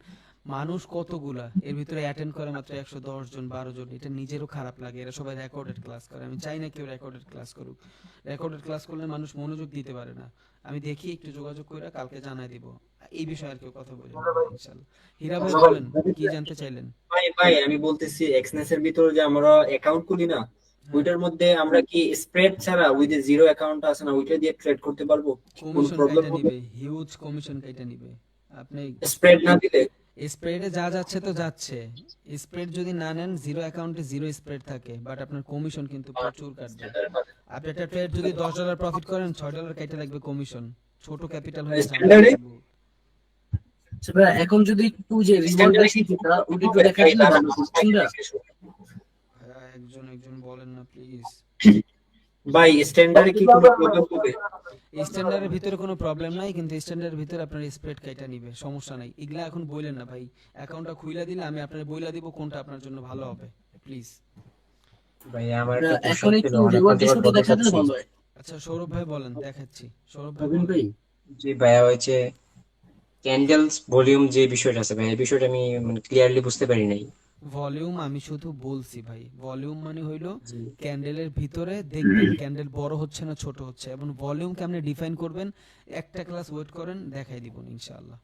মানুষ কতগুলা, এর ভিতরে অ্যাটেন্ড করে মাত্র 110 জন 12 জন, এটা নিজেরও খারাপ লাগে। এরা সবাই রেকর্ডেড ক্লাস করে, আমি চাই না কেউ রেকর্ডেড ক্লাস করুক। রেকর্ডেড ক্লাস করলে মানুষ মনোযোগ দিতে পারে না। আমি দেখি একটু যোগাযোগ করে কালকে জানাই দিব এই বিষয়ে, আর কেউ কথা বলবেন না ইনশাআল্লাহ। হীরা ভাই বলেন কি জানতে চাইলেন? ভাই আমি বলতেছি এক্সনেস এর ভিতরে যে আমরা অ্যাকাউন্ট খুলি না, ওইটার মধ্যে আমরা কি স্প্রেড ছাড়া ওই যে জিরো অ্যাকাউন্ট আছে না, ওইটা দিয়ে ট্রেড করতে পারবো? কোনো কমিশন প্রবলেম কাইটা হবে? নিবে, হিউজ কমিশন কাইটা নিবে। আপনি স্প্রেড না দিলে? স্প্রেডে যা যাচ্ছে তো যাচ্ছে, স্প্রেড যদি না নেন, জিরো অ্যাকাউন্টে জিরো স্প্রেড থাকে, বাট আপনার কমিশন কিন্তু প্রচুর কাটবে। আপনি একটা ট্রেড যদি $10 প্রফিট করেন, $6 কাইটা লাগবে কমিশন। ছোট ক্যাপিটাল হলে ঝামেলা স্ট্যান্ডার্ডে থাকবে। আচ্ছা ভাই, এখন যদি একটু যে রিওয়ার্ড বেশি যেটা ওটা একটু দেখা দিলে ভালো, বুঝছেন না? ভাইয়া, একজন একজন বলেন না প্লিজ। ভাই স্ট্যান্ডার্ডে কি কোনো প্রবলেম হবে? স্ট্যান্ডার্ডের ভিতরে কোনো প্রবলেম নাই, কিন্তু স্ট্যান্ডার্ডের ভিতরে আপনার স্প্রেড কাইটা নিবে, সমস্যা নাই। এগুলা এখন বললেন না ভাই, অ্যাকাউন্টটা খুইলা দিলে আমি আপনার বইলা দিব কোনটা আপনার জন্য ভালো হবে, প্লিজ। ভাই আমার একটা এখন কোশ্চেন ছিল, একটু অনেকক্ষণ রিওয়ার্ড যাবত ইস্যুটা বলতে দেখা দিলে চাচ্ছি। ভালো হয়। আচ্ছা সৌরভ ভাই বলেন, দেখাচ্ছি। সৌরভ ভাই রবিন বলেন। ভাই, জি ভাইয়া, ওই যে ক্যান্ডেলস ভলিউম যে বিষয়টা আছে ভাই, এই বিষয়টা আমি মানে ক্লিয়ারলি বুঝতে পারি নাই। ভলিউম আমি শুধু বলছি ভাই, ভলিউম মানে হইলো ক্যান্ডেলের ভিতরে দেখবেন ক্যান্ডেল বড় হচ্ছে না ছোট হচ্ছে, এবং ভলিউম কেমনে ডিফাইন করবেন একটা ক্লাস ওয়েট করেন, দেখাই দিব ইনশাআল্লাহ।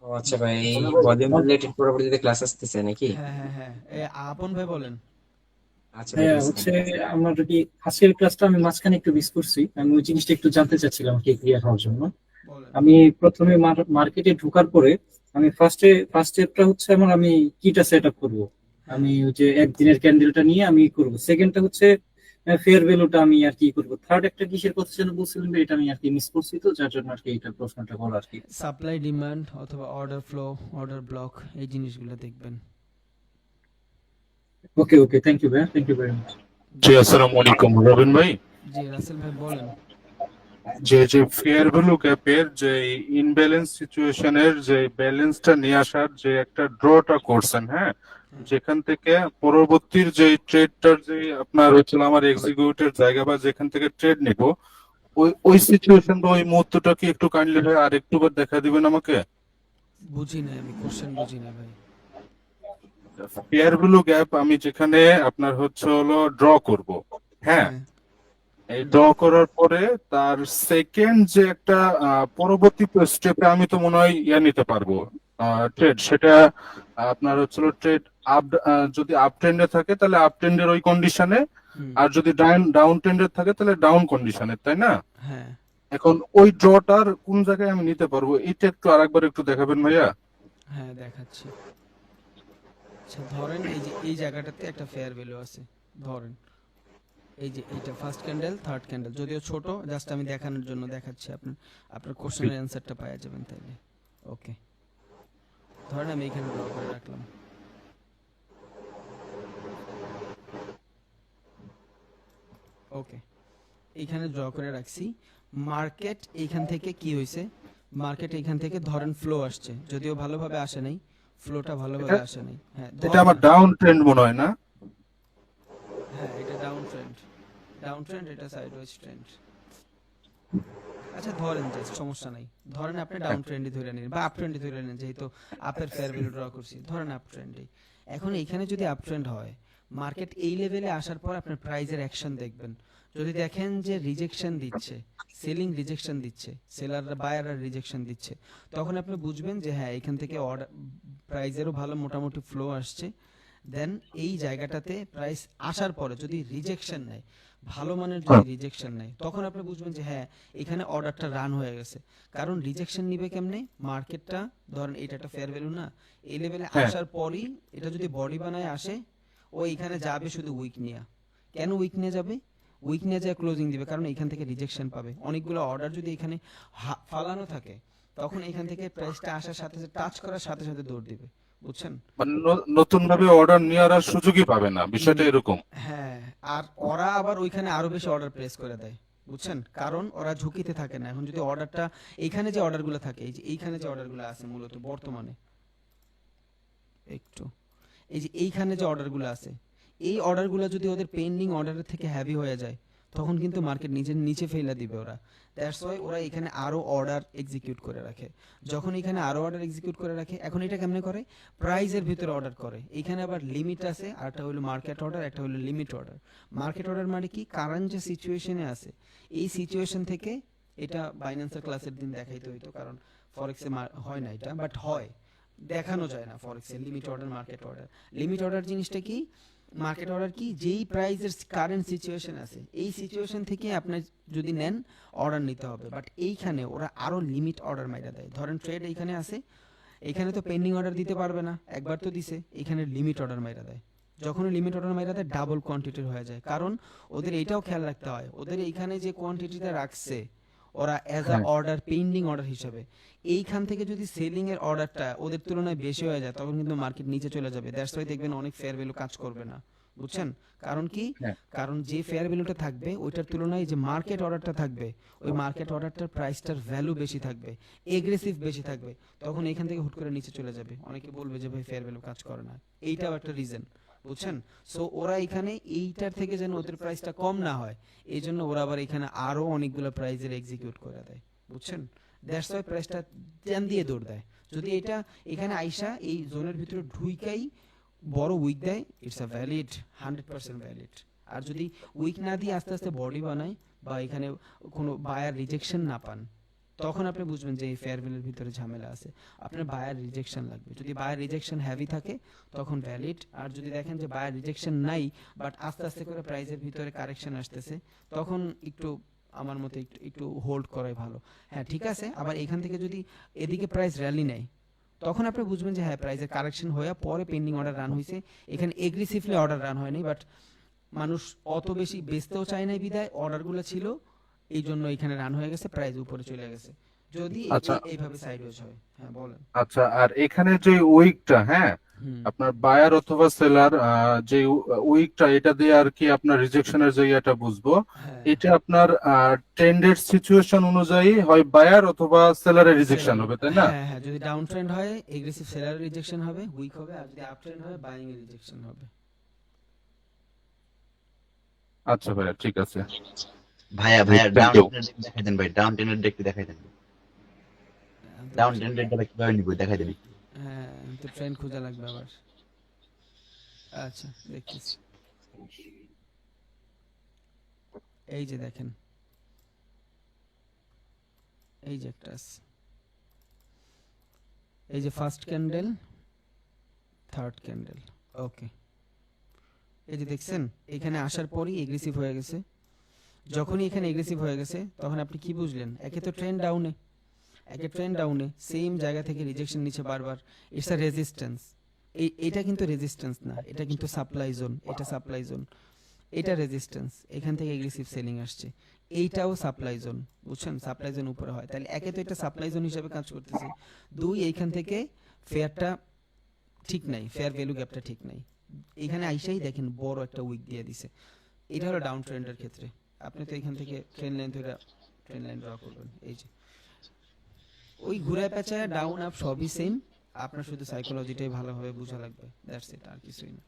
ও আচ্ছা ভাই, এই ভলিউম রিলেটেড পরবর্তীতে ক্লাস আসতেছে নাকি? হ্যাঁ হ্যাঁ হ্যাঁ, আপন ভাই বলেন। আচ্ছা হ্যাঁ হচ্ছে, আমার যদি আজকের ক্লাসটা আমি মাঝখানে একটু মিস করছি, আমি ওই জিনিসটা একটু জানতে চাচ্ছিলাম কি ক্লিয়ার হওয়ার জন্য। আমি প্রথমে মার্কেটে ঢোকার পরে আমি ফার্স্ট স্টেপটা হচ্ছে আমার, আমি কিটা সেট আপ করবো। আমি ওই যে একদিনের ক্যান্ডেলটা নিয়ে আমি করব। সেকেন্ডটা হচ্ছে ফেয়ার ভ্যালুটা আমি আর কি করবো। থার্ড একটা কিসের কথা যেন বলছিলেন, এটা আমি আর কি মিস করছি, তো যার জন্য আর কি এটা প্রশ্নটা করা আর কি। সাপ্লাই ডিমান্ড অথবা অর্ডার ফ্লো, অর্ডার ব্লক, এই জিনিসগুলো দেখবেন। ওকে ওকে, থ্যাংক ইউ ভাই, থ্যাংক ইউ ভেরি মাচ। জি আসসালামু আলাইকুম রবিন ভাই। জি রাসেল ভাই বলেন। যে ফেয়ার ভ্যালু গ্যাপের যে ইনব্যালেন্স সিচুয়েশনের যে ব্যালেন্সটা নিয়ে আসার যে একটা ড্রটা করছেন, হ্যাঁ, যেখান থেকে পরবর্তীর যে ট্রেডটার যে আপনার হচ্ছিল আমার এক্সিকিউটের জায়গা বা যেখান থেকে ট্রেড নিব, ওই সিচুয়েশন বা ওই মুহূর্তটা কি একটু কাইন্ডলি ভাই আর একটু দেখা দিবেন আমাকে? বুঝি না, আমি কোশ্চেন বুঝি না ভাই। ফেয়ার ভ্যালু গ্যাপ আমি যেখানে আপনার হচ্ছে হলো ড্র করব, হ্যাঁ, এই ড্র করার পরে তার সেকেন্ড যে একটা পরবর্তী স্টেপে আমি তো মনে হয় নিতে পারবো ট্রেড, সেটা আপনার হচ্ছিল ট্রেড আপ, যদি আপ ট্রেন্ডে থাকে তাহলে আপ ট্রেন্ডের ওই কন্ডিশনে, আর যদি ডাউন ট্রেন্ডে থাকে তাহলে ডাউন কন্ডিশনে, তাই না? হ্যাঁ। এখন ওই ড্রটার কোন জায়গায় আমি নিতে পারবো, এটা একটু আরেকবার একটু দেখাবেন ভাইয়া। হ্যাঁ দেখাচ্ছি। আচ্ছা ধরেন এই যে এই জায়গাটাতে একটা ফেয়ার ভ্যালু আছে, ধরেন এই যে এইটা ফার্স্ট ক্যান্ডেল থার্ড ক্যান্ডেল, যদিও ছোট, জাস্ট আমি দেখানোর জন্য দেখাচ্ছি, আপনার কোশ্চেনের অ্যানসারটা পাওয়া যাবেন তাইলে। ওকে, ধরেন আমি এখানে ড্র করে রাখলাম। ওকে, এইখানে ড্র করে রাখছি। মার্কেট এইখান থেকে কি হয়েছে, মার্কেট এইখান থেকে ধরেন ফ্লো আসছে, যদিও ভালোভাবে আসে নাই, ফ্লোটা ভালোভাবে আসে নাই। হ্যাঁ এটা আমার ডাউন ট্রেন্ড মনে হয় না? হ্যাঁ এটা ডাউন ট্রেন্ড, ডাউন ট্রেন্ড, এটা সাইডওয়েজ ট্রেন্ড। আচ্ছা ধরেন জাস্ট সমস্যা নাই, ধরেন আপনি ডাউন ট্রেন্ডই ধরে নিন বা আপ ট্রেন্ডই ধরে নিন, যেহেতু আপের ফেয়ার ভ্যালু ড্র করছি, ধরেন আপ ট্রেন্ডই। এখন এইখানে যদি আপ ট্রেন্ড হয়, মার্কেট এই লেভেলে আসার পর আপনার প্রাইজের অ্যাকশন দেখবেন। যদি দেখেন যে রিজেকশন দিচ্ছে, সেলিং রিজেকশন দিচ্ছে, সেলাররা বায়াররা রিজেকশন দিচ্ছে, তখন আপনি বুঝবেন যে হ্যাঁ এখান থেকে অর্ডার প্রাইজেরও ভালো মোটামুটি ফ্লো আসছে। দেন এই জায়গাটাতে প্রাইস আসার পরে যদি রিজেকশন নেয়, ভালো মানের যদি রিজেকশন নেয়, তখন আপনি বুঝবেন যে হ্যাঁ এখানে অর্ডারটা রান হয়ে গেছে। কারণ রিজেকশন নিবে কেমনে, মার্কেটটা ধরেন এটা একটা ফেয়ার ভ্যালু না, এই লেভেলে আসার পরই এটা যদি বডি বানায় আসে, ও এখানে যাবে শুধু উইক নিয়ে। কেন উইক নিয়ে যাবে, উইক নিয়ে যায় ক্লোজিং দিবে, কারণ এখান থেকে রিজেকশন পাবে। অনেকগুলো অর্ডার যদি এখানে ফালানো থাকে, তখন এখান থেকে প্রাইসটা আসার সাথে সাথে টাচ করার সাথে সাথে দৌড় দিবে, বুঝছেন? মানে নতুন ভাবে অর্ডার নেওয়ার আর সুযোগই পাবে না, বিষয়টা এরকম। হ্যাঁ, আর ওরা আবার ওইখানে আরো বেশি অর্ডার প্লেস করে দেয়, বুঝছেন? কারণ ওরা ঝুঁকিতে থাকে না। এখন যদি অর্ডারটা এইখানে যে অর্ডারগুলো থাকে, এই যে এইখানে যে অর্ডারগুলো আছে মূলত বর্তমানে, একটু এই যে এইখানে যে অর্ডারগুলো আছে, এই অর্ডারগুলো যদি ওদের পেন্ডিং অর্ডারের থেকে হ্যাভি হয়ে যায়, তখন কিন্তু মার্কেট নিচে ফেলে দিবে ওরা। দ্যাটস ওয়াই ওরা এখানে আরো অর্ডার এক্সিকিউট করে রাখে। যখন এখানে আরো অর্ডার এক্সিকিউট করে রাখে, এখন এটা কেমনে করে, প্রাইজের ভিতরে অর্ডার করে। এখানে আবার লিমিট আছে, আর একটা হলো মার্কেট অর্ডার, একটা হলো লিমিট অর্ডার। মার্কেট অর্ডার মানে কি, কারেন্ট যে সিচুয়েশনে আছে, এই সিচুয়েশন থেকে, এটা বাইন্যান্সের ক্লাসের দিন দেখাইতে হইতো, কারণ ফরেক্সে হয় না এটা, বাট হয়, দেখানো যায় না ফরেক্সে limit order market order. Limit order জিনিসটা কি, মার্কেট অর্ডার কি, যেই প্রাইসের কারেন্ট সিচুয়েশন আছে, এই সিচুয়েশন থেকে আপনি যদি নেন অর্ডার নিতে হবে। বাট এইখানে ওরা আরো লিমিট অর্ডার মাইরা দেয়। ধরেন ট্রেড এইখানে আছে, এখানে তো পেন্ডিং অর্ডার দিতে পারবে না, একবার তো দিছে, এখানে লিমিট অর্ডার মাইরা দেয়। যখন লিমিট অর্ডার মাইরা দেয়, ডাবল কোয়ান্টিটির হয়ে যায়। কারণ ওদের এইটাও খেয়াল রাখতে হয়, ওদের এইখানে যে কোয়ান্টিটিটা রাখছে ওরা as a order, pending order হিসেবে, এইখান থেকে যদি সেলিং এর অর্ডারটা ওদের তুলনায় বেশি হয়ে যায়, তখন কিন্তু মার্কেট নিচে চলে যাবে। দ্যাটস ওয়াই দেখবেন অনেক ফেয়ার ভ্যালু কাজ করবে না, বুঝছেন? কারণ কি, কারণ যে ফেয়ার ভ্যালুটা থাকবে ওইটার তুলনায় যে মার্কেট অর্ডারটা থাকবে, ওই মার্কেট অর্ডারটার প্রাইসটার ভ্যালু বেশি থাকবে, এগ্রেসিভ বেশি থাকবে, তখন এখান থেকে হুট করে নিচে চলে যাবে। অনেকে বলবে যে ভাই ফেয়ার ভ্যালু কাজ করে না, এইটাও একটা রিজন, বুঝছেন? সো ওরা এখানে এইটার থেকে যেন ওদের প্রাইসটা কম না হয়, এই জন্য ওরা আবার এখানে আরো অনেকগুলো প্রাইজের এক্সিকিউট করে দেয়, বুঝছেন? দ্যাটস ওয়াই প্রাইসটা জ্যাম দিয়ে দৌড় দেয়। যদি এটা এখানে আইসা এই জোনের ভিতরে ঢুইকাই বড় উইক দেয়, ইটস আ ভ্যালিড, 100% ভ্যালিড। আর যদি উইক না দিয়ে আস্তে আস্তে বডি বানায় বা এখানে কোনো বায়ার রিজেকশন না পান, তখন আপনি বুঝবেন যে এই ফেয়ার ভ্যালুর ভিতরে ঝামেলা আছে। আপনার বায়ার রিজেকশন লাগবে। যদি বায়ার রিজেকশন হেভি থাকে তখন ভ্যালিড। আর যদি দেখেন যে বায়ার রিজেকশন নাই বাট আস্তে আস্তে করে প্রাইসের ভিতরে কারেকশন আসতেছে, তখন একটু আমার মতে একটু হোল্ড করাই ভালো। হ্যাঁ ঠিক আছে, আবার এখান থেকে যদি এদিকে প্রাইস র্যালি নেয়, তখন আপনি বুঝবেন যে হ্যাঁ প্রাইসের কারেকশন হয়ে পরে পেন্ডিং অর্ডার রান হয়েছে। এখানে এগ্রেসিভলি অর্ডার রান হয়নি, বাট মানুষ অত বেশি বেচতেও চায় না বিদায় অর্ডারগুলো ছিল, এই জন্য এখানে রান হয়ে গেছে, প্রাইস উপরে চলে গেছে। যদি আচ্ছা এইভাবে সাইডওয়েজ হয়। হ্যাঁ বলেন। আচ্ছা, আর এখানে যে উইকটা, হ্যাঁ, আপনার বায়ার অথবা সেলার যে উইকটা, এটা দিয়ে আর কি আপনার রিজেকশনের যে ইয়েটা বুঝবো, এটা আপনার ট্রেন্ডের সিচুয়েশন অনুযায়ী হয় বায়ার অথবা সেলারের রিজেকশন হবে, তাই না? হ্যাঁ হ্যাঁ, যদি ডাউন ট্রেন্ড হয় এগ্রেসিভ সেলার রিজেকশন হবে, উইক হবে। আর যদি আপ ট্রেন্ড হয় বাইং এর রিজেকশন হবে। আচ্ছা ভাইয়া, ঠিক আছে। ভাইয়া ডাউন ট্রেন্ড দেখাই দেন ভাই, ডাউন ট্রেন্ড একটু দেখাই দেন। ডাউন ট্রেন্ডটা কিভাবে নিব দেখাই দেন। হ্যাঁ তো ট্রেন্ড খোঁজা লাগবে আবার। আচ্ছা দেখতেছি, এই যে দেখেন, এই যে একটা আছে, এই যে ফার্স্ট ক্যান্ডেল, থার্ড ক্যান্ডেল, ওকে। এই যে দেখছেন এখানে আসার পরই এগ্রেসিভ হয়ে গেছে। যখনই এখানে এগ্রেসিভ হয়ে গেছে তখন আপনি কি বুঝলেন? একে তো ট্রেন্ড ডাউনে, সেম জায়গা থেকে রিজেকশন নিচ্ছে বারবার, ইটস আ রেজিস্ট্যান্স। এটা কিন্তু রেজিস্ট্যান্স না, এটা কিন্তু সাপ্লাই জোন। এটা সাপ্লাই জোন, এটা রেজিস্ট্যান্স। এখান থেকে এগ্রেসিভ সেলিং আসছে, এইটাও সাপ্লাই জোন, বুঝছেন? সাপ্লাই জোন উপরে হয়, তাহলে একে তো এটা সাপ্লাই জোন হিসেবে কাজ করতেছে, দুই এইখান থেকে ফেয়ারটা ঠিক নাই, ফেয়ার ভ্যালু গ্যাপটা ঠিক নাই। এখানে আইসাই দেখেন বড় একটা উইক দিয়ে দিছে। এটা হলো ডাউন ট্রেন্ডের ক্ষেত্রে। আপনি তো এখান থেকে ট্রেন্ড লাইন ধরে ট্রেন্ড লাইন ড্র করবেন, এই যে ওই ঘুরায় পেঁচায় ডাউন আপ সবই সেম, আপনার শুধু সাইকোলজিটাই ভালোভাবে বোঝা লাগবে, দ্যাটস ইট, আর কিছুই না।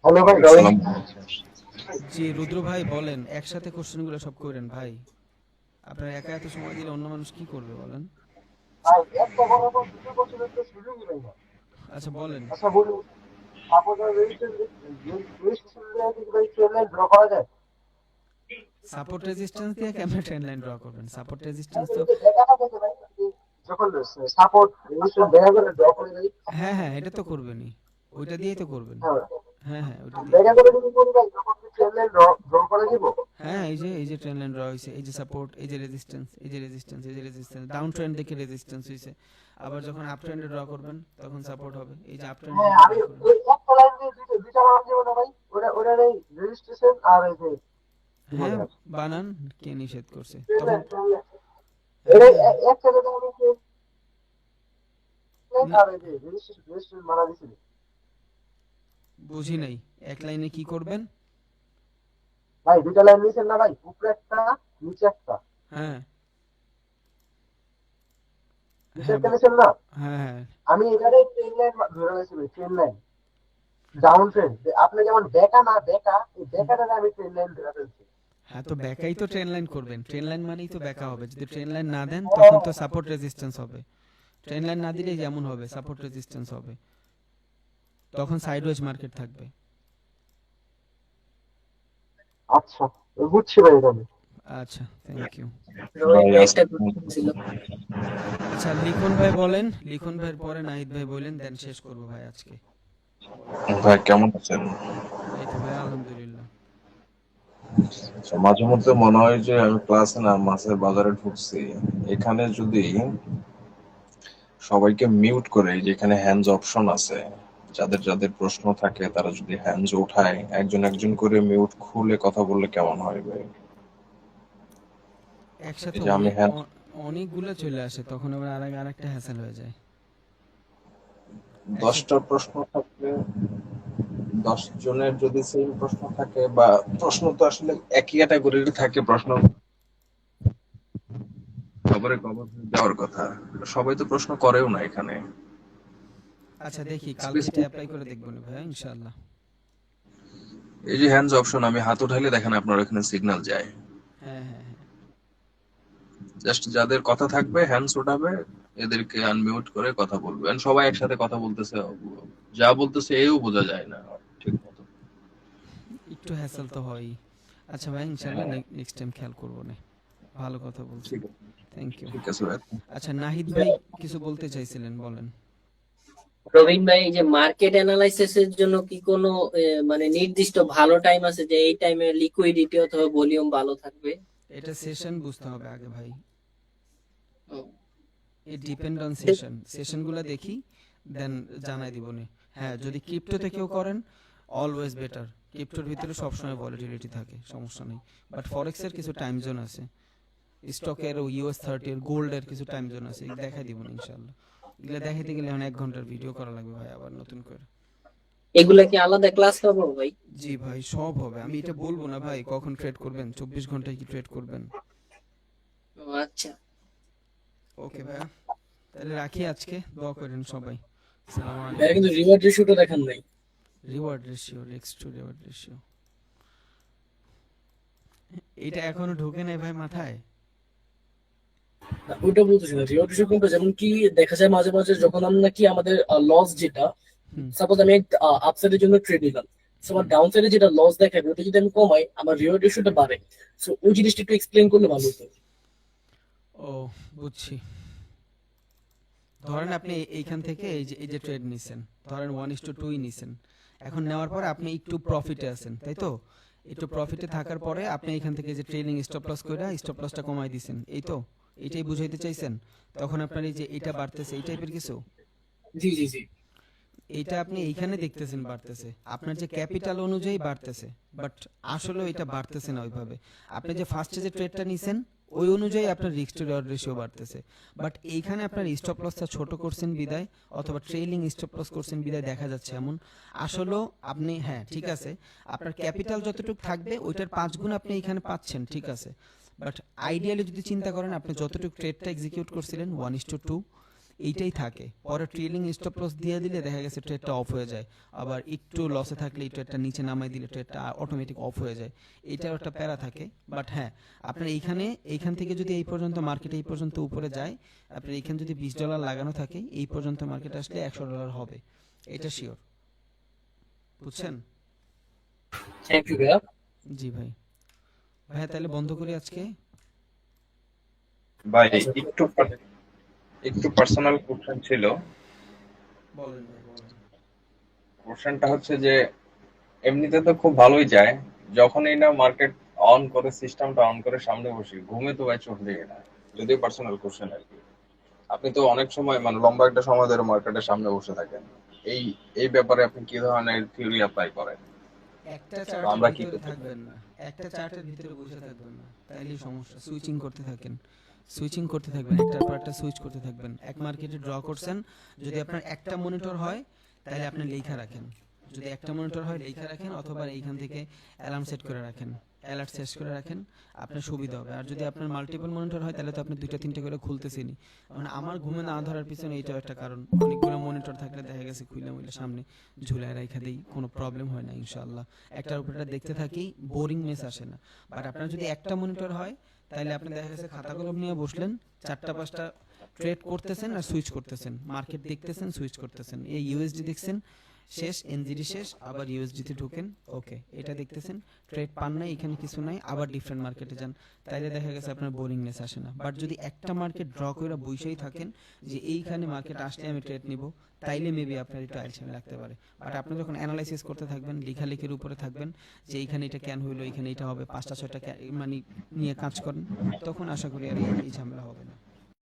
হ্যালো ভাই, জি রুদ্র ভাই বলেন, একসাথে কোশ্চেনগুলো সব করেন ভাই। আপনার একা এত সময় দিলে অন্য মানুষ কি করবে বলেন? আচ্ছা বলেন। আচ্ছা বলুন, আপনাদের রেজিস্ট্যান্স ড্র করা যায়? সাপোর্ট রেজিস্ট্যান্স দিয়ে কেমনে ট্রেন্ড লাইন ড্র করবেন? সাপোর্ট রেজিস্ট্যান্স তো যখন সাপোর্ট রেজিস্ট্যান্স দেখা করে ড্র করে দেই। হ্যাঁ হ্যাঁ, এটা তো করবেনই, ওইটা দিয়েই তো করবেন। হ্যাঁ হ্যাঁ, ওইটা দিয়ে দেখা করে যদি কোন ভাই যখন ট্রেন্ড লাইন ড্র করে দিব। হ্যাঁ, এই যে ট্রেন্ড লাইন ড্র হইছে, এই যে সাপোর্ট, এই যে রেজিস্ট্যান্স, এই যে রেজিস্ট্যান্স, এই যে রেজিস্ট্যান্স, ডাউন ট্রেন্ড দেখে রেজিস্ট্যান্স হইছে। আবার যখন আপ ট্রেন্ডে ড্র করবেন তখন সাপোর্ট হবে, এই যে আপ ট্রেন্ড। হ্যাঁ, আমি ওই একটা লাইন দিয়ে দুইটা মান দিব না ভাই, ওটার এই রেজিস্ট্রেশন আর এই যে হ্যাঁ বানান, কে নিষেধ করছে? তখন এটা একটা লাইন আমি আর এই যে রেজিস্ট্রেশন মারা দিছি। বুঝি নাই, এক লাইনে কি করবেন ভাই? দুইটা লাইন নিছেন না ভাই, উপরে একটা নিচে একটা। হ্যাঁ নিচে নিছেন না? হ্যাঁ হ্যাঁ, আমি এখানে ট্রেন লাইন ধরে রয়েছি, ট্রেন লাইন ডাউন ট্রেন্ড। আপনি যেমন বেকা না বেকা, এই বেকাটা আমি ট্রেন লাইন ধরে ফেলছি। হ্যাঁ তো ব্যাকাই তো ট্রেন লাইন করবেন, ট্রেন লাইন মানেই তো ব্যাকা হবে। যদি ট্রেন লাইন না দেন তখন তো সাপোর্ট রেজিস্ট্যান্স হবে। ট্রেন লাইন না দিলে যেমন হবে, সাপোর্ট রেজিস্ট্যান্স হবে, তখন সাইডওয়েজ মার্কেট থাকবে। আচ্ছা বুঝছি ভাই আমি। আচ্ছা থ্যাংক ইউ। একটা কোশ্চেন ছিল। আচ্ছা লিখন ভাই বলেন, লিখন ভাইয়ের পরে নাহিদ ভাই বলেন, দেন শেষ করব ভাই আজকে। ভাই কেমন আছেন? এই তো ভাই আলহামদুলিল্লাহ। মাঝে মধ্যে মনে হয় যে আমি ক্লাসে না মাছের বাজারে ঢুকছি। এখানে যদি সবাইকে মিউট করে, যেখানে হ্যান্ডস অপশন আছে, যাদের যাদের প্রশ্ন থাকে তারা যদি হ্যান্ডস উঠায়, একজন একজন করে মিউট খুলে কথা বললে কেমন হয় ভাই? একসাথে যে আমি অনেকগুলো চলে আসে, তখন আবার আরেকটা হ্যাসেল হয়ে যায়। 10টা প্রশ্ন থাকলে 10 জনের যদি সেম প্রশ্ন থাকে, বা প্রশ্ন তো আসলে একই ক্যাটাগরির থাকে, প্রশ্ন কভার যাওয়ার কথা, সবাই তো প্রশ্ন করেও না এখানে। আচ্ছা দেখি কালকে এটা অ্যাপ্লাই করে দেখব না ভাই ইনশাআল্লাহ। এই যে হ্যান্ডস অপশন, আমি হাত উঠাইলে দেখেন আপনার এখানে সিগন্যাল যায়। হ্যাঁ হ্যাঁ হ্যাঁ, জাস্ট যাদের কথা থাকবে হ্যান্ডস উঠাবে, এদেরকে আনমিউট করে কথা বলবে, And সবাই একসাথে কথা বলতেছে, যা বলতেছে এও বোঝা যায় না ঠিক মতো। একটু হ্যাসেল তো হয়। আচ্ছা ভাই, ইনশাআল্লাহ নেক্সট টাইম খেয়াল করবো না। ভালো কথা বলছেন, থ্যাংক ইউ। ঠিক আছে ভাই। আচ্ছা নাহিদ ভাই কিছু বলতে চাইছিলেন, বলেন। রবিন ভাই, এই যে মার্কেট অ্যানালাইসিস এর জন্য কি কোনো মানে নির্দিষ্ট ভালো টাইম আছে যে এই টাইমে লিকুইডিটি অথবা ভলিউম ভালো থাকবে? এটা সেশন বুঝতে হবে আগে ভাই। ইট ডিপেন্ড অন সেশন, সেশনগুলো দেখি দেন জানাই দিবনি। হ্যাঁ, যদি ক্রিপ্টোতে কেউ করেন অলওয়েজ বেটার, ক্রিপ্টোর ভিতরে সবসময় ভলিটিলিটি থাকে, সমস্যা নেই। বাট ফরেক্স এর কিছু টাইম জোন আছে, স্টকের US 30 এর গোল্ডের কিছু টাইম জোন আছে, দেখাই দিব ইনশাআল্লাহ। এগুলো দেখাইতে গেলে এখন 1 ঘন্টার ভিডিও করা লাগবে ভাই, আবার নতুন করে। এগুলা কি আলাদা ক্লাস পাবো ভাই? জি ভাই, সব হবে। আমি এটা বলবো না ভাই কখন ট্রেড করবেন, 24 ঘন্টায় কি ট্রেড করবেন। আচ্ছা ওকে ভাই, তাহলে রাখি আজকে, দোয়া করেন সবাই। আসসালামু ভাই, আলাইকুম। কিন্তু রিওয়ার্ড রেশিওটা দেখান নাই। Reward ratio, next to reward ratio, এটা এখনো ঢোকে নাই ভাই মাথায়। ওইটা বলতেছি না, রিওয়ার্ড রেশিও কোনটা, যেমন কি দেখা যায় মাঝে মাঝে যখন আমরা কি আমাদের লস যেটা, সাপোজ আমি আপসাইডের জন্য ট্রেড নিলাম, সো আমার ডাউন সাইডে যেটা লস দেখাবে ওটা যদি আমি কমাই আমার রিওয়ার্ড রেশিওটা বাড়ে। সো ওই জিনিসটা একটু এক্সপ্লেইন করলে ভালো হতো। ও বুঝছি। ধরেন আপনি এইখান থেকে এই যে ট্রেড নিছেন, ধরেন 1:2 নিছেন। এখন নেওয়ার পর আপনি একটু প্রফিটে আছেন, তাই তো? একটু প্রফিটে থাকার পরে আপনি এখান থেকে যে ট্রেলিং স্টপ লস কইরা স্টপ লসটা কমাই দিছেন, এই তো? এটাই বুঝাইতে চাইছেন? তখন আপনার এই যে এটা বাড়তেছে, এই টাইপের কিছু? জি জি জি। এটা আপনি এইখানে দেখতেছেন বাড়তেছে, আপনার যে ক্যাপিটাল অনুযায়ী বাড়তেছে, বাট আসলে এটা বাড়তেছে না ওইভাবে। আপনি যে ফার্স্টে যে ট্রেডটা নিছেন ওই অনুযায়ী আপনার রিস্ক টু রিওয়ার্ড রেশিও বাড়তেছে, বাট এইখানে আপনার স্টপ লসটা ছোট করছেন বিদায়, অথবা ট্রেইলিং স্টপ লস করছেন বিদায় দেখা যাচ্ছে এমন। আসলেও আপনি, হ্যাঁ ঠিক আছে, আপনার ক্যাপিটাল যতটুকু থাকবে ওইটার 5 গুণ আপনি এইখানে পাচ্ছেন, ঠিক আছে। বাট আইডিয়ালি যদি চিন্তা করেন, আপনি যতটুকু ট্রেডটা এক্সিকিউট করছিলেন 1:2 এইটাই থাকে, পরে ট্রেলিং স্টপ লস দিয়ে দিলে দেখা গেছে ট্রেডটা অফ হয়ে যায়, আবার একটু লসে থাকলে এই ট্রেডটা নিচে নামাই দিলে ট্রেডটা অটোমেটিক অফ হয়ে যায়, এটাও একটা প্যারা থাকে। বাট হ্যাঁ, আপনার এইখান থেকে যদি এই পর্যন্ত মার্কেট এই পর্যন্ত উপরে যায়, আপনার এইখানে যদি $20 লাগানো থাকে, এই পর্যন্ত মার্কেট আসলে $100 হবে, এটা শিওর। বুঝছেন? থ্যাংক ইউ ভাইয়া। জি ভাই। ভাইয়া তাহলে বন্ধ করি আজকে। ভাই একটু পার্সোনাল কোশ্চেন ছিল। বলেন ভাই, বলেন। কোশ্চেনটা হচ্ছে যে এমনিতে তো খুব ভালোই যায়, যখনই না মার্কেট অন করে, সিস্টেমটা অন করে সামনে বসি, ঘুমে তো ভাই চোখ লেগে না। যদিও পার্সোনাল কোশ্চেন আর কি। আপনি তো অনেক সময় মানে লম্বা একটা সময় ধরে মার্কেটের সামনে বসে থাকেন, এই ব্যাপারে আপনি কি ধরনের থিওরি অ্যাপ্লাই করেন? একটা আমরা চার্টের কি ভিতরে করতে থাকবেন না, একটা চার্টের ভিতরে বসে থাকবেন না, তাইলেই সমস্যা। সুইচিং করতে থাকেন, সুইচিং করতে থাকবেন, একটার পর একটা সুইচ করতে থাকবেন। এক মার্কেটে ড্র করছেন, যদি আপনার একটা মনিটর হয় তাহলে আপনি লেখা রাখেন, যদি একটা মনিটর হয় লেখা রাখেন, অথবা এইখান থেকে অ্যালার্ম সেট করে রাখেন, অ্যালার্ট সেট করে রাখেন, আপনার সুবিধা হবে। আর যদি আপনার মাল্টিপল মনিটর হয় তাহলে তো আপনি 2-3টে করে খুলতেছেনই। মানে আমার ঘুমে না ধরার পিছনে এটাও একটা কারণ, অনেকগুলো মনিটর থাকলে দেখা গেছে খুইলা মুইলা সামনে ঝুলায় রাখা দেই, কোনো প্রবলেম হয় না ইনশাআল্লাহ। একটার উপরটা দেখতে থাকি, বোরিংনেস আসে না। বাট আপনার যদি একটা মনিটর হয় তাহলে আপনি দেখা গেছে খাতা কলম নিয়ে বসলেন, 4টা-5টা ট্রেড করতেছেন আর সুইচ করতেছেন, মার্কেট দেখতেছেন, সুইচ করতেছেন। এই ইউএসডি দেখছেন শেষ, এনজিডি শেষ, আবার ইউএসডিতে ঢোকেন, ওকে এটা দেখতেছেন, ট্রেড পান নাই, এখানে কিছু নাই, আবার ডিফারেন্ট মার্কেটে যান, তাইলে দেখা গেছে আপনার বোরিংনেস আসে না। বাট যদি একটা মার্কেট ড্র করে বসেই থাকেন যে এইখানে মার্কেট আসলে আমি ট্রেড নিব, তাইলে মেবি আপনার একটু আলসেমি লাগতে পারে। বাট আপনি যখন অ্যানালাইসিস করতে থাকবেন, লেখালেখির উপরে থাকবেন যে এইখানে এটা কেন হইলো, এখানে এটা হবে, 5টা 6টা মানে নিয়ে কাজ করেন, তখন আশা করি আর এই ঝামেলা হবে না।